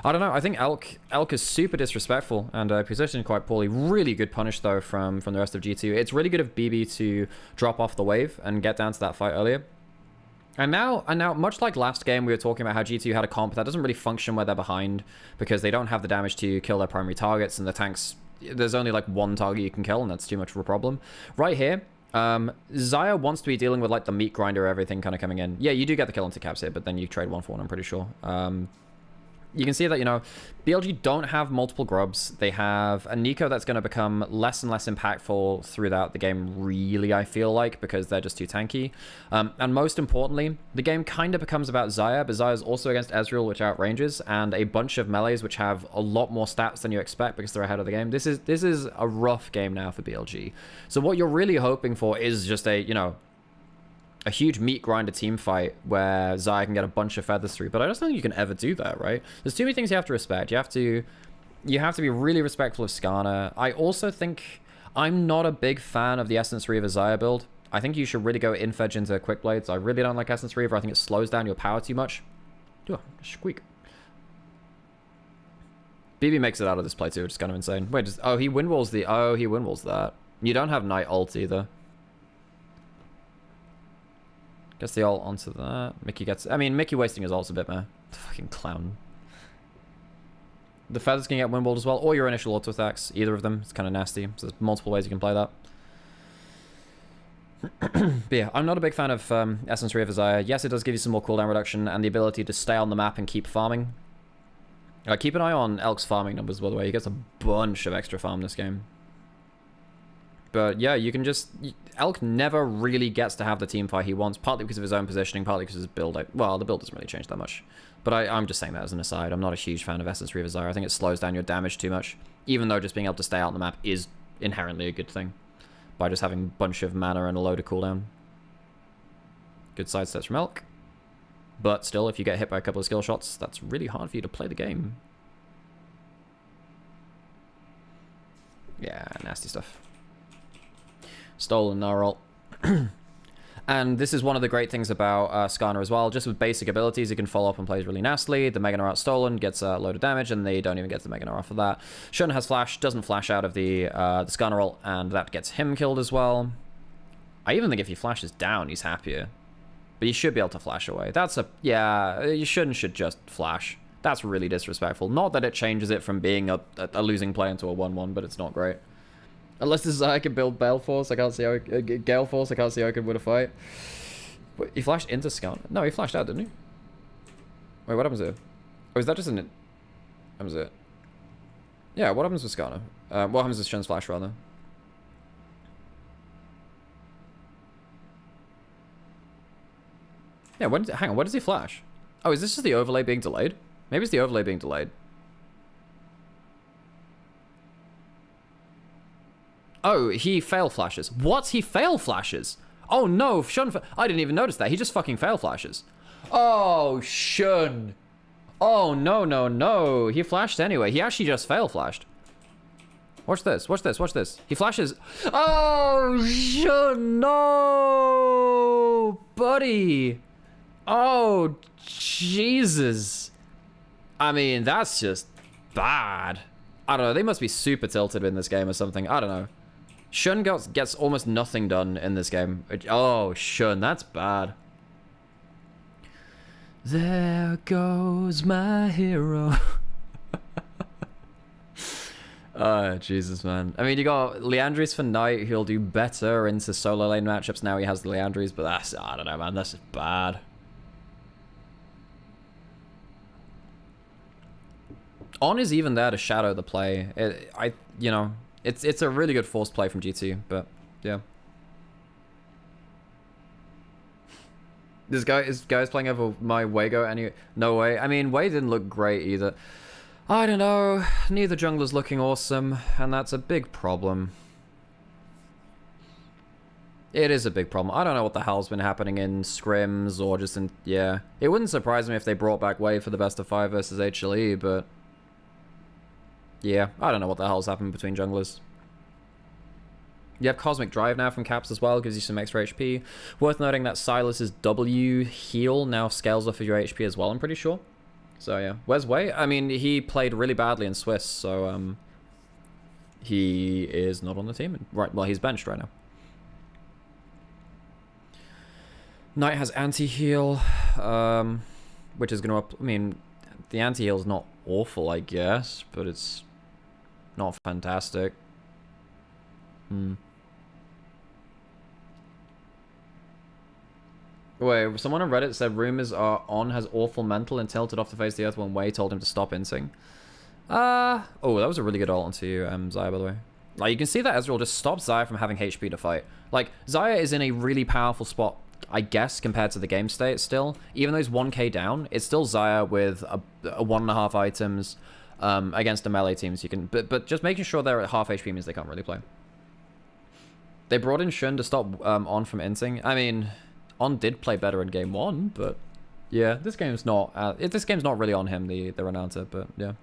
I don't know. I think Elk is super disrespectful and positioned quite poorly. Really good punish though from the rest of G2. It's really good of BB to drop off the wave and get down to that fight earlier. And now, much like last game, we were talking about how G2 had a comp that doesn't really function where they're behind because they don't have the damage to kill their primary targets, and the tanks, there's only like one target you can kill, and that's too much of a problem. Right here, Xayah wants to be dealing with like the meat grinder, everything kind of coming in. Yeah, you do get the kill into Caps here, but then you trade 1 for 1, I'm pretty sure. You can see that, you know, BLG don't have multiple grubs. They have a Nico that's going to become less and less impactful throughout the game, really, I feel like, because they're just too tanky. And most importantly, the game kind of becomes about Xayah, but Xayah's also against Ezreal, which outranges, and a bunch of melees, which have a lot more stats than you expect because they're ahead of the game. This is a rough game now for BLG. So what you're really hoping for is just a, you know, a huge meat grinder team fight where Xayah can get a bunch of feathers through, but I just don't think you can ever do that, right? There's too many things you have to respect. You have to be really respectful of Skarner. I also think I'm not a big fan of the Essence Reaver Xayah build. I think you should really go Infedge into Quick Blades. I really don't like Essence Reaver. I think it slows down your power too much. Oh, squeak. BB makes it out of this play too, which is kind of insane. Wait, oh, he windwalls that. You don't have Night ult either. Gets the ult onto that. Mickey gets... I mean, Mickey wasting his ult's a bit, man. Fucking clown. The feathers can get windwalled as well, or your initial auto attacks. Either of them. It's kind of nasty. So there's multiple ways you can play that. But yeah, I'm not a big fan of Essence Reaver Xayah. Yes, it does give you some more cooldown reduction and the ability to stay on the map and keep farming. Keep an eye on Elk's farming numbers, by the way. He gets a bunch of extra farm this game. But yeah, you can just... Elk never really gets to have the team fight he wants, partly because of his own positioning, partly because of his build. Well, the build doesn't really change that much. But I'm just saying that as an aside. I'm not a huge fan of Essence Reaver Xayah. I think it slows down your damage too much. Even though just being able to stay out on the map is inherently a good thing. By just having a bunch of mana and a load of cooldown. Good side steps from Elk. But still, if you get hit by a couple of skill shots, that's really hard for you to play the game. Yeah, nasty stuff. Stolen Gnarl. And this is one of the great things about Skarner as well. Just with basic abilities, he can follow up and plays really nastily. The Mega Gnarl stolen, gets a load of damage, and they don't even get the Mega Gnarl for that. Shun has flash, doesn't flash out of the Skarner ult, and that gets him killed as well. I even think if he flashes down, he's happier. But you should be able to flash away. That's a... Yeah, you should just flash. That's really disrespectful. Not that it changes it from being a losing play into a 1-1, but it's not great. Unless this is how I can build Bale Force, I can't see how... Gale Force, I can't see how I could win a fight. Wait, he flashed into Scout? No, he flashed out, didn't he? Wait, what happens here? Oh, is that just an... What happens here? Yeah, what happens with Skarner? What happens with Shun's flash, rather? Yeah, hang on, when does he flash? Oh, is this just the overlay being delayed? Maybe it's the overlay being delayed. Oh, he fail flashes. What? He fail flashes? Oh no, Shun... I didn't even notice that. He just fucking fail flashes. Oh, Shun. Oh, no, no, no. He flashed anyway. He actually just fail flashed. Watch this, watch this, watch this. He flashes... Oh, Shun, no! Buddy! Oh, Jesus. I mean, that's just bad. I don't know, they must be super tilted in this game or something. I don't know. Shun gets almost nothing done in this game. Oh, Shun, that's bad. There goes my hero. Jesus, man. I mean, you got Leandries for Knight, who'll do better into solo lane matchups now he has the Leandries, but that's, I don't know, man. That's just bad. On is even there to shadow the play. You know, it's a really good forced play from G2, but yeah. This guy's playing over my Wago anyway. No way. I mean, Wei didn't look great either. I don't know. Neither jungler's looking awesome, and that's a big problem. It is a big problem. I don't know what the hell's been happening in scrims or just in... Yeah. It wouldn't surprise me if they brought back Wei for the best of 5 versus HLE, but... Yeah, I don't know what the hell's happened between junglers. You have Cosmic Drive now from Caps as well, gives you some extra HP. Worth noting that Silas's W heal now scales off of your HP as well, I'm pretty sure. So yeah, where's Wei? I mean, he played really badly in Swiss, so he is not on the team. Right, well, he's benched right now. Knight has anti-heal, which is going to up... I mean, the anti-heal is not awful, I guess, but it's not fantastic. Wait, someone on Reddit said rumors are On has awful mental and tilted off the face of the earth when Wei told him to stop inting. Oh, that was a really good ult onto you, Xayah, by the way. Like, you can see that Ezreal just stops Xayah from having HP to fight. Like, Xayah is in a really powerful spot, I guess, compared to the game state still. Even though he's 1k down, it's still Xayah with a 1.5 items against a melee team. So you can, but just making sure they're at half HP means they can't really play. They brought in Shun to stop On from inting. I mean... On did play better in game 1, but yeah, this game's not really on him, the Renata, but yeah.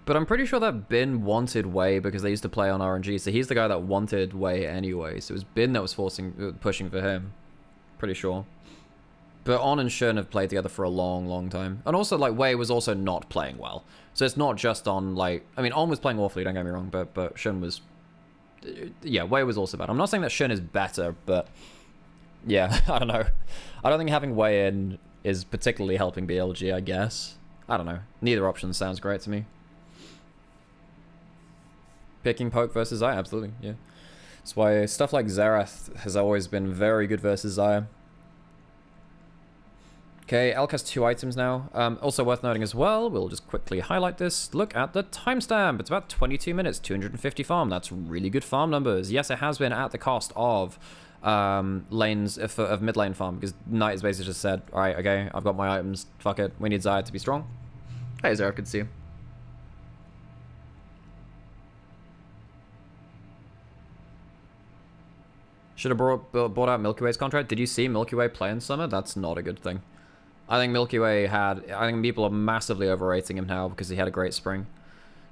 But I'm pretty sure that Bin wanted Wei because they used to play on RNG, so he's the guy that wanted Wei anyway, so it was Bin that was pushing for him. Pretty sure. But On and Shun have played together for a long, long time. And also, like, Wei was also not playing well. So it's not just On, like... I mean, On was playing awfully, don't get me wrong, but Shun was... Yeah, Wei was also bad. I'm not saying that Shun is better, but... Yeah, I don't know. I don't think having Wei in is particularly helping BLG, I guess. I don't know. Neither option sounds great to me. Picking Poke versus Xayah, absolutely, yeah. That's why stuff like Xerath has always been very good versus Xayah. Okay, Elk has 2 items now. Also worth noting as well, we'll just quickly highlight this. Look at the timestamp. It's about 22 minutes, 250 farm. That's really good farm numbers. Yes, it has been at the cost of lanes, of mid lane farm, because Knight has basically just said, alright, okay, I've got my items, fuck it, we need Xayah to be strong. Hey, Zara, good to see you. Should have bought out Milky Way's contract. Did you see Milky Way play in summer? That's not a good thing. I think Milky Way had... I think people are massively overrating him now because he had a great spring.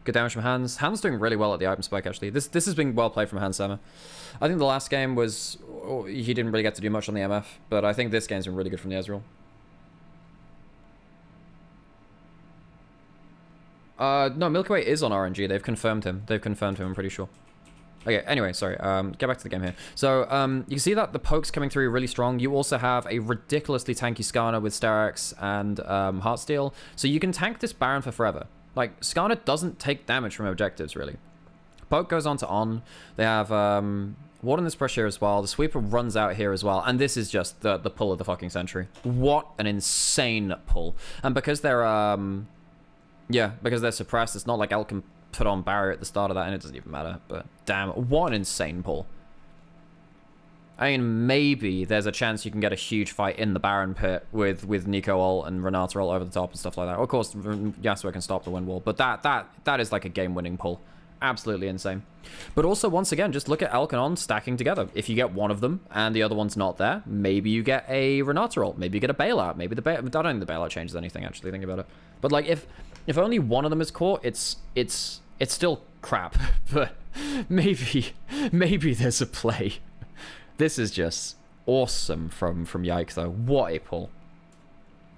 Good damage from Hans. Hans doing really well at the item spike, actually. This has been well played from Hans Sama. I think the last game was... Oh, he didn't really get to do much on the MF, but I think this game's been really good from the Ezreal. No, Milky Way is on RNG. They've confirmed him. I'm pretty sure. Okay, anyway, sorry. Get back to the game here. So, you can see that the pokes coming through really strong. You also have a ridiculously tanky Skarner with Sterak's and Heartsteel. So you can tank this Baron for forever. Like, Skarner doesn't take damage from objectives, really. Poke goes on to On. They have Warden this pressure as well. The Sweeper runs out here as well. And this is just the pull of the fucking century. What an insane pull. And because they're, yeah, because they're suppressed, it's not like Elk can put on barrier at the start of that, and it doesn't even matter. But damn, what an insane pull. I mean, maybe there's a chance you can get a huge fight in the Baron pit with Nico ult and Renata ult over the top and stuff like that. Of course, Yasuo can stop the wind wall, but that is like a game-winning pull. Absolutely insane. But also, once again, just look at Elk and On stacking together. If you get one of them and the other one's not there, maybe you get a Renata ult. Maybe you get a bailout. Maybe I don't think the bailout changes anything, actually, think about it. But like, if only one of them is caught, it's still crap. But maybe there's a play. This is just awesome from Yike, though. What a pull.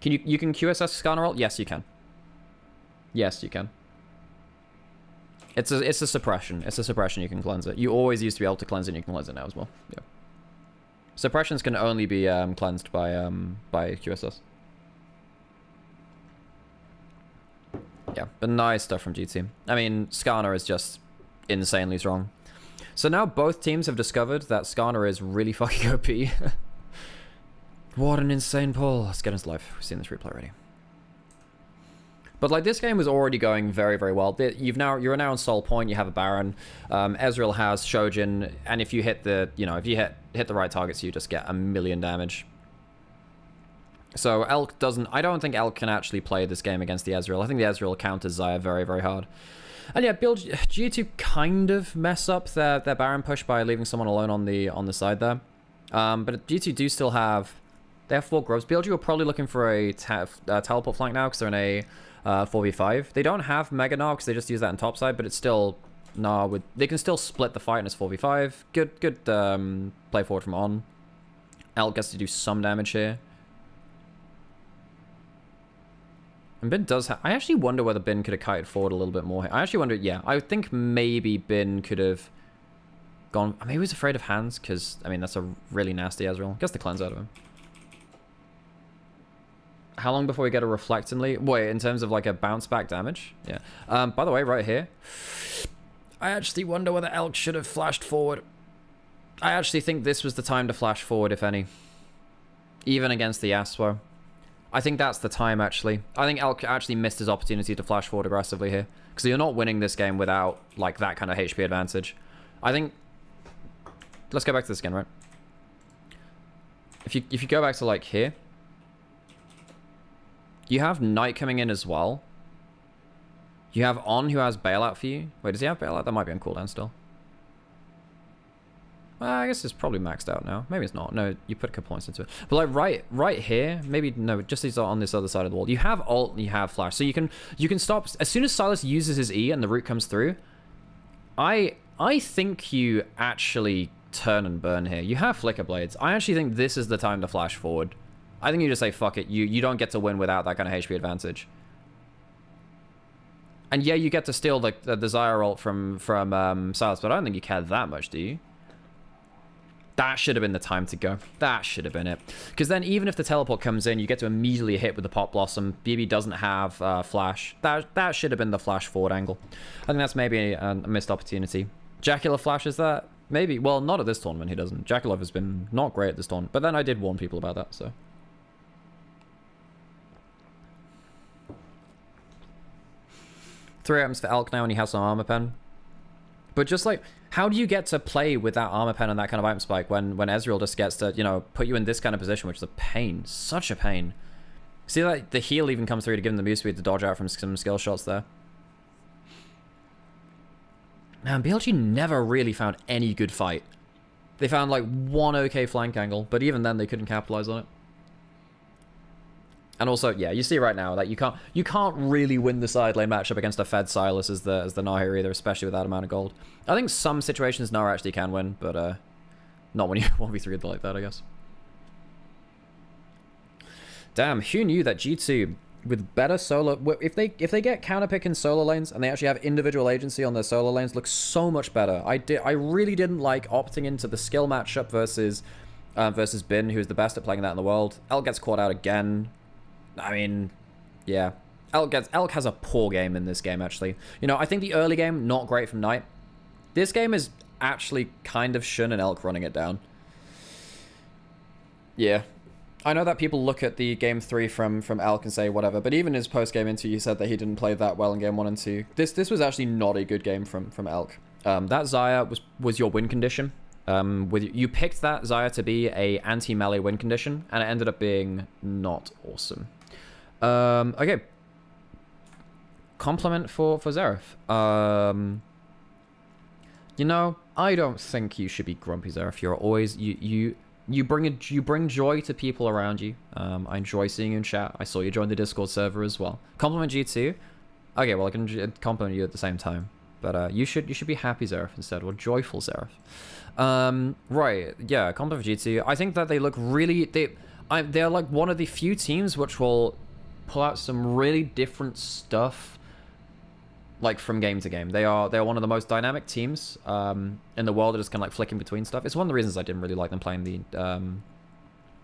You can QSS Skarner ult? Yes, you can. Yes, you can. It's a suppression. It's a suppression. You can cleanse it. You always used to be able to cleanse it, and you can cleanse it now as well. Yeah. Suppressions can only be cleansed by QSS. Yeah, but nice stuff from G2. I mean, Skarner is just insanely strong. So now both teams have discovered that Skarner is really fucking OP. What an insane pull. Let's get into live. We've seen this replay already. But like this game was already going very, very well. You're now on Soul Point. You have a Baron. Ezreal has Shojin, and if you hit the hit the right targets, you just get 1,000,000 damage. So Elk doesn't. I don't think Elk can actually play this game against the Ezreal. I think the Ezreal counters Xayah very, very hard. And yeah, G2 kind of mess up their Baron push by leaving someone alone on the side there. But G2 do still have. They have 4 grubs. BLG are probably looking for a teleport flank now because they're in a 4v5. They don't have Mega Gnar because they just use that on top side, but it's still Gnar they can still split the fight in its 4v5. Good play forward from On. Elk gets to do some damage here. And Bin does have... I actually wonder whether Bin could have kited forward a little bit more here. I actually wonder... Yeah, I think maybe Bin could have gone... Maybe he was afraid of hands, because, I mean, that's a really nasty Ezreal. Gets the cleanse out of him. How long before we get a Reflectingly? Wait, in terms of, like, a bounce back damage? Yeah. By the way, right here, I actually wonder whether Elk should have flashed forward. I actually think this was the time to flash forward, if any. Even against the Yasuo. I think that's the time, actually. I think Elk actually missed his opportunity to flash forward aggressively here. Because you're not winning this game without, like, that kind of HP advantage. I think... Let's go back to this again, right? If you go back to, like, here... You have Knight coming in as well. You have On who has Bailout for you. Wait, does he have Bailout? That might be on cooldown still. Well, I guess it's probably maxed out now. Maybe it's not. No, you put good points into it. But like right here, maybe no, just these are on this other side of the wall. You have ult and you have flash. So you can stop as soon as Sylas uses his E and the root comes through. I think you actually turn and burn here. You have Flicker Blades. I actually think this is the time to flash forward. I think you just say fuck it. You don't get to win without that kind of HP advantage. And yeah, you get to steal the Xayah ult from Sylas, but I don't think you care that much, do you? That should have been the time to go. That should have been it. Because then even if the teleport comes in, you get to immediately hit with the Pot Blossom. BB doesn't have flash. That should have been the flash forward angle. I think that's maybe a missed opportunity. Jacula flashes that? Maybe. Well, not at this tournament, he doesn't. Jacula has been not great at this tournament. But then I did warn people about that, so... 3 items for Elk now and he has some armor pen. But just like, how do you get to play with that armor pen and that kind of item spike when Ezreal just gets to, you know, put you in this kind of position, which is a pain. Such a pain. See, like, the heal even comes through to give him the move speed to dodge out from some skill shots there. Man, BLG never really found any good fight. They found, like, one okay flank angle, but even then they couldn't capitalize on it. And also, yeah, you see right now that you can't really win the side lane matchup against a fed Sylas as the Nahir either, especially with that amount of gold. I think some situations Nahir actually can win, but not when you 1v3 like that, I guess. Damn, who knew that G2 with better solo, if they get counterpick in solo lanes and they actually have individual agency on their solo lanes, looks so much better. I really didn't like opting into the skill matchup versus Bin, who's the best at playing that in the world. Elk gets caught out again. I mean, yeah. Elk has a poor game in this game, actually. You know, I think the early game, not great from Knight. This game is actually kind of Shun and Elk running it down. Yeah. I know that people look at the game 3 from Elk and say whatever, but even his post-game interview said that he didn't play that well in game 1 and 2. This was actually not a good game from Elk. That Xayah was your win condition. You picked that Xayah to be a anti-melee win condition, and it ended up being not awesome. Okay. Compliment for Xerath. You know, I don't think you should be grumpy, Xerath. You're always you bring joy to people around you. I enjoy seeing you in chat. I saw you join the Discord server as well. Compliment G2. Okay, well I can compliment you at the same time, but you should be happy Xerath instead, or joyful Xerath. Right, yeah, compliment for G2. I think that they look really they're like one of the few teams which will pull out some really different stuff like from game to game. They're one of the most dynamic teams in the world. That just kind of like flicking between stuff. It's one of the reasons I didn't really like them playing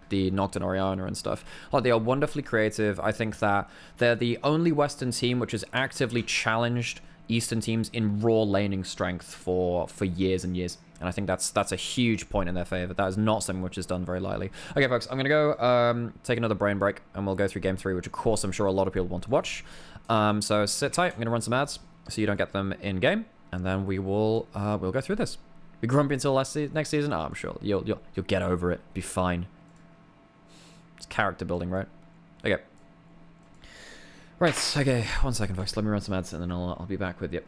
the Nocturne Oriana and stuff. Like, they are wonderfully creative. I think that they're the only Western team which has actively challenged Eastern teams in raw laning strength for years and years. And I think that's a huge point in their favor. That is not something which is done very lightly. Okay, folks, I'm going to go take another brain break, and we'll go through Game 3, which, of course, I'm sure a lot of people want to watch. So sit tight. I'm going to run some ads so you don't get them in-game, and then we'll go through this. Be grumpy until next season? Oh, I'm sure. You'll get over it. Be fine. It's character building, right? Okay. Right, okay. 1 second, folks. Let me run some ads, and then I'll be back with you.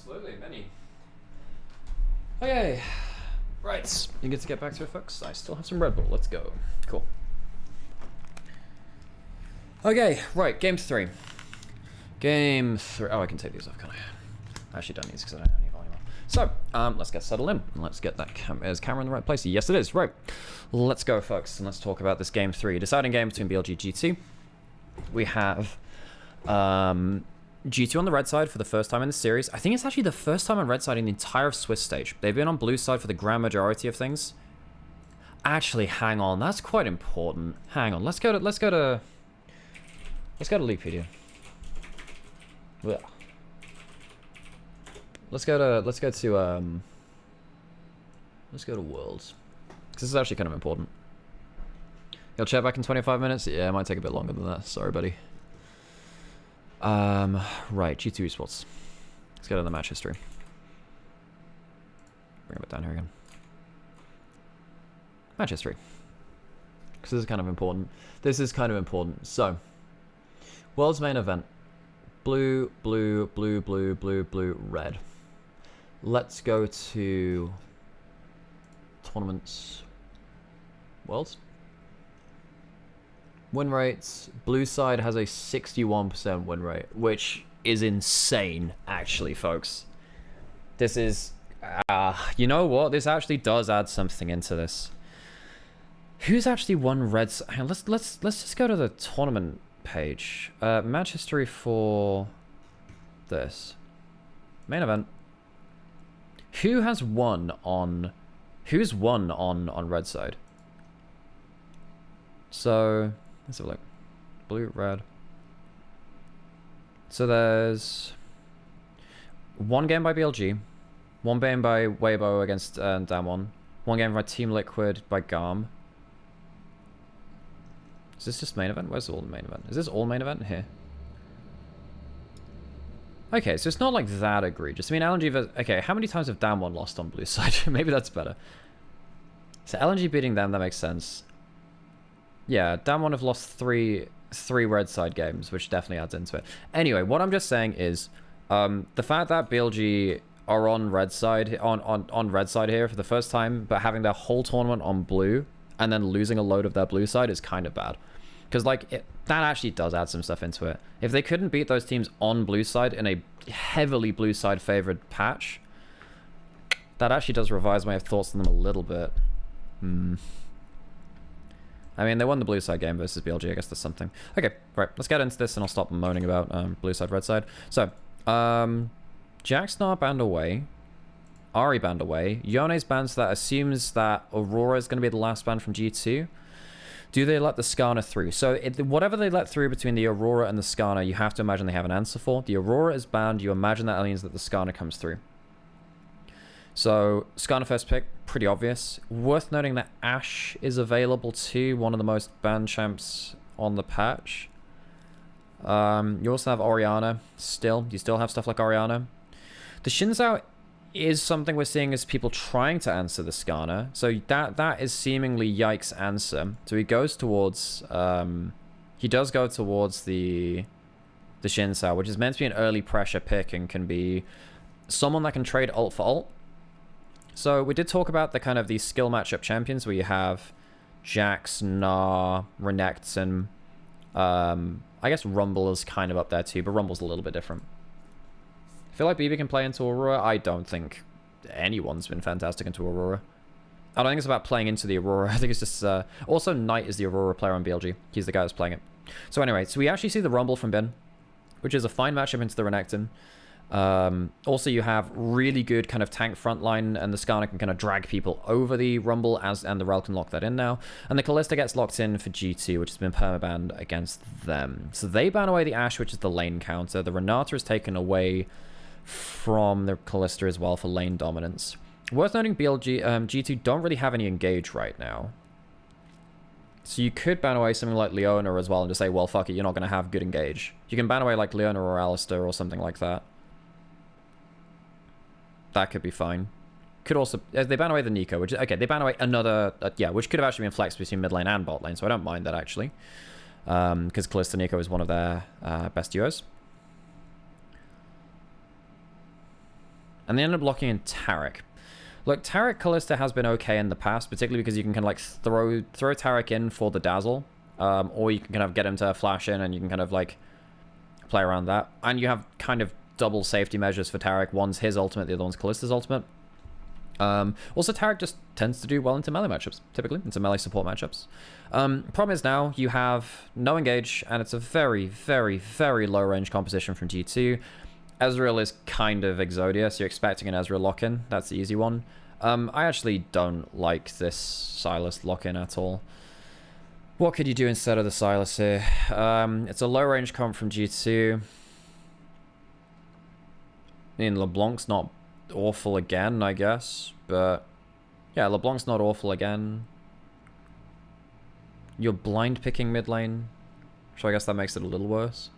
Absolutely, many. Okay, right. You get to get back to it, folks. I still have some Red Bull. Let's go. Cool. Okay, right. Game 3. Game 3. Oh, I can take these off, can I? I actually don't need these because I don't have any volume up. So, let's get settled in. Let's get that camera in the right place. Yes, it is. Right. Let's go, folks, and let's talk about this game 3. Deciding game between BLG G2. We have G2 on the red side for the first time in the series. I think it's actually the first time on red side in the entire Swiss stage. They've been on blue side for the grand majority of things. Actually, hang on. That's quite important. Hang on. Let's go to Leapedia. Yeah. Let's go to Worlds. Because this is actually kind of important. You'll check back in 25 minutes? Yeah, it might take a bit longer than that. Sorry, buddy. Right, G2 esports. Let's go to the match history. Bring it down here again. Match history. Because this is kind of important. So, World's main event. Blue, blue, blue, blue, blue, blue, red. Let's go to tournaments. Worlds. Win rates. Blue side has a 61% win rate, which is insane, actually, folks. This is... you know what? This actually does add something into this. Who's actually won red side? Hang on, let's just go to the tournament page. Match history for this. Main event. Who's won on red side? So, let's have a look. Blue, red. So there's one game by BLG, one game by Weibo against Damwon, one game by Team Liquid by Garm. Is this just main event? Where's all the main event? Is this all main event here? Okay, so it's not like that egregious. I mean, LNG... Okay, how many times have Damwon lost on blue side? Maybe that's better. So LNG beating them, that makes sense. Yeah, Damwon have lost three red side games, which definitely adds into it. Anyway, what I'm just saying is, the fact that BLG are on red side on red side here for the first time, but having their whole tournament on blue and then losing a load of their blue side is kind of bad. Because, like, that actually does add some stuff into it. If they couldn't beat those teams on blue side in a heavily blue side favored patch, that actually does revise my thoughts on them a little bit. I mean, they won the blue side game versus BLG. I guess there's something. Okay, right. Let's get into this and I'll stop moaning about blue side, red side. So, Jacksnar banned away. Ari banned away. Yone's banned, so that assumes that Aurora is going to be the last ban from G2. Do they let the Skarner through? So whatever they let through between the Aurora and the Skarner, you have to imagine they have an answer for. The Aurora is banned. You imagine that means that the Skarner comes through. So Skarner first pick, pretty obvious. Worth noting that Ashe is available too, one of the most banned champs on the patch. You also have Orianna still. You still have stuff like Orianna. The Shinzao is something we're seeing as people trying to answer the Skarner. So that is seemingly Yike's answer. So he goes towards... he does go towards the Shinzao, which is meant to be an early pressure pick and can be someone that can trade ult for ult. So we did talk about the kind of these skill matchup champions where you have Jax, Gnar, Renekton. I guess Rumble is kind of up there too, but Rumble's a little bit different. I feel like BB can play into Aurora. I don't think anyone's been fantastic into Aurora. I don't think it's about playing into the Aurora. I think it's just... also, Knight is the Aurora player on BLG. He's the guy that's playing it. So anyway, so we actually see the Rumble from Bin, which is a fine matchup into the Renekton. Also, you have really good kind of tank frontline, and the Skarner can kind of drag people over the Rumble, and the Rel can lock that in now. And the Kalista gets locked in for G2, which has been permabanned against them. So they ban away the Ashe, which is the lane counter. The Renata is taken away from the Kalista as well for lane dominance. Worth noting, BLG, G2 don't really have any engage right now. So you could ban away something like Leona as well and just say, well, fuck it, you're not going to have good engage. You can ban away like Leona or Alistar or something like that. That could be fine. Could also... they ban away the Nico, which... Okay, they ban away another... yeah, which could have actually been flexed between mid lane and bot lane, so I don't mind that, actually. Because Kalista Nico is one of their best duos. And they ended up locking in Taric. Look, Taric Kalista has been okay in the past, particularly because you can kind of like throw Taric in for the dazzle. Or you can kind of get him to flash in and you can kind of like play around that. And you have kind of double safety measures for Taric. One's his ultimate, the other one's Kallista's ultimate. Also, Taric just tends to do well into melee matchups, typically, into melee support matchups. Problem is now you have no engage, and it's a very, very, very low range composition from G2. Ezreal is kind of Exodia, so you're expecting an Ezreal lock-in. That's the easy one. I actually don't like this Sylas lock-in at all. What could you do instead of the Sylas here? It's a low range comp from G2. I mean, LeBlanc's not awful again, I guess, but yeah, LeBlanc's not awful again. You're blind picking mid lane, so I guess that makes it a little worse.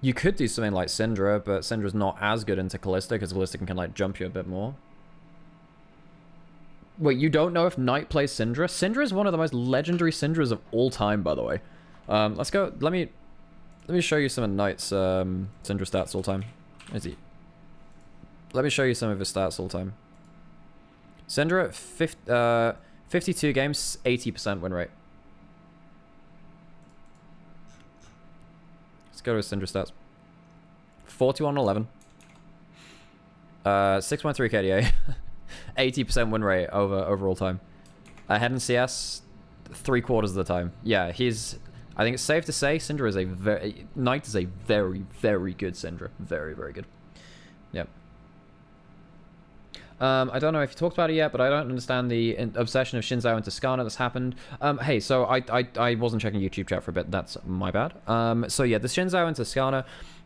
You could do something like Syndra, but Syndra's not as good into Kalista because Kalista can like jump you a bit more. Wait, you don't know if Knight plays Syndra? Syndra is one of the most legendary Syndras of all time, by the way. Let's go. Let me show you some of Knight's Syndra stats all time. Is he? Let me show you some of his stats all time. Syndra, 52 games, 80% win rate. Let's go to his Syndra stats. 41-11. 6.3 KDA. 80% win rate overall time. Head in CS, 3/4 of the time. Yeah, I think it's safe to say Syndra is Knight is a very, very good Syndra. Very, very good. Yep. I don't know if you talked about it yet, but I don't understand the obsession of Shinzao into Skarner that's happened. Hey, so I wasn't checking YouTube chat for a bit. That's my bad. So yeah, the Shinzao into Skarner.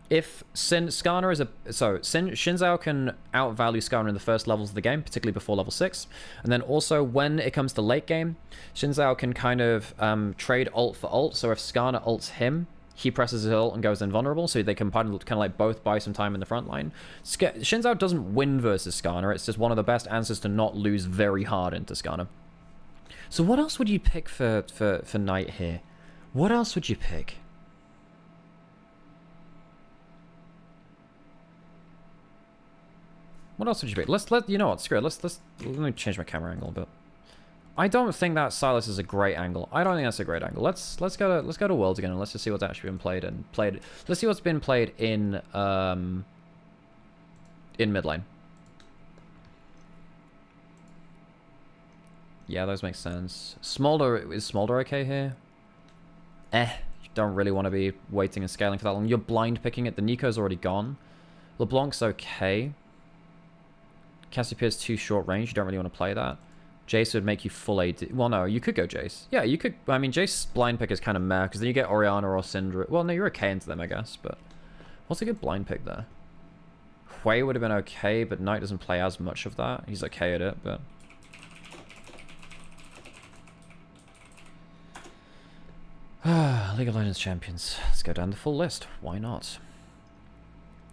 If Skarner is Shinzao can outvalue Skarner in the first levels of the game, particularly before level 6. And then also when it comes to late game, Shinzao can kind of trade ult for ult. So if Skarner ults him, he presses his ult and goes invulnerable, so they can kind of like both buy some time in the front line. Shinzao doesn't win versus Skarner. It's just one of the best answers to not lose very hard into Skarner. So what else would you pick for Knight here? What else would you pick? What else would you pick? You know what? Screw it. Let me change my camera angle a bit. I don't think that Sylas is a great angle. I don't think that's a great angle. Let's go to Worlds again and let's just see what's actually been played and Let's see what's been played in mid lane. Yeah, those make sense. Smolder, is Smolder okay here? You don't really want to be waiting and scaling for that long. You're blind picking it. The Nico's already gone. LeBlanc's okay. Cassiopeia's too short range. You don't really want to play that. Jace would make you full AD. Well, no, you could go Jace. Yeah, you could. I mean, Jace's blind pick is kind of meh, because then you get Orianna or Syndra. Well, no, you're okay into them, I guess, but what's a good blind pick there? Hui would have been okay, but Knight doesn't play as much of that. He's okay at it, but... League of Legends champions. Let's go down the full list. Why not?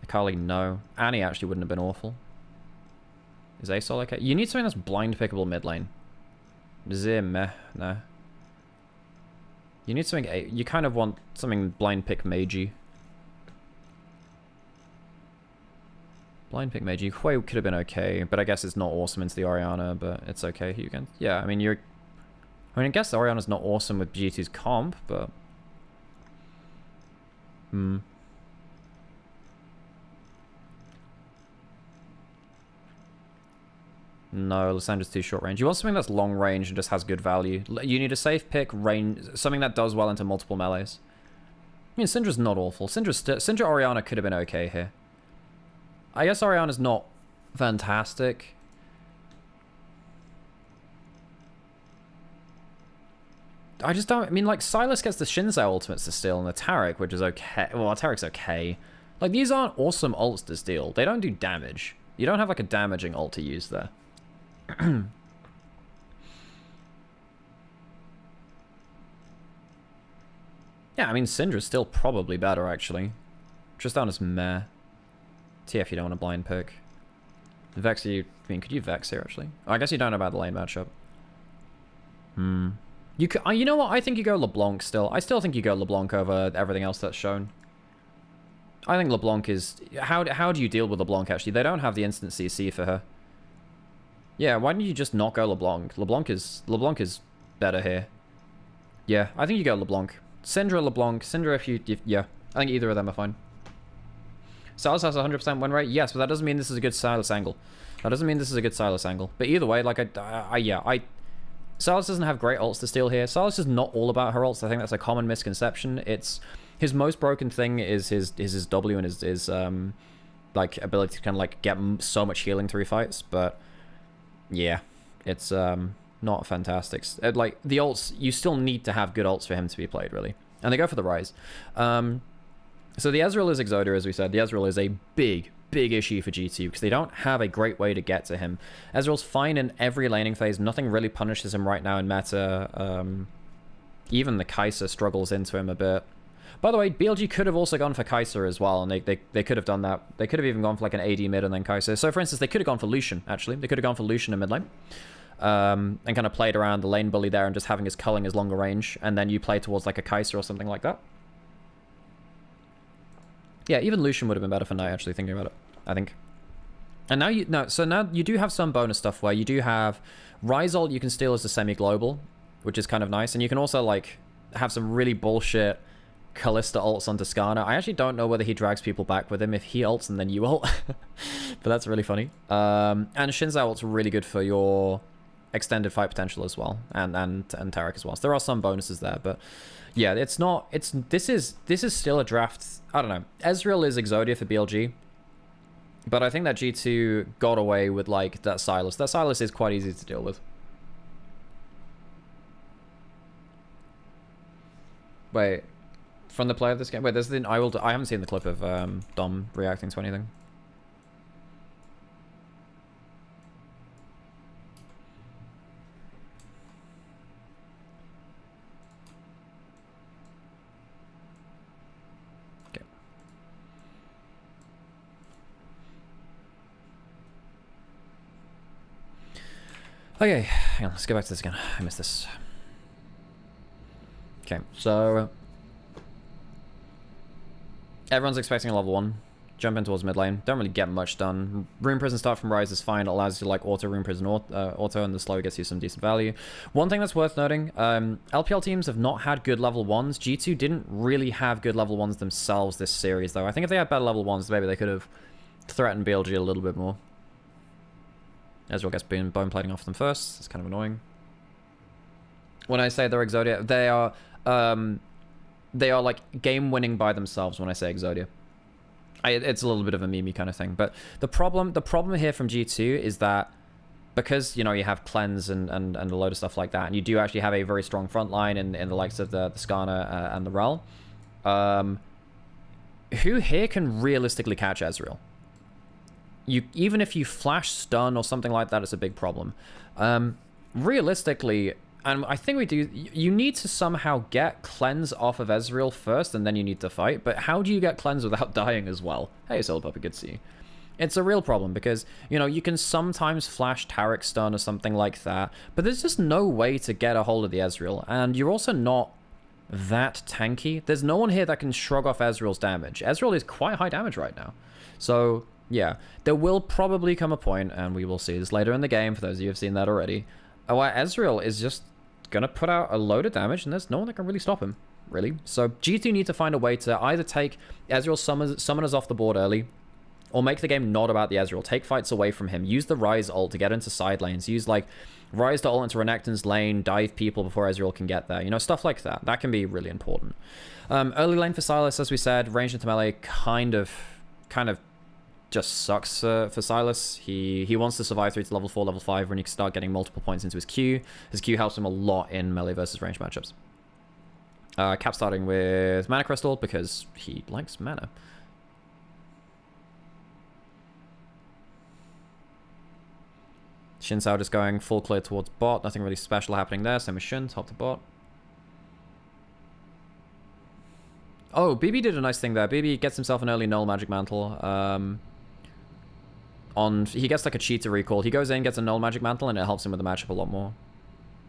Akali, no. Annie actually wouldn't have been awful. Is Asol okay? You need something that's blind pickable mid lane. Zim, meh, no. You need something... You kind of want something blind pick magey. Blind pick magey. Hui could have been okay, but I guess it's not awesome into the Orianna, but it's okay. You can... Yeah, I mean, you're... I mean, I guess the Orianna's not awesome with G2's comp, but... No, Lissandra's too short range. You want something that's long range and just has good value. You need a safe pick, range, something that does well into multiple melees. I mean, Syndra's not awful. Syndra Orianna could have been okay here. I guess Orianna's not fantastic. I just don't... I mean, like, Sylas gets the Shinzao ultimates to steal and the Taric, which is okay. Well, Taric's okay. Like, these aren't awesome ults to steal. They don't do damage. You don't have, like, a damaging ult to use there. Yeah, I mean, Syndra's still probably better, actually. Tristana's meh. TF, you don't want a blind pick. Vex, I mean, could you Vex here, actually? Oh, I guess you don't know about the lane matchup. You could, you know what? I think you go LeBlanc still. I still think you go LeBlanc over everything else that's shown. I think LeBlanc is... How do you deal with LeBlanc, actually? They don't have the instant CC for her. Yeah, why don't you just not go LeBlanc? LeBlanc is better here. Yeah, I think you go LeBlanc. Syndra, LeBlanc. Syndra, yeah. I think either of them are fine. Sylas has 100% win rate. Yes, but that doesn't mean this is a good Sylas angle. That doesn't mean this is a good Sylas angle. But either way, like, Sylas doesn't have great ults to steal here. Sylas is not all about her ults. I think that's a common misconception. It's his most broken thing is his W and his like ability to kind of like get so much healing through fights. But yeah, it's not fantastic. Like the ults, you still need to have good ults for him to be played, really. And they go for the Rise. So the Ezreal is Exodia, as we said. The Ezreal is a big issue for G2 because they don't have a great way to get to him. Ezreal's fine in every laning phase. Nothing really punishes him right now in meta. Even the Kai'Sa struggles into him a bit. By the way, BLG could have also gone for Kai'Sa as well, and they could have done that. They could have even gone for like an AD mid and then Kai'Sa. So for instance, they could have gone for Lucian, actually. They could have gone for Lucian in mid lane. And kind of played around the lane bully there and just having his culling his longer range, and then you play towards like a Kai'Sa or something like that. Yeah, even Lucian would have been better for Knight, actually, thinking about it, I think. And now so now you do have some bonus stuff where you do have Rise ult you can steal as a semi-global, which is kind of nice. And you can also, like, have some really bullshit Kalista ults onto Skarner. I actually don't know whether he drags people back with him if he ults and then you ult. But that's really funny. And Shinzao ult's really good for your extended fight potential as well. And Taric as well. So there are some bonuses there, but... yeah, this is still a draft. I don't know. Ezreal is Exodia for BLG. But I think that G2 got away with, like, that Sylas. That Sylas is quite easy to deal with. Wait. From the play of this game? Wait, I haven't seen the clip of Dom reacting to anything. Okay, hang on, let's go back to this again. I missed this. Okay, so... everyone's expecting a level 1. Jump in towards mid lane. Don't really get much done. Rune Prison start from Rise is fine. It allows you to like auto Rune Prison auto, and the slow gets you some decent value. One thing that's worth noting, LPL teams have not had good level 1s. G2 didn't really have good level 1s themselves this series, though. I think if they had better level 1s, maybe they could have threatened BLG a little bit more. Ezreal gets bone plating off them first. It's kind of annoying. When I say they're Exodia, they are like game winning by themselves when I say Exodia. It's a little bit of a meme kind of thing. But the problem here from G2 is that because, you know, you have cleanse and a load of stuff like that, and you do actually have a very strong front line in the likes of the Skarner and the Rel, who here can realistically catch Ezreal? Even if you flash stun or something like that, it's a big problem. Realistically, and I think you need to somehow get cleanse off of Ezreal first, and then you need to fight. But how do you get cleanse without dying as well? Hey, Soul Puppy, good to see you. It's a real problem because, you know, you can sometimes flash Taric stun or something like that, but there's just no way to get a hold of the Ezreal. And you're also not that tanky. There's no one here that can shrug off Ezreal's damage. Ezreal is quite high damage right now. So... yeah, there will probably come a point, and we will see this later in the game, for those of you who have seen that already, where Ezreal is just going to put out a load of damage, and there's no one that can really stop him, really. So G2 need to find a way to either take Ezreal summoners off the board early, or make the game not about the Ezreal. Take fights away from him. Use the Rise ult to get into side lanes. Use, like, Rise to ult into Renekton's lane, dive people before Ezreal can get there. You know, stuff like that. That can be really important. Early lane for Sylas, as we said, range into melee kind of just sucks for Sylas. He wants to survive through to level 4, level 5 when he can start getting multiple points into his Q. His Q helps him a lot in melee versus range matchups. Cap starting with Mana Crystal because he likes mana. Xin Sao just going full clear towards bot. Nothing really special happening there. Same with Shin, top to bot. Oh, BB did a nice thing there. BB gets himself an early null magic mantle. He gets like a cheater recall. He goes in, gets a null magic mantle, and it helps him with the matchup a lot more.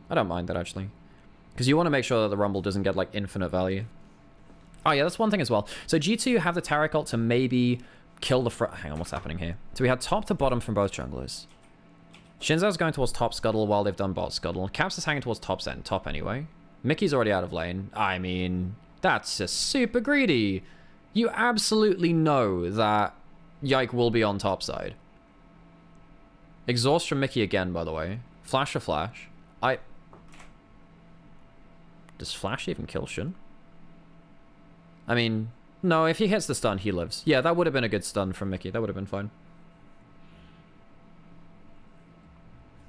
I don't mind that, actually. Because you want to make sure that the Rumble doesn't get like infinite value. Oh yeah, that's one thing as well. So G2 have the Taric ult to maybe kill the hang on, what's happening here? So we had top to bottom from both junglers. Shinzao's going towards top scuttle while they've done bot scuttle. Caps is hanging towards top anyway. Mickey's already out of lane. I mean, that's just super greedy. You absolutely know that Yike will be on top side. Exhaust from Mickey again, by the way. Flash for Flash. Does Flash even kill Shun? I mean, no, if he hits the stun, he lives. Yeah, that would have been a good stun from Mickey. That would have been fine.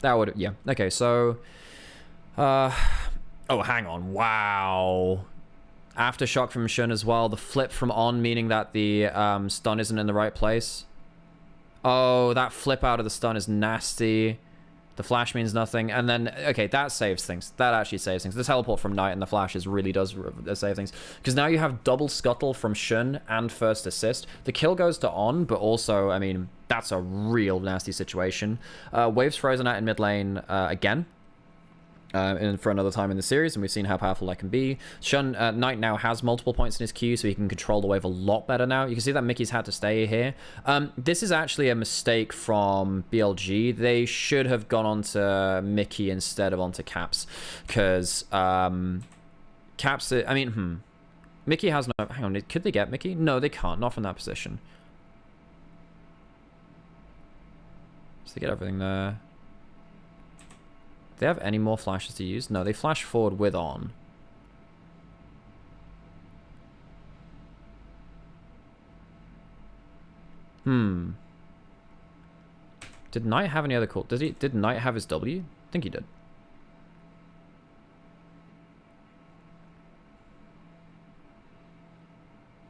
That would have, yeah. Okay, so... oh, hang on. Wow. Aftershock from Shun as well. The flip from on, meaning that the stun isn't in the right place. Oh, that flip out of the stun is nasty. The flash means nothing. And then, okay, that saves things. That actually saves things. The teleport from Knight and the flashes really does save things. Because now you have double scuttle from Shun and first assist. The kill goes to on, but also, I mean, that's a real nasty situation. Wave's frozen out in mid lane again. For another time in the series, and we've seen how powerful that can be. Shun, Knight now has multiple points in his queue, so he can control the wave a lot better now. You can see that Mickey's had to stay here. This is actually a mistake from BLG. They should have gone on to Mickey instead of onto Caps, because Caps, I mean, Mickey has no... Hang on, could they get Mickey? No, they can't, not from that position. So they get everything there. Do they have any more flashes to use? No, they flash forward with on. Did Knight have any other call? Did Knight have his W? I think he did.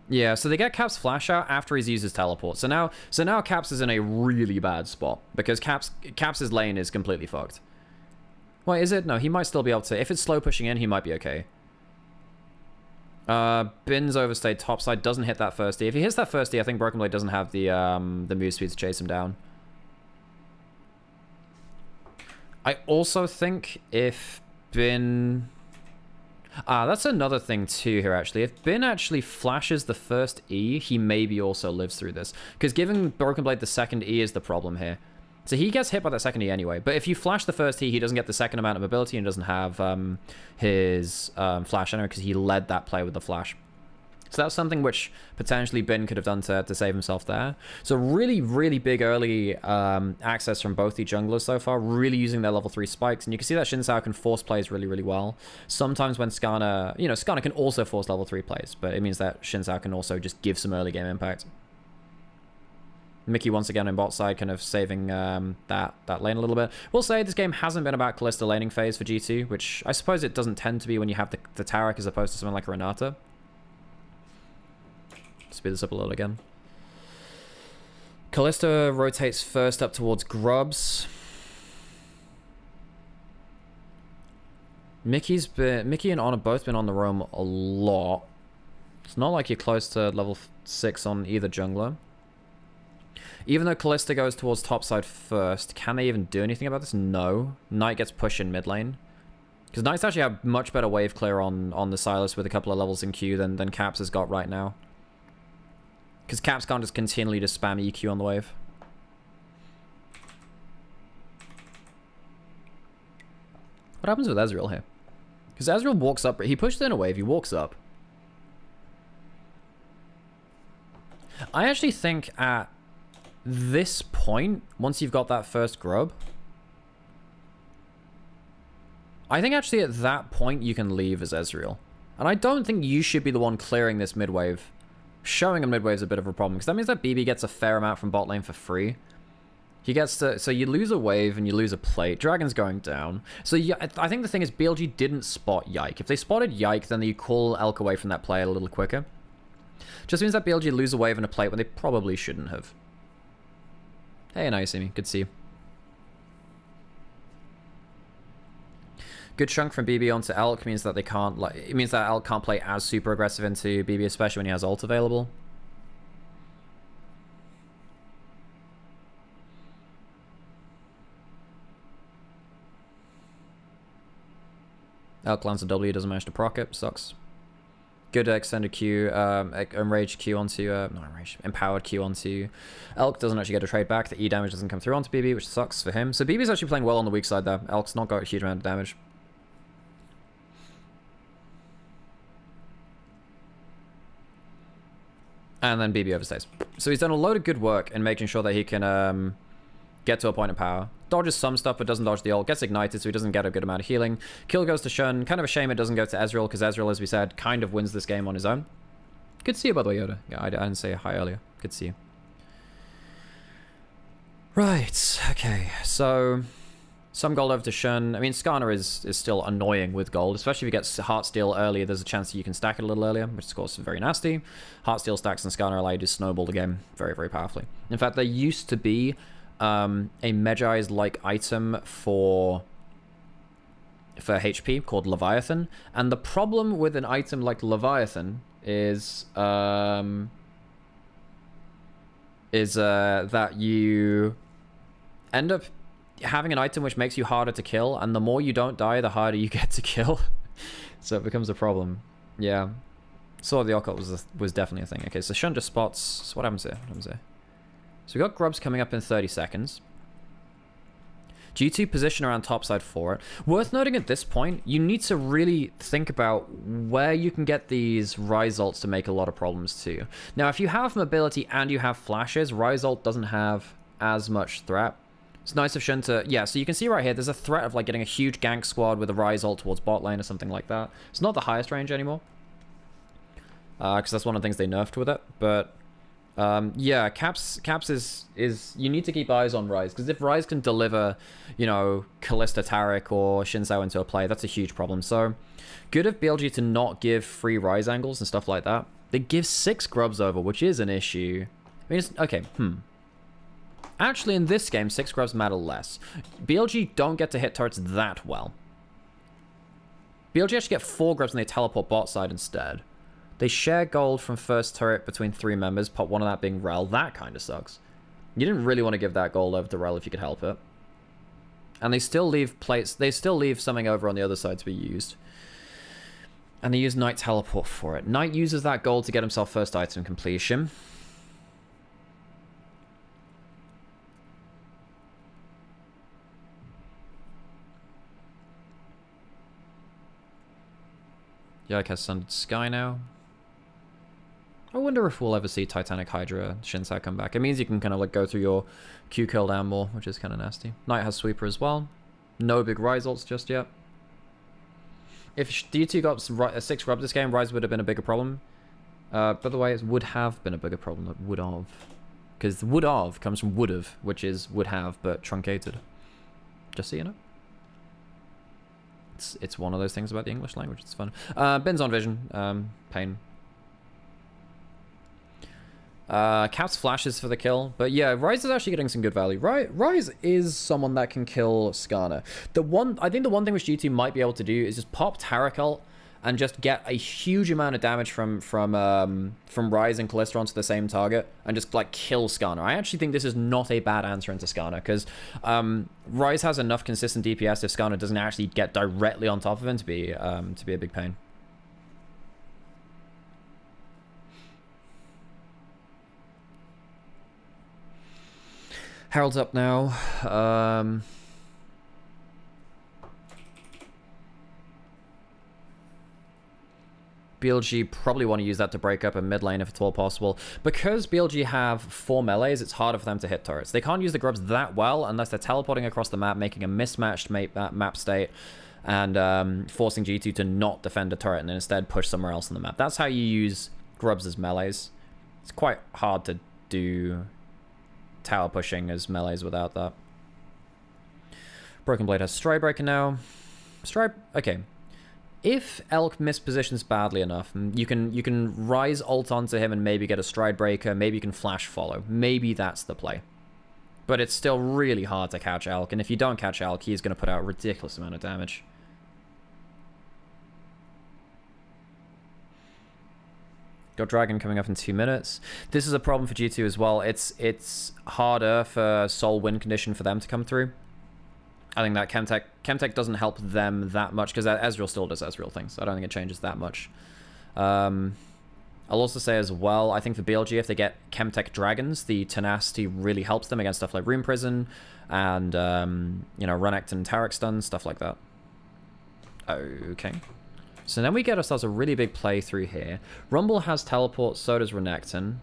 Yeah, so they get Caps flash out after he's used his teleport. So now Caps is in a really bad spot because Caps' lane is completely fucked. Wait, is it? No, he might still be able to. If it's slow pushing in, he might be okay. Bin's overstayed topside, doesn't hit that first E. If he hits that first E, I think Broken Blade doesn't have the move speed to chase him down. I also think if Bin... that's another thing too here, actually. If Bin actually flashes the first E, he maybe also lives through this. Because giving Broken Blade the second E is the problem here. So he gets hit by that second E anyway. But if you flash the first E, he doesn't get the second amount of mobility and doesn't have his flash anyway because he led that play with the flash. So that's something which potentially Bin could have done to save himself there. So really, really big early access from both the junglers so far, really using their level 3 spikes. And you can see that Xin Zhao can force plays really, really well. Sometimes when Skarner, you know, Skarner can also force level 3 plays, but it means that Xin Zhao can also just give some early game impact. Mickey once again in bot side, kind of saving that lane a little bit. We'll say this game hasn't been about Kalista laning phase for G2, which I suppose it doesn't tend to be when you have the Taric as opposed to someone like Renata. Speed this up a little again. Kalista rotates first up towards Grubs. Mickey and On have both been on the roam a lot. It's not like you're close to level 6 on either jungler. Even though Kalista goes towards topside first, can they even do anything about this? No. Knight gets pushed in mid lane. Because Knight's actually have much better wave clear on the Sylas with a couple of levels in Q than Caps has got right now. Because Caps can't just continually just spam EQ on the wave. What happens with Ezreal here? Because Ezreal walks up, he pushed in a wave, he walks up. I actually think at this point, once you've got that first grub, I think actually at that point you can leave as Ezreal. And I don't think you should be the one clearing this mid wave. Showing a mid wave is a bit of a problem, because that means that BB gets a fair amount from bot lane for free. He gets to, so you lose a wave and you lose a plate. Dragon's going down. So yeah, I think the thing is BLG didn't spot Yike. If they spotted Yike, then you call Elk away from that play a little quicker. Just means that BLG lose a wave and a plate when they probably shouldn't have. Hey, now you see me. Good to see you. Good chunk from BB onto Elk means that they can't, like, it means that Elk can't play as super aggressive into BB, especially when he has ult available. Elk lands a W, doesn't manage to proc it, sucks. Good extended Q, enraged Q onto, not enraged, empowered Q onto Elk, doesn't actually get a trade back. The E damage doesn't come through onto BB, which sucks for him. So BB's actually playing well on the weak side there. Elk's not got a huge amount of damage. And then BB overstays. So he's done a load of good work in making sure that he can get to a point of power. Dodges some stuff, but doesn't dodge the ult. Gets ignited, so he doesn't get a good amount of healing. Kill goes to Shun. Kind of a shame it doesn't go to Ezreal, because Ezreal, as we said, kind of wins this game on his own. Good to see you, by the way, Yoda. Yeah, I didn't say hi earlier. Good to see you. Right, okay. So, some gold over to Shun. I mean, Skarner is still annoying with gold, especially if you get Heartsteel earlier. There's a chance that you can stack it a little earlier, which of course is very nasty. Heartsteel stacks and Skarner allow you to snowball the game very, very powerfully. In fact, there used to be a Medjai's-like item for HP called Leviathan, and the problem with an item like Leviathan is that you end up having an item which makes you harder to kill, and the more you don't die, the harder you get to kill. So it becomes a problem. Yeah. Sword of the Occult was definitely a thing. Okay, so Shun just spots. So what happens here? What happens here? So we got Grubs coming up in 30 seconds. G2 position around topside for it. Worth noting at this point, you need to really think about where you can get these Rise ults to make a lot of problems to you. Now, if you have mobility and you have flashes, Rise ult doesn't have as much threat. It's nice of Shun to... Yeah, so you can see right here, there's a threat of like getting a huge gank squad with a Rise ult towards bot lane or something like that. It's not the highest range anymore, because that's one of the things they nerfed with it, but... yeah, Caps is you need to keep eyes on Rise, because if Rise can deliver, you know, Kalista Taric or Shinzao into a play, that's a huge problem. So good of BLG to not give free Rise angles and stuff like that. They give 6 Grubs over, which is an issue. I mean, it's, okay, actually, in this game, 6 Grubs matter less. BLG don't get to hit turrets that well. BLG actually get 4 Grubs and they teleport bot side instead. They share gold from first turret between 3 members, pot one of that being Rel. That kind of sucks. You didn't really want to give that gold over to Rel if you could help it. And they still leave plates. They still leave something over on the other side to be used. And they use Knight teleport for it. Knight uses that gold to get himself first item completion. Yike has Sundered Sky now. I wonder if we'll ever see Titanic Hydra Shinsei come back. It means you can kind of like go through your Q cooldown more, which is kind of nasty. Knight has Sweeper as well. No big Rise ults just yet. If D2 got 6 Grubs this game, Rise would have been a bigger problem. By the way, it would have been a bigger problem, not would have. Because would have comes from would have, which is would have, but truncated. Just so you know. It's one of those things about the English language. It's fun. Bin's on vision. Pain. Caps flashes for the kill. But yeah, Rise is actually getting some good value. Rise is someone that can kill Skarner. I think the one thing which G2 might be able to do is just pop Taric ult and just get a huge amount of damage from Rise and Kalista onto the same target and just like kill Skarner. I actually think this is not a bad answer into Skarner, because Rise has enough consistent DPS if Skarner doesn't actually get directly on top of him to be a big pain. Herald's up now. BLG probably want to use that to break up a mid lane if at all possible. Because BLG have 4 melees, it's harder for them to hit turrets. They can't use the Grubs that well unless they're teleporting across the map, making a mismatched map state, and forcing G2 to not defend a turret and then instead push somewhere else on the map. That's how you use Grubs as melees. It's quite hard to do tower pushing as melees without that. Broken Blade has Stride Breaker now. Okay. If Elk mispositions badly enough, you can Rise ult onto him and maybe get a Stride Breaker, maybe you can flash follow. Maybe that's the play. But it's still really hard to catch Elk, and if you don't catch Elk, he's going to put out a ridiculous amount of damage. Got Dragon coming up in 2 minutes. This is a problem for G2 as well. It's harder for Soul win condition for them to come through. I think that Chemtech doesn't help them that much, because Ezreal still does Ezreal things. I don't think it changes that much. I'll also say as well, I think for BLG, if they get Chemtech Dragons, the tenacity really helps them against stuff like Rune Prison and, you know, Renekton and Taric stun, stuff like that. Okay. So then we get ourselves a really big play through here. Rumble has teleport, so does Renekton.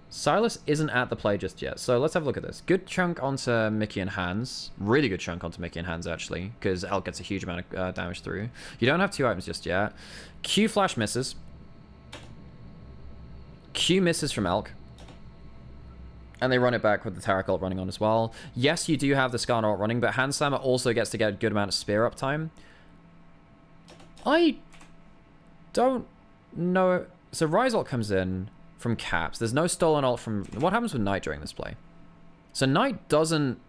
Sylas isn't at the play just yet, so let's have a look at this. Good chunk onto Mickey and Hans. Really good chunk onto Mickey and Hans, actually, because Elk gets a huge amount of damage through. You don't have 2 items just yet. Q flash misses. Q misses from Elk. And they run it back with the Taric ult running on as well. Yes, you do have the Skarner ult running, but Hand Slammer also gets to get a good amount of spear uptime. I don't know. So Ryze ult comes in from Caps. There's no stolen ult from... What happens with Knight during this play? So Knight doesn't...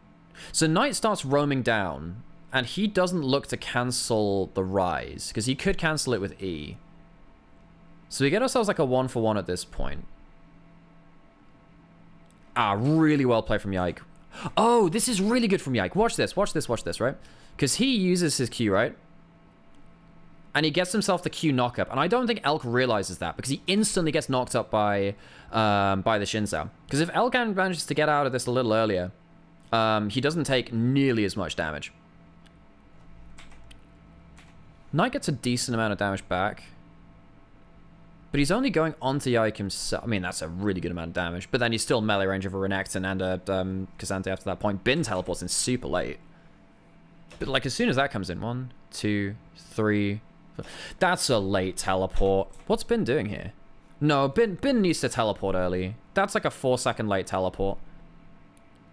So Knight starts roaming down, and he doesn't look to cancel the Ryze, because he could cancel it with E. So we get ourselves like a 1-for-1 at this point. Ah, really well played from Yike. Oh, this is really good from Yike. Watch this, right? Because he uses his Q, right? And he gets himself the Q knockup. And I don't think Elk realizes that, because he instantly gets knocked up by the Shinzao. Because if Elk manages to get out of this a little earlier, he doesn't take nearly as much damage. Knight gets a decent amount of damage back. But he's only going onto Yike himself. I mean, that's a really good amount of damage. But then he's still melee range of a Renekton and a K'Sante after that point. Bin teleports in super late. But like as soon as that comes in, 1, 2, 3... That's a late teleport. What's Bin doing here? No, Bin needs to teleport early. That's like a 4-second late teleport.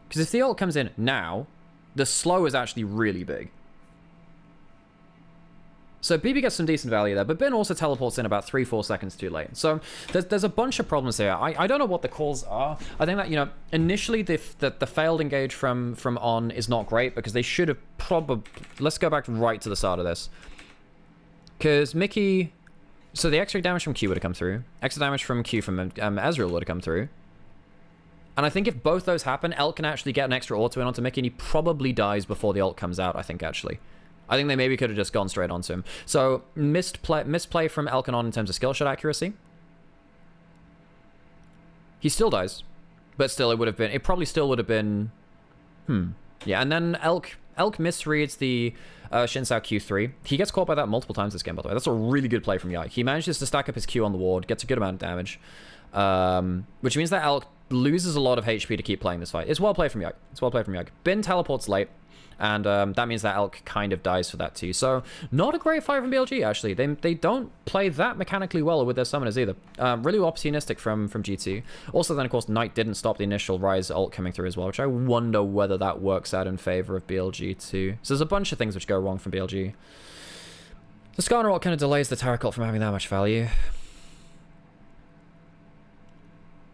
Because if the ult comes in now, the slow is actually really big. So BB gets some decent value there, but Bin also teleports in about 3-4 seconds too late. So there's a bunch of problems here. I don't know what the calls are. I think that, you know, initially the failed engage from On is not great, because they should have probably... Let's go back right to the start of this. Because Mickey... So the extra damage from Q would have come through. Extra damage from Q from Ezreal would have come through. And I think if both those happen, Elk can actually get an extra auto in onto Mickey, and he probably dies before the ult comes out, I think, actually. I think they maybe could have just gone straight onto him. So, misplay from Elk and On in terms of skill shot accuracy. He still dies. But still, it would have been... It probably still would have been... Yeah, and then Elk misreads the Shinzao Q3. He gets caught by that multiple times this game, by the way. That's a really good play from Yike. He manages to stack up his Q on the ward, gets a good amount of damage. Which means that Elk loses a lot of HP to keep playing this fight. It's well played from Yike. It's well played from Yike. Bin teleports late. And that means that Elk kind of dies for that too. So, not a great fight from BLG, actually. They don't play that mechanically well with their summoners either. Really opportunistic from G2. Also, then, of course, Knight didn't stop the initial Ryze ult coming through as well, which I wonder whether that works out in favor of BLG too. So, there's a bunch of things which go wrong from BLG. The Skarner ult kind of delays the Taric ult from having that much value.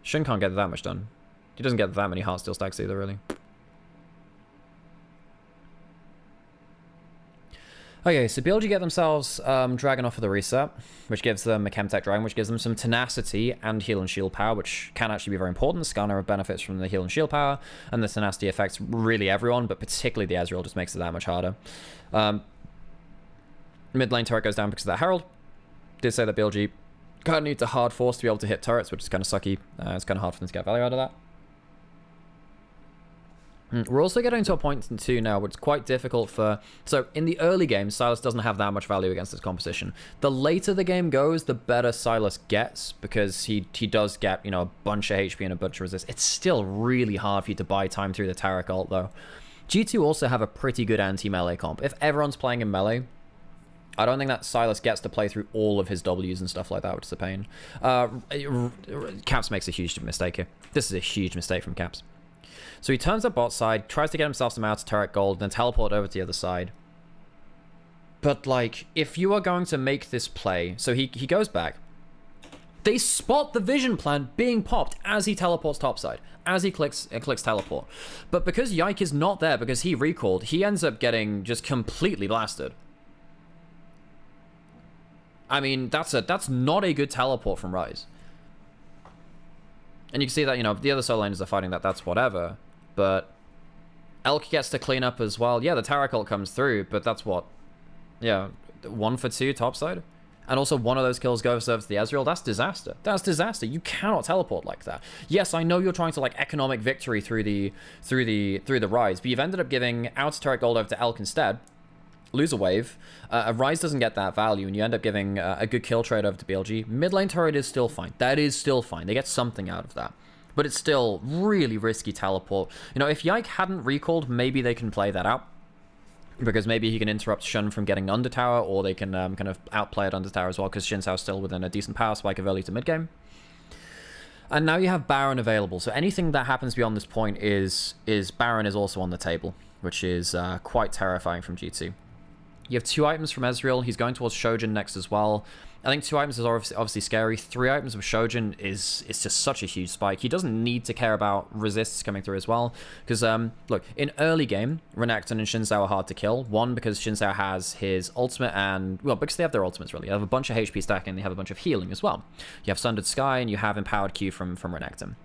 Shin can't get that much done. He doesn't get that many Heartsteel stacks either, really. Okay, so BLG get themselves Dragon off of the reset, which gives them a Chemtech Dragon, which gives them some tenacity and heal and shield power, which can actually be very important. Skarner benefits from the heal and shield power, and the tenacity affects really everyone, but particularly the Ezreal just makes it that much harder. Mid lane turret goes down because of that Herald. Did say that BLG kind of needs a hard force to be able to hit turrets, which is kind of sucky. It's kind of hard for them to get value out of that. We're also getting to a point too now where it's quite difficult for... So, in the early game, Sylas doesn't have that much value against this composition. The later the game goes, the better Sylas gets, because he does get, you know, a bunch of HP and a bunch of resist. It's still really hard for you to buy time through the Taric ult, though. G2 also have a pretty good anti-melee comp. If everyone's playing in melee, I don't think that Sylas gets to play through all of his Ws and stuff like that, which is a pain. Caps makes a huge mistake here. This is a huge mistake from Caps. So he turns up bot side, tries to get himself some outer turret gold, then teleport over to the other side. But, like, if you are going to make this play... So he goes back. They spot the vision plan being popped as he teleports topside. As he clicks teleport. But because Yike is not there, because he recalled, he ends up getting just completely blasted. I mean, that's not a good teleport from Ryze. And you can see that, you know, the other solo laners are fighting that, that's whatever. But Elk gets to clean up as well. Yeah, the Taric ult comes through, but that's what? Yeah, 1 for 2 topside? And also one of those kills goes over to the Ezreal. That's disaster. That's disaster. You cannot teleport like that. Yes, I know you're trying to, like, economic victory through the Ryze, but you've ended up giving outer turret gold over to Elk instead. lose a wave. Ryze doesn't get that value, and you end up giving a good kill trade over to BLG. Mid lane turret is still fine. That is still fine. They get something out of that. But it's still really risky teleport. You know, if Yike hadn't recalled, maybe they can play that out. Because maybe he can interrupt Shun from getting under tower, or they can kind of outplay it under tower as well, because Xin Zhao's still within a decent power spike of early to mid game. And now you have Baron available, so anything that happens beyond this point is Baron is also on the table, which is quite terrifying from G2. You have 2 items from Ezreal. He's going towards Shojin next as well. I think 2 items is obviously scary. 3 items with Shojin is just such a huge spike. He doesn't need to care about resists coming through as well. Because, look, in early game, Renekton and Xin Zhao are hard to kill. One, because Xin Zhao has his ultimate and... Well, because they have their ultimates, really. They have a bunch of HP stacking, they have a bunch of healing as well. You have Sundered Sky, and you have Empowered Q from Renekton.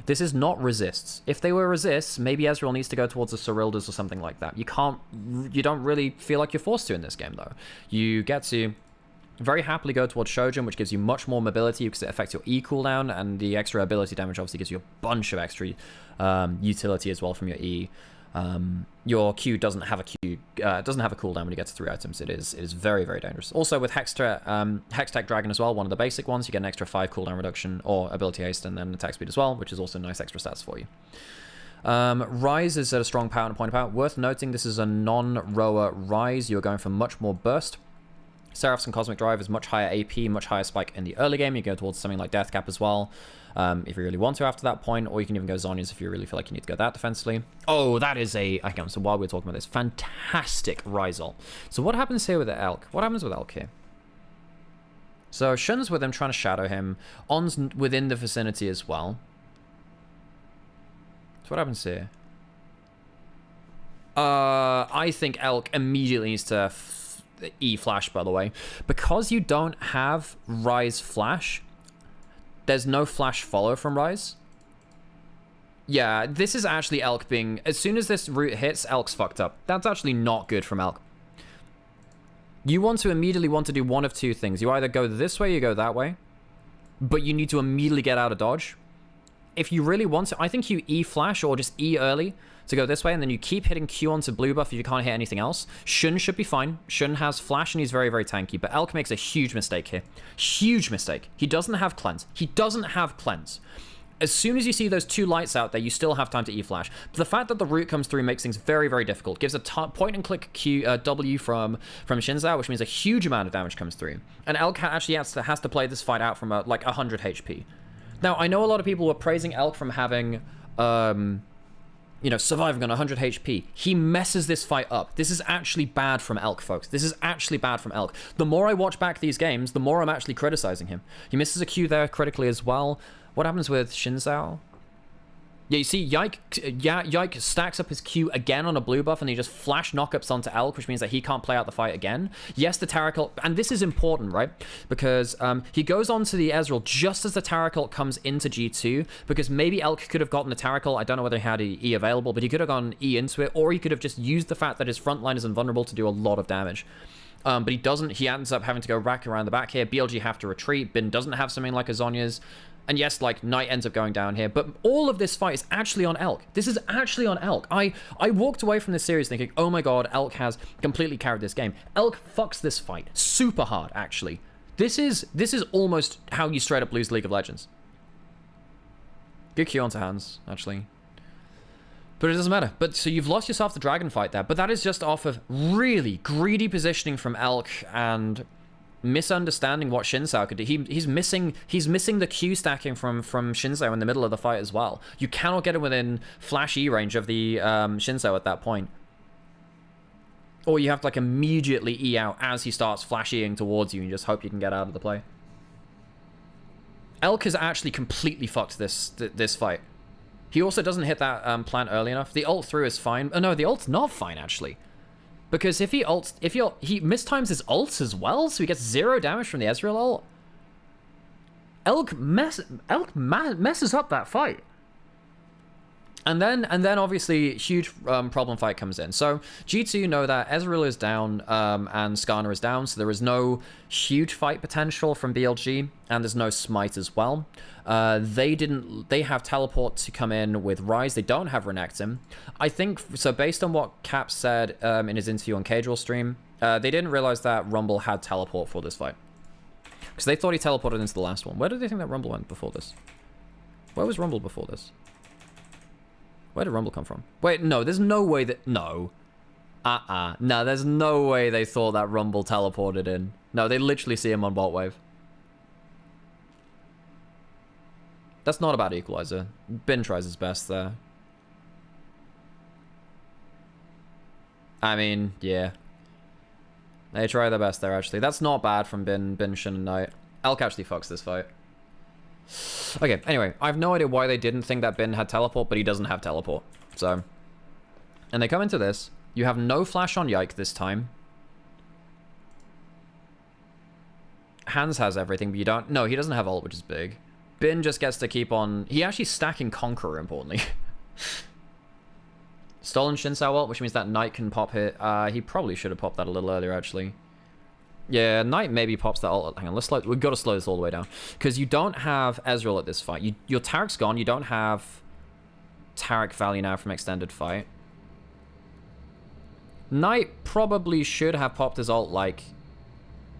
This is not resists. If they were resists, maybe Ezreal needs to go towards the Seryldas or something like that. You don't really feel like you're forced to in this game, though. You get to very happily go towards Shojin, which gives you much more mobility because it affects your E cooldown, and the extra ability damage obviously gives you a bunch of extra utility as well from your E. Your Q doesn't have a cooldown when you get to 3 items. It is very, very dangerous. Also with Hextech Dragon as well, one of the basic ones, you get an extra 5 cooldown reduction or ability haste and then attack speed as well, which is also nice extra stats for you. Ryze is at a strong power and a point of power. Worth noting, this is a non-rower Ryze. You're going for much more burst. Seraph's and Cosmic Drive is much higher AP, much higher spike in the early game. You go towards something like Deathcap as well, if you really want to after that point, or you can even go Zhonya's if you really feel like you need to go that defensively. Oh, that is a... Okay, so while we're talking about this, fantastic Ryze ult. So what happens here with the Elk? What happens with Elk here? So Shun's with him, trying to shadow him. On's within the vicinity as well. So what happens here? I think Elk immediately needs to... E-flash, by the way. Because you don't have Ryze flash, there's no flash follow from Ryze. Yeah, this is actually Elk being... As soon as this route hits, Elk's fucked up. That's actually not good from Elk. You immediately want to do one of 2 things. You either go this way or you go that way. But you need to immediately get out of dodge. If you really want to, I think you E-flash or just E early to go this way, and then you keep hitting Q onto blue buff if you can't hit anything else. Shun should be fine. Shun has flash and he's very, very tanky, but Elk makes a huge mistake here. Huge mistake. He doesn't have cleanse. He doesn't have cleanse. As soon as you see those 2 lights out there, you still have time to E-flash. But the fact that the root comes through makes things very, very difficult. Gives a point-and-click W from Xin Zhao, which means a huge amount of damage comes through. And Elk actually has to play this fight out from like 100 HP. Now, I know a lot of people were praising Elk from having... you know, surviving on 100 HP. He messes this fight up. This is actually bad from Elk, folks. This is actually bad from Elk. The more I watch back these games, the more I'm actually criticizing him. He misses a Q there critically as well. What happens with Xin Zhao? Yeah, you see, Yike stacks up his Q again on a blue buff, and he just flash knockups onto Elk, which means that he can't play out the fight again. Yes, the Taric, and this is important, right? Because he goes on to the Ezreal just as the Taric comes into G2, because maybe Elk could have gotten the Taric. I don't know whether he had E available, but he could have gone E into it, or he could have just used the fact that his front line is invulnerable to do a lot of damage. But he doesn't. He ends up having to go back around the back here. BLG have to retreat. Bin doesn't have something like a Zhonya's. And yes, like, Knight ends up going down here. But all of this fight is actually on Elk. This is actually on Elk. I walked away from this series thinking, oh my god, Elk has completely carried this game. Elk fucks this fight super hard, actually. This is almost how you straight up lose League of Legends. Good Q onto hands, actually. But it doesn't matter. But so you've lost yourself the dragon fight there. But that is just off of really greedy positioning from Elk and... misunderstanding what Xin Zhao could do. He's missing the Q stacking from Xin Zhao in the middle of the fight as well. You cannot get him within flash E range of the Xin Zhao at that point. Or you have to like immediately E out as he starts flash E-ing towards you and just hope you can get out of the play. Elk has actually completely fucked this fight. He also doesn't hit that plant early enough. The ult through is fine. Oh no, the ult's not fine actually. Because if he ults, he mistimes his ults as well, so he gets 0 damage from the Ezreal ult. Elk messes up that fight. And then obviously huge problem fight comes in. So G2 know that Ezreal is down and Skarner is down, so there is no huge fight potential from BLG, and there's no smite as well. They have teleport to come in with Ryze. They don't have Renekton. I think so based on what Cap said in his interview on Casual stream. They didn't realize that Rumble had teleport for this fight. Because they thought he teleported into the last one. Where did they think that Rumble went before this? Where was Rumble before this? Where did Rumble come from? Wait, no, there's no way that... No. No, there's no way they thought that Rumble teleported in. No, they literally see him on bot wave. That's not a bad equalizer. Bin tries his best there. I mean, yeah. They try their best there, actually. That's not bad from Bin, Shin, and Knight. Elk actually fucks this fight. Okay, anyway. I have no idea why they didn't think that Bin had teleport, but he doesn't have teleport. So. And they come into this. You have no flash on Yike this time. Hans has everything, but you don't... No, he doesn't have ult, which is big. Bin just gets to keep on... He actually stacking Conqueror, importantly. Stolen Shinsao ult, which means that Knight can pop hit. He probably should have popped that a little earlier, actually. Yeah, Knight maybe pops that ult. Hang on, let's slow... We've got to slow this all the way down. Because you don't have Ezreal at this fight. Your Tarek's gone. You don't have Tarek value now from extended fight. Knight probably should have popped his ult, like,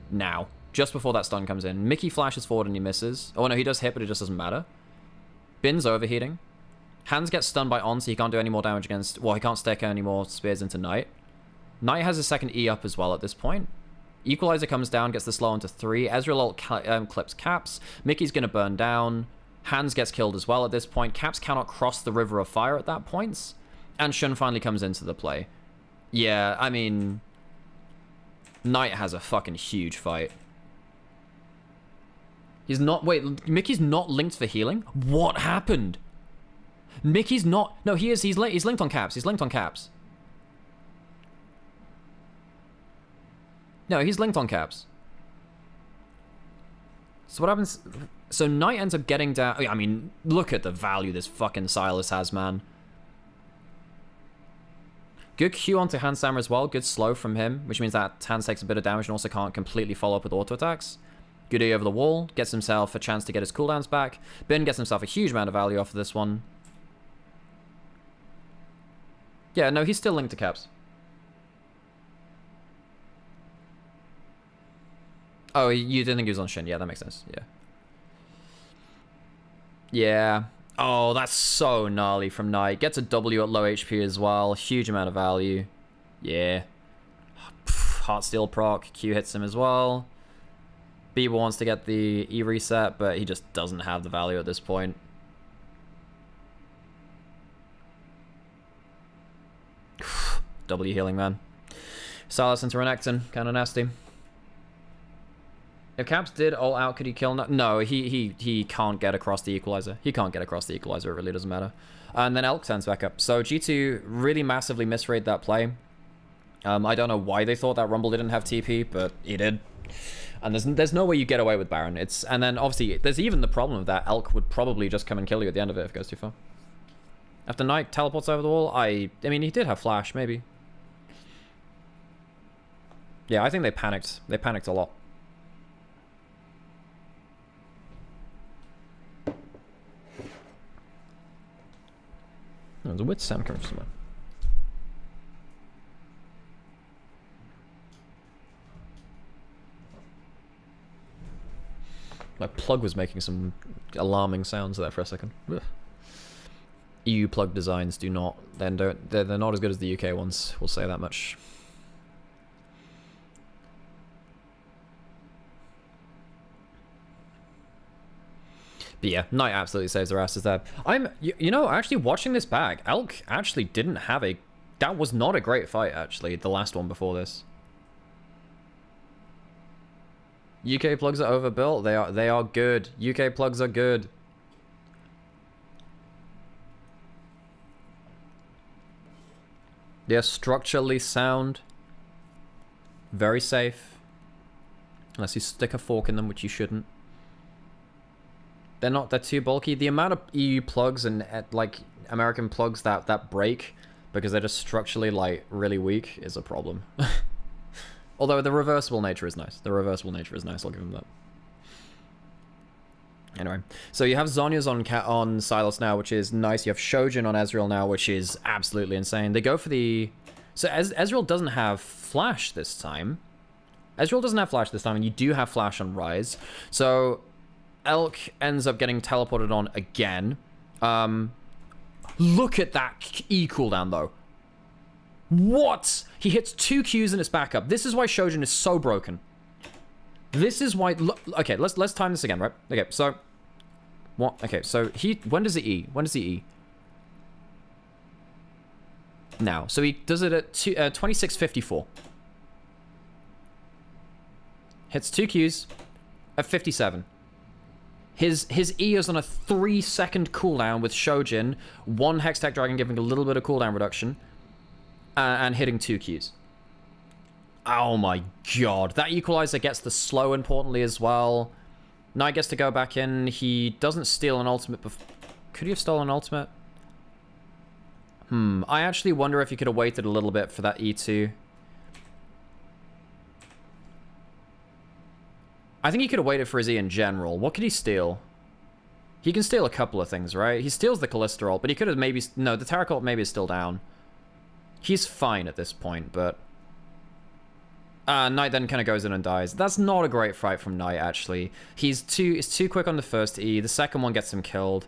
now. Just before that stun comes in. Mickey flashes forward and he misses. Oh, no, he does hit, but it just doesn't matter. Bin's overheating. Hans gets stunned by On, so he can't do any more damage against... Well, he can't stack any more spears into Knight. Knight has a second E up as well at this point. Equalizer comes down, gets the slow onto 3. Ezreal ult clips Caps. Mickey's going to burn down. Hans gets killed as well at this point. Caps cannot cross the River of Fire at that point. And Shun finally comes into the play. Yeah, I mean... Knight has a fucking huge fight. He's not... Wait, Mickey's not linked for healing? What happened? Mickey's not... No, he is. He's linked on Caps. He's linked on Caps. No, he's linked on Caps. So what happens... So Knight ends up getting down... I mean, look at the value this fucking Silas has, man. Good Q onto Hans Hammer as well. Good slow from him, which means that Hans takes a bit of damage and also can't completely follow up with auto attacks. Good E over the wall. Gets himself a chance to get his cooldowns back. Bin gets himself a huge amount of value off of this one. Yeah, no, he's still linked to Caps. Oh, you didn't think he was on Shin. Yeah, that makes sense. Yeah. Yeah. Oh, that's so gnarly from Knight. Gets a W at low HP as well. Huge amount of value. Yeah. Heartsteel proc. Q hits him as well. Bieber wants to get the E reset, but he just doesn't have the value at this point. W healing, man. Silas into Renekton. Kind of nasty. If Caps did ult out, could he kill? No, he can't get across the equalizer. He can't get across the equalizer. It really doesn't matter. And then Elk turns back up. So G2 really massively misread that play. I don't know why they thought that Rumble didn't have TP, but he did. And there's no way you get away with Baron. And then obviously there's even the problem of that Elk would probably just come and kill you at the end of it if it goes too far. After Knight teleports over the wall, I mean he did have flash, maybe. Yeah, I think they panicked. They panicked a lot. There's a weird sound coming from somewhere. My plug was making some alarming sounds there for a second. Ugh. EU plug designs do not... They're not as good as the UK ones, we'll say that much. But yeah, Knight absolutely saves their asses there. You know, actually watching this back, Elk actually didn't have a... That was not a great fight, actually, the last one before this. UK plugs are overbuilt. They are good. UK plugs are good. They're structurally sound. Very safe. Unless you stick a fork in them, which you shouldn't. They're too bulky. The amount of EU plugs and like American plugs that break because they're just structurally like really weak is a problem. Although the reversible nature is nice. The reversible nature is nice, I'll give them that. Anyway, so you have Zhonya's on Silas now, which is nice. You have Shojin on Ezreal now, which is absolutely insane. They go for the So Ezreal doesn't have Flash this time. Ezreal doesn't have Flash this time, and you do have Flash on Rise. So Elk ends up getting teleported on again. Look at that E cooldown, though. What? He hits 2 Qs and it's back up. This is why Shojin is so broken. This is why... Okay, let's time this again, right? Okay, so... What? Okay, so he... When does he E? When does he E? Now. So he does it at 26:54. Hits 2 Qs at 57. His E is on a 3-second cooldown with Shojin, 1 Hextech Dragon giving a little bit of cooldown reduction, and hitting 2 Qs. Oh my god. That equalizer gets the slow importantly as well. Knight gets to go back in. He doesn't steal an ultimate before. Could he have stolen an ultimate? I actually wonder if he could have waited a little bit for that E2. I think he could have waited for his E in general. What could he steal? He can steal a couple of things, right? He steals the cholesterol, but he could have maybe... No, the Terracult maybe is still down. He's fine at this point, but... Knight then kind of goes in and dies. That's not a great fight from Knight, actually. He's too quick on the first E. The second one gets him killed.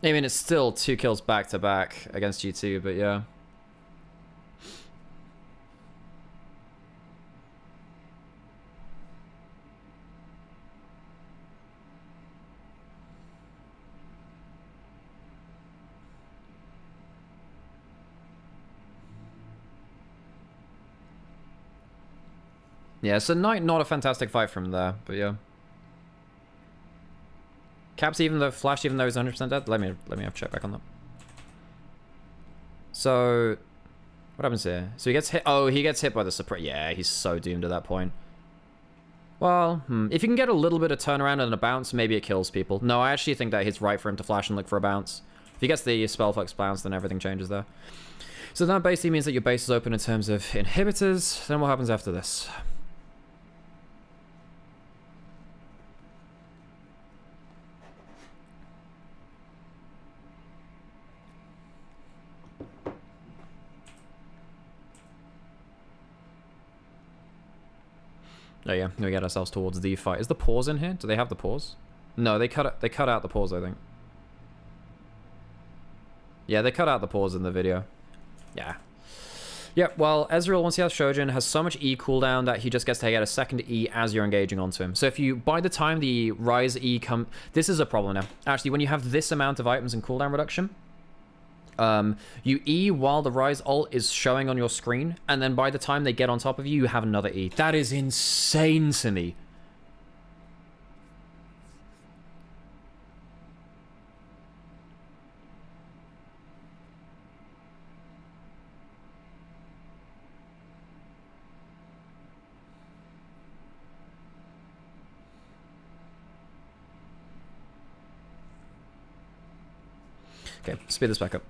I mean, it's still 2 kills back-to-back against G2, but yeah. Yeah, so Knight, not a fantastic fight from there, but yeah. Caps, even though Flash, even though he's 100% dead. Let me have a check back on that. So, what happens here? So he gets hit. Oh, he gets hit by the suppress. Yeah, he's so doomed at that point. Well, if you can get a little bit of turnaround and a bounce, maybe it kills people. No, I actually think that it's right for him to flash and look for a bounce. If he gets the Spellflex bounce, then everything changes there. So that basically means that your base is open in terms of inhibitors. Then what happens after this? Oh yeah, we get ourselves towards the fight. Is the pause in here? Do they have the pause? No, they cut out the pause, I think. Yeah, they cut out the pause in the video. Yeah. Yeah, well, Ezreal, once he has Shojin, has so much E cooldown that he just gets to get a second E as you're engaging onto him. So if you, by the time the Rise E come... This is a problem now. Actually, when you have this amount of items and cooldown reduction, you E while the Rise ult is showing on your screen, and then by the time they get on top of you, you have another E. That is insane to me. Okay, speed this back up.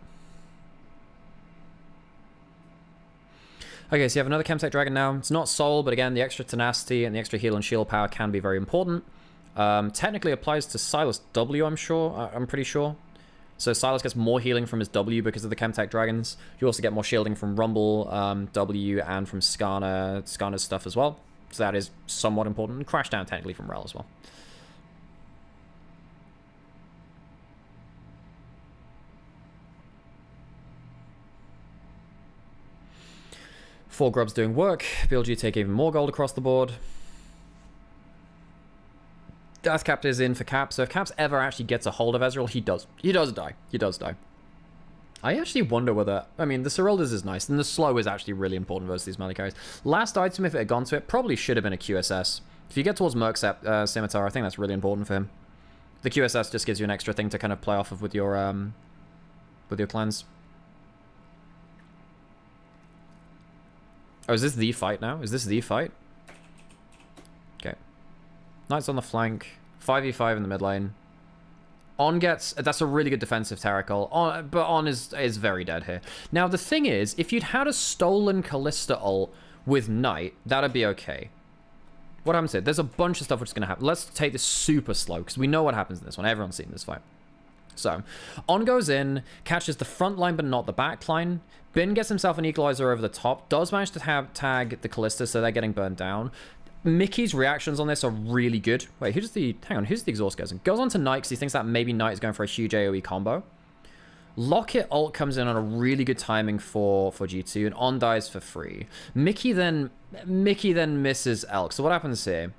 Okay, so you have another Chemtech Dragon now. It's not Soul, but again, the extra tenacity and the extra heal and shield power can be very important. Technically applies to Sylas W, I'm pretty sure. So Sylas gets more healing from his W because of the Chemtech Dragons. You also get more shielding from Rumble W and from Skarner's stuff as well. So that is somewhat important. And Crashdown technically from Rel as well. Four Grubs doing work. BLG take even more gold across the board. Death Cap is in for Cap, so if Caps ever actually gets a hold of Ezreal, he does. He does die. He does die. I actually wonder whether... I mean, the Serylda's is nice, and the slow is actually really important versus these melee carries. Last item, if it had gone to it, probably should have been a QSS. If you get towards Merc's Scimitar, I think that's really important for him. The QSS just gives you an extra thing to kind of play off of with your cleanse. Oh, is this the fight now? Is this the fight? Okay. Knight's on the flank. 5v5 in the mid lane. On gets... That's a really good defensive Terracol. But On is very dead here. Now, the thing is, if you'd had a stolen Callista ult with Knight, that'd be okay. What happens here? There's a bunch of stuff which is going to happen. Let's take this super slow, because we know what happens in this one. Everyone's seen this fight. So, On goes in, catches the front line but not the back line. Bin gets himself an equalizer over the top, does manage to tag the Callista, so they're getting burned down. Mickey's reactions on this are really good. Wait, who's the exhaust goes in? Goes on to Knight because he thinks that maybe Knight is going for a huge AoE combo. Locket ult comes in on a really good timing for G2, and On dies for free. Mickey then misses Elk. So what happens here?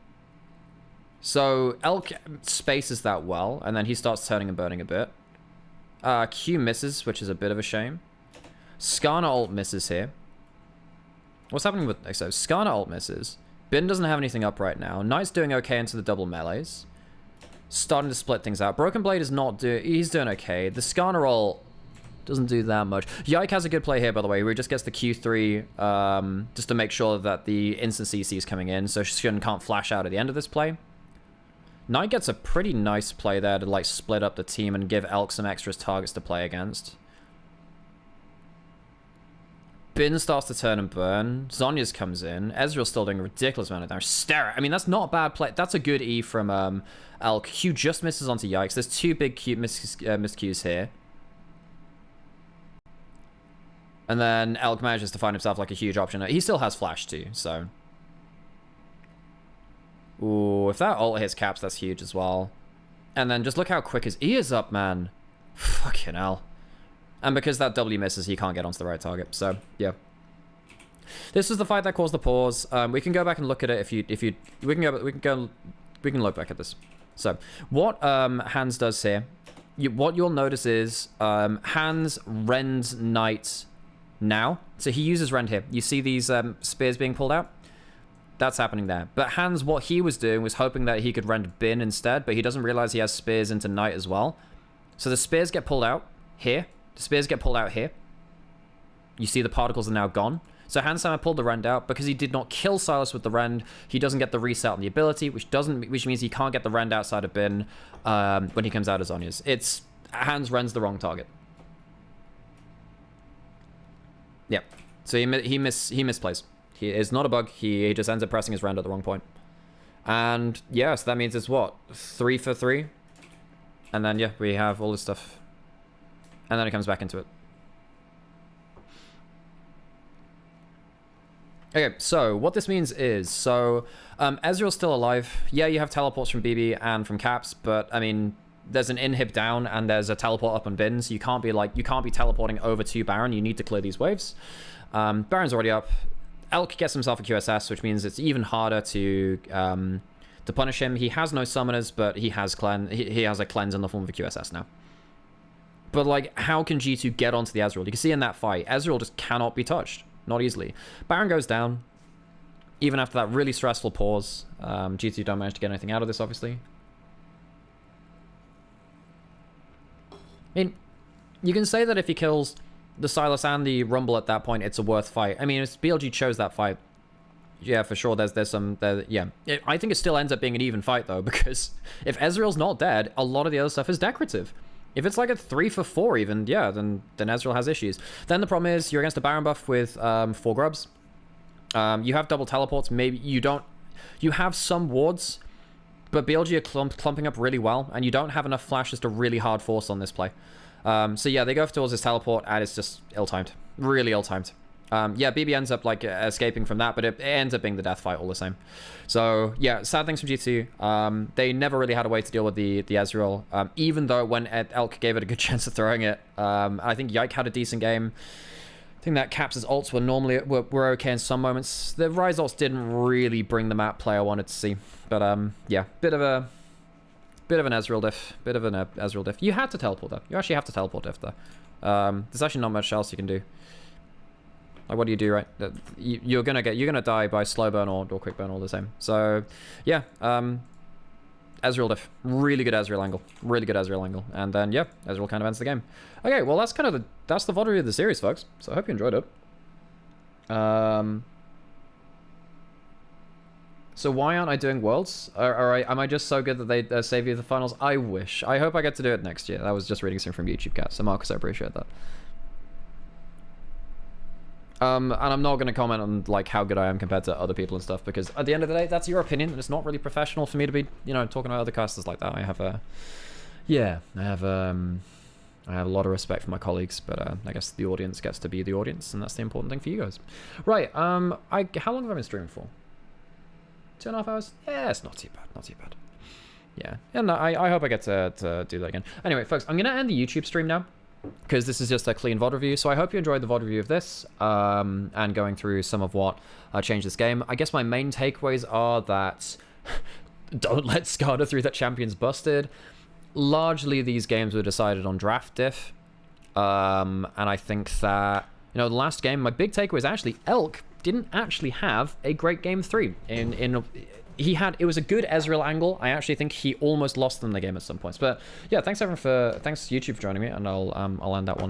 So Elk spaces that well, and then he starts turning and burning a bit. Q misses, which is a bit of a shame. Skarner ult misses here. What's happening with... So Skarner ult misses. Bin doesn't have anything up right now. Knight's doing okay into the double melees. Starting to split things out. Broken Blade is not doing... He's doing okay. The Skarner ult doesn't do that much. Yike has a good play here, by the way, where he just gets the Q3 just to make sure that the instant CC is coming in, so Shun can't flash out at the end of this play. Knight gets a pretty nice play there to like split up the team and give Elk some extra targets to play against. Bin starts to turn and burn. Zhonya's comes in. Ezreal's still doing a ridiculous amount of damage. Stare. I mean, that's not a bad play. That's a good E from Elk. Q just misses onto Yikes. There's two big miscues here. And then Elk manages to find himself like a huge option. He still has flash too, so... Ooh, if that ult hits caps, that's huge as well. And then just look how quick his E is up, man. Fucking hell. And because that W misses, he can't get onto the right target. So, yeah. This was the fight that caused the pause. We can go back and look at it if you we can look back at this. So, what Hans does here, what you'll notice is Hans rends Knight now. So he uses rend here. You see these spears being pulled out? That's happening there. But Hans, what he was doing was hoping that he could rend Bin instead, but he doesn't realize he has spears into Knight as well. So the spears get pulled out here. The spears get pulled out here. You see the particles are now gone. So Hans Hammer pulled the rend out. Because he did not kill Silas with the rend, he doesn't get the reset on the ability, which means he can't get the rend outside of Bin when he comes out as Zonya's. It's Hans rends the wrong target. Yep. So he misplays. It's not a bug. He just ends up pressing his rend at the wrong point. And yeah, so that means it's what? 3 for 3? And then yeah, we have all this stuff. And then it comes back into it. Okay, so what this means is, Ezreal's still alive. Yeah, you have teleports from BB and from Caps, but I mean, there's an inhib down and there's a teleport up on Bin, so you can't be teleporting over to Baron. You need to clear these waves. Baron's already up. Elk gets himself a QSS, which means it's even harder to punish him. He has no summoners, but he has he has a cleanse in the form of a QSS now. But like, how can G2 get onto the Ezreal? You can see in that fight, Ezreal just cannot be touched. Not easily. Baron goes down. Even after that really stressful pause. G2 don't manage to get anything out of this, obviously. I mean, you can say that if he kills the Silas and the Rumble at that point, it's a worth fight. I mean, if BLG chose that fight, yeah, for sure, there's some... yeah. I think it still ends up being an even fight, though, because if Ezreal's not dead, a lot of the other stuff is decorative. If it's like a 3 for 4 even, yeah, then Ezreal has issues. Then the problem is you're against a Baron buff with 4 grubs. You have double teleports. Maybe you don't... You have some wards, but BLG are clumping up really well, and you don't have enough flashes to really hard force on this play. So yeah, they go towards this teleport, and it's just ill-timed. Really ill-timed. Yeah, BB ends up like escaping from that, but it ends up being the death fight all the same. So yeah, sad things from G2. They never really had a way to deal with the Ezreal, even though when Elk gave it a good chance of throwing it. I think Yike had a decent game. I think that Caps' ults were okay in some moments. The Ryze ults didn't really bring the map play I wanted to see. But yeah, bit of an Ezreal diff. Bit of an Ezreal diff. You had to teleport though. You actually have to teleport diff though. There's actually not much else you can do. Like, what do you do, right? You're gonna die by slow burn or quick burn all the same. So yeah, Ezreal diff. Really good Ezreal angle. Really good Ezreal angle. And then yeah, Ezreal kind of ends the game. Okay, well that's the VoD review of the series, folks. So I hope you enjoyed it. So why aren't I doing Worlds? Am I just so good that they save you the finals? I wish. I hope I get to do it next year. That was just reading something from YouTube Cat. So Marcus, I appreciate that. And I'm not going to comment on like how good I am compared to other people and stuff, because at the end of the day, that's your opinion, and it's not really professional for me to be, you know, talking about other casters like that. I have yeah, I have a lot of respect for my colleagues, but I guess the audience gets to be the audience, and that's the important thing for you guys. Right, how long have I been streaming for? 2.5 hours? Yeah, it's not too bad, not too bad. Yeah, and I hope I get to do that again. Anyway, folks, I'm going to end the YouTube stream now, because this is just a clean VoD review. So I hope you enjoyed the VoD review of this, and going through some of what changed this game. I guess my main takeaways are that don't let Skada through that champion's busted. Largely, these games were decided on draft diff, and I think that, you know, the last game, my big takeaway is actually Elk didn't actually have a great game 3. It was a good Ezreal angle. I actually think he almost lost them the game at some points. But yeah, thanks YouTube for joining me, and I'll end that one now.